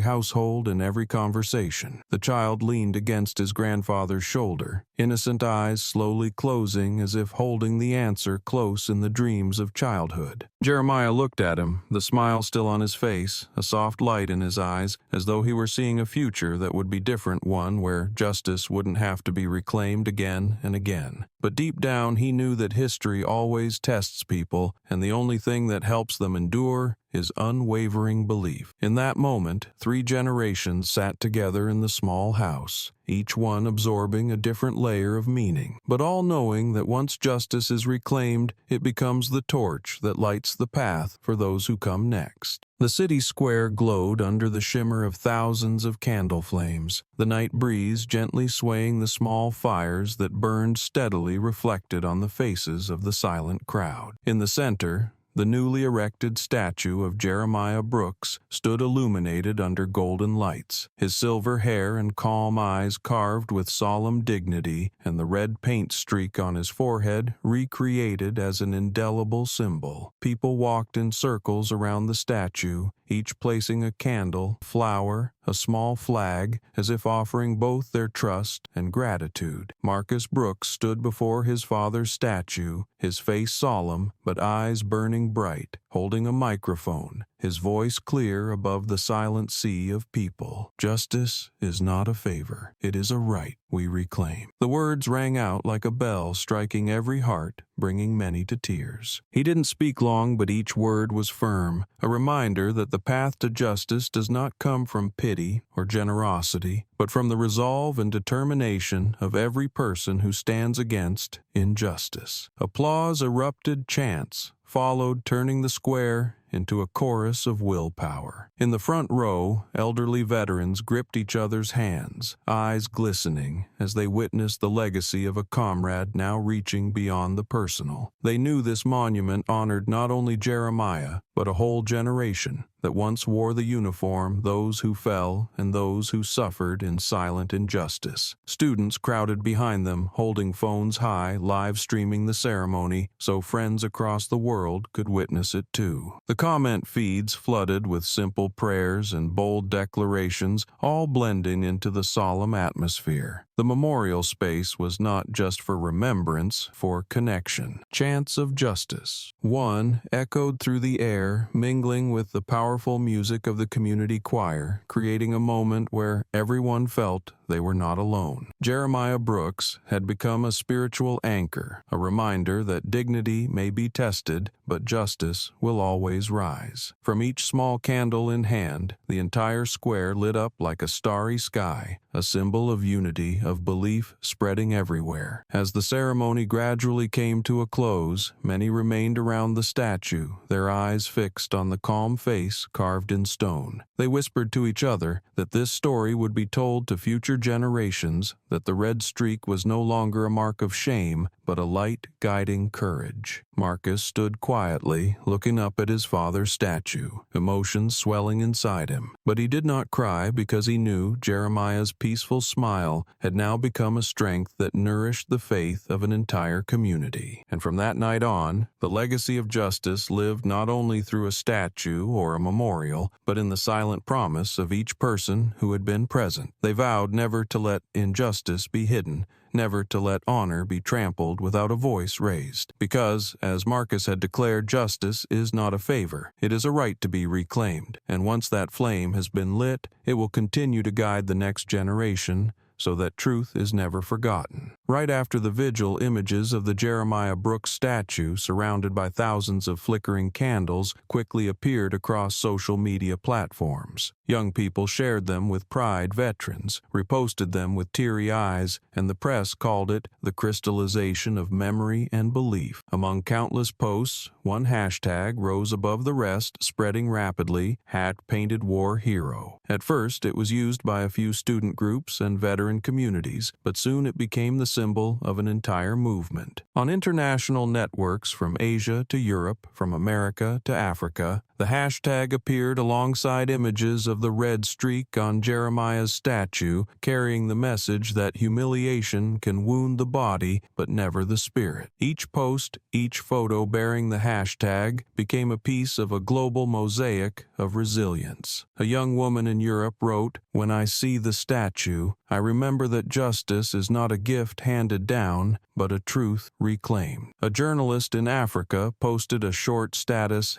household and every conversation. The child leaned against his grandfather's shoulder, innocent eyes slowly closing as if holding the answer close in the dreams of childhood. Jeremiah looked at him, the smile still on his face, a soft light in his eyes, as though he were seeing a future that would be different, one where justice wouldn't have to be reclaimed again and again. But deep down he knew that history always tests people, and the only thing that helps them endure is unwavering belief. In that moment, 3 generations sat together in the small house, each one absorbing a different layer of meaning, but all knowing that once justice is reclaimed, it becomes the torch that lights the path for those who come next. The city square glowed under the shimmer of thousands of candle flames, the night breeze gently swaying the small fires that burned steadily reflected on the faces of the silent crowd. In the center, the newly erected statue of Jeremiah Brooks stood illuminated under golden lights, his silver hair and calm eyes carved with solemn dignity, and the red paint streak on his forehead recreated as an indelible symbol. People walked in circles around the statue, each placing a candle, flower, a small flag, as if offering both their trust and gratitude. Marcus Brooks stood before his father's statue, his face solemn but eyes burning bright, holding a microphone, his voice clear above the silent sea of people. "Justice is not a favor, it is a right we reclaim." The words rang out like a bell, striking every heart, bringing many to tears. He didn't speak long, but each word was firm, a reminder that the path to justice does not come from pity or generosity, but from the resolve and determination of every person who stands against injustice. Applause erupted, chants followed, turning the square into a chorus of willpower. In the front row, elderly veterans gripped each other's hands, eyes glistening as they witnessed the legacy of a comrade now reaching beyond the personal. They knew this monument honored not only Jeremiah, but a whole generation that once wore the uniform, those who fell and those who suffered in silent injustice. Students crowded behind them, holding phones high, live streaming the ceremony, so friends across the world could witness it too. The comment feeds flooded with simple prayers and bold declarations, all blending into the solemn atmosphere. The memorial space was not just for remembrance, for connection. Chants of justice. One echoed through the air, mingling with the powerful music of the community choir, creating a moment where everyone felt they were not alone. Jeremiah Brooks had become a spiritual anchor, a reminder that dignity may be tested, but justice will always rise. From each small candle in hand, the entire square lit up like a starry sky, a symbol of unity, of belief spreading everywhere. As the ceremony gradually came to a close, many remained around the statue, their eyes fixed on the calm face carved in stone. They whispered to each other that this story would be told to future generations, that the red streak was no longer a mark of shame, but a light guiding courage. Marcus stood quietly, looking up at his father's statue, emotions swelling inside him. But he did not cry because he knew Jeremiah's peaceful smile had now become a strength that nourished the faith of an entire community. And from that night on, the legacy of justice lived not only through a statue or a memorial, but in the silent promise of each person who had been present. They vowed never to let injustice be hidden, never to let honor be trampled without a voice raised. Because, as Marcus had declared, justice is not a favor, it is a right to be reclaimed. And once that flame has been lit, it will continue to guide the next generation, so that truth is never forgotten. Right after the vigil, images of the Jeremiah Brooks statue, surrounded by thousands of flickering candles, quickly appeared across social media platforms. Young people shared them with pride, veterans reposted them with teary eyes, and the press called it the crystallization of memory and belief. Among countless posts, one hashtag rose above the rest, spreading rapidly: #painted war hero. At first, it was used by a few student groups and veteran communities, but soon it became the symbol of an entire movement. On international networks from Asia to Europe, from America to Africa, the hashtag appeared alongside images of the red streak on Jeremiah's statue, carrying the message that humiliation can wound the body but never the spirit. Each post, each photo bearing the hashtag, became a piece of a global mosaic of resilience. A young woman in Europe wrote, "When I see the statue, I remember that justice is not a gift handed down, but a truth reclaimed." A journalist in Africa posted a short status,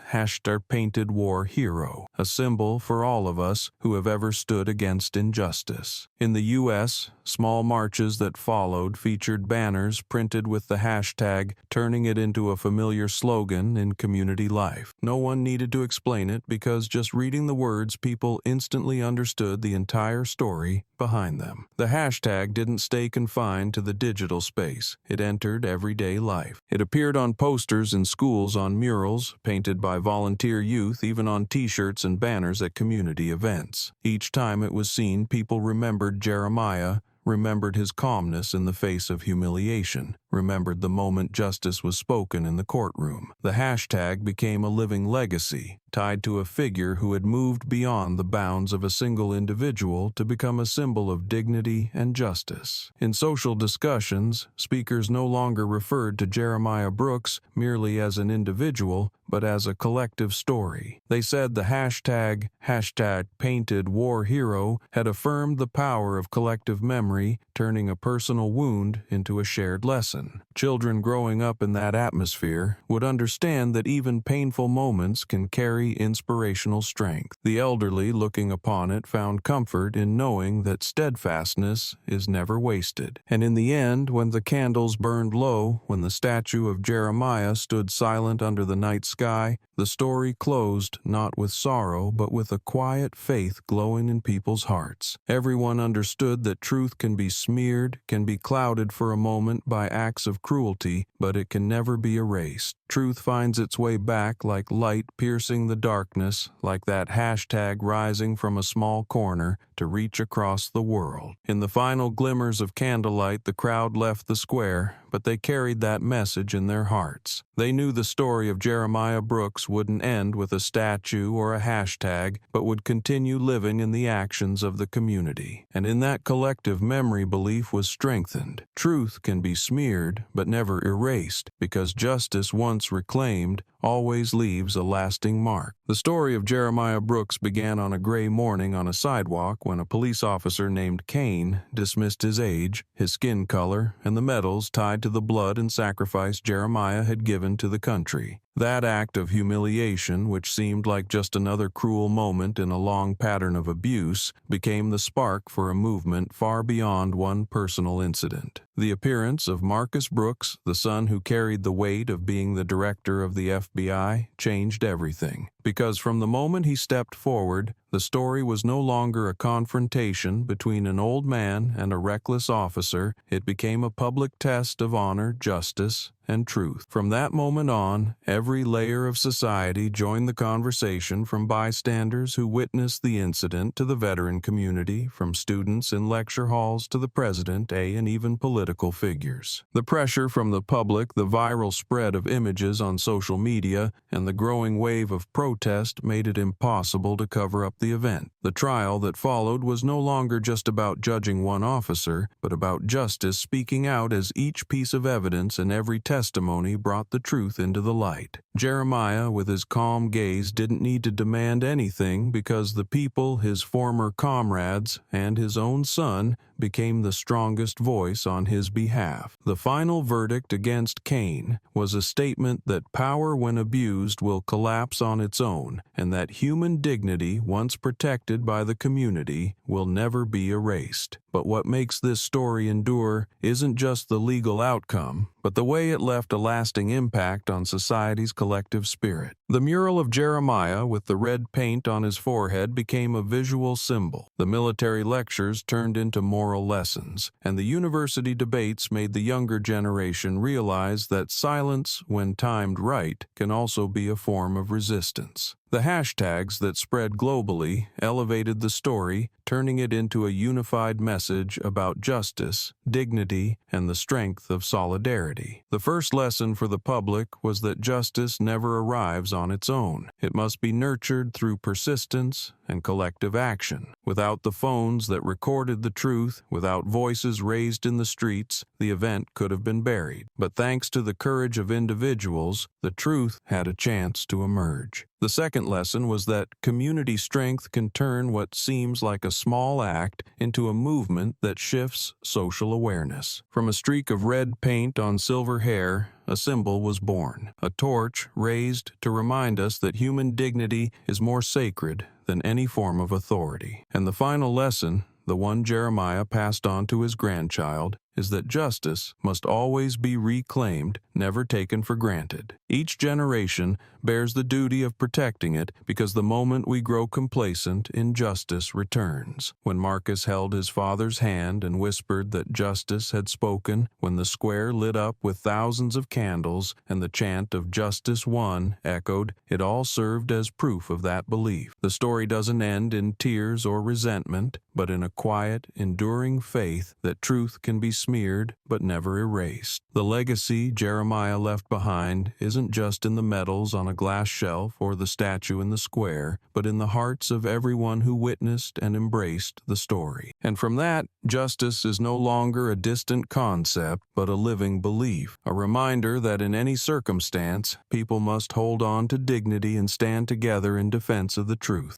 #painted war hero, a symbol for all of us who have ever stood against injustice. In the U.S., small marches that followed featured banners printed with the hashtag, turning it into a familiar slogan in community life. No one needed to explain it because just reading the words, people instantly understood the entire story behind them. The hashtag didn't stay confined to the digital space. It entered everyday life. It appeared on posters in schools, on murals, painted by volunteer youth, even on t-shirts and banners at community events. Each time it was seen, people remembered Jeremiah, remembered his calmness in the face of humiliation, remembered the moment justice was spoken in the courtroom. The hashtag became a living legacy, tied to a figure who had moved beyond the bounds of a single individual to become a symbol of dignity and justice. In social discussions, speakers no longer referred to Jeremiah Brooks merely as an individual, but as a collective story. They said the hashtag painted war hero had affirmed the power of collective memory, turning a personal wound into a shared lesson. Children growing up in that atmosphere would understand that even painful moments can carry inspirational strength. The elderly, looking upon it, found comfort in knowing that steadfastness is never wasted. And in the end, when the candles burned low, when the statue of Jeremiah stood silent under the night sky, the story closed not with sorrow, but with a quiet faith glowing in people's hearts. Everyone understood that truth can be smeared, can be clouded for a moment by acts of cruelty, but it can never be erased. Truth finds its way back like light piercing the darkness, like that hashtag rising from a small corner to reach across the world. In the final glimmers of candlelight, the crowd left the square, but they carried that message in their hearts. They knew the story of Jeremiah Brooks wouldn't end with a statue or a hashtag, but would continue living in the actions of the community. And in that collective memory, belief was strengthened. Truth can be smeared, but never erased, because justice once reclaimed always leaves a lasting mark. The story of Jeremiah Brooks began on a gray morning on a sidewalk when a police officer named Kane dismissed his age, his skin color, and the medals tied to the blood and sacrifice Jeremiah had given to the country. That act of humiliation, which seemed like just another cruel moment in a long pattern of abuse, became the spark for a movement far beyond one personal incident. The appearance of Marcus Brooks, the son who carried the weight of being the director of the FBI, changed everything. Because from the moment he stepped forward, the story was no longer a confrontation between an old man and a reckless officer. It became a public test of honor, justice, and truth. From that moment on, every layer of society joined the conversation, from bystanders who witnessed the incident to the veteran community, from students in lecture halls to the president, and even political figures. The pressure from the public, the viral spread of images on social media, and the growing wave of protest made it impossible to cover up the event. The trial that followed was no longer just about judging one officer, but about justice speaking out as each piece of evidence and every testimony brought the truth into the light. Jeremiah, with his calm gaze, didn't need to demand anything because the people, his former comrades, and his own son became the strongest voice on his behalf. The final verdict against Kane was a statement that power, when abused, will collapse on its own, and that human dignity, once protected by the community, will never be erased. But what makes this story endure isn't just the legal outcome, but the way it left a lasting impact on society's collective spirit. The mural of Jeremiah with the red paint on his forehead became a visual symbol. The military lectures turned into moral lessons, and the university debates made the younger generation realize that silence, when timed right, can also be a form of resistance. The hashtags that spread globally elevated the story, turning it into a unified message about justice, dignity, and the strength of solidarity. The first lesson for the public was that justice never arrives on its own. It must be nurtured through persistence and collective action. Without the phones that recorded the truth, without voices raised in the streets, the event could have been buried. But thanks to the courage of individuals, the truth had a chance to emerge. The second lesson was that community strength can turn what seems like a small act into a movement that shifts social awareness. From a streak of red paint on silver hair, a symbol was born, a torch raised to remind us that human dignity is more sacred than any form of authority. And the final lesson, the one Jeremiah passed on to his grandchild, is that justice must always be reclaimed, never taken for granted. Each generation bears the duty of protecting it, because the moment we grow complacent, injustice returns. When Marcus held his father's hand and whispered that justice had spoken, when the square lit up with thousands of candles and the chant of "Justice Won" echoed, it all served as proof of that belief. The story doesn't end in tears or resentment, but in a quiet, enduring faith that truth can be smeared but never erased. The legacy Jeremiah left behind isn't just in the medals on a glass shelf or the statue in the square, but in the hearts of everyone who witnessed and embraced the story. And from that, justice is no longer a distant concept, but a living belief, a reminder that in any circumstance, people must hold on to dignity and stand together in defense of the truth.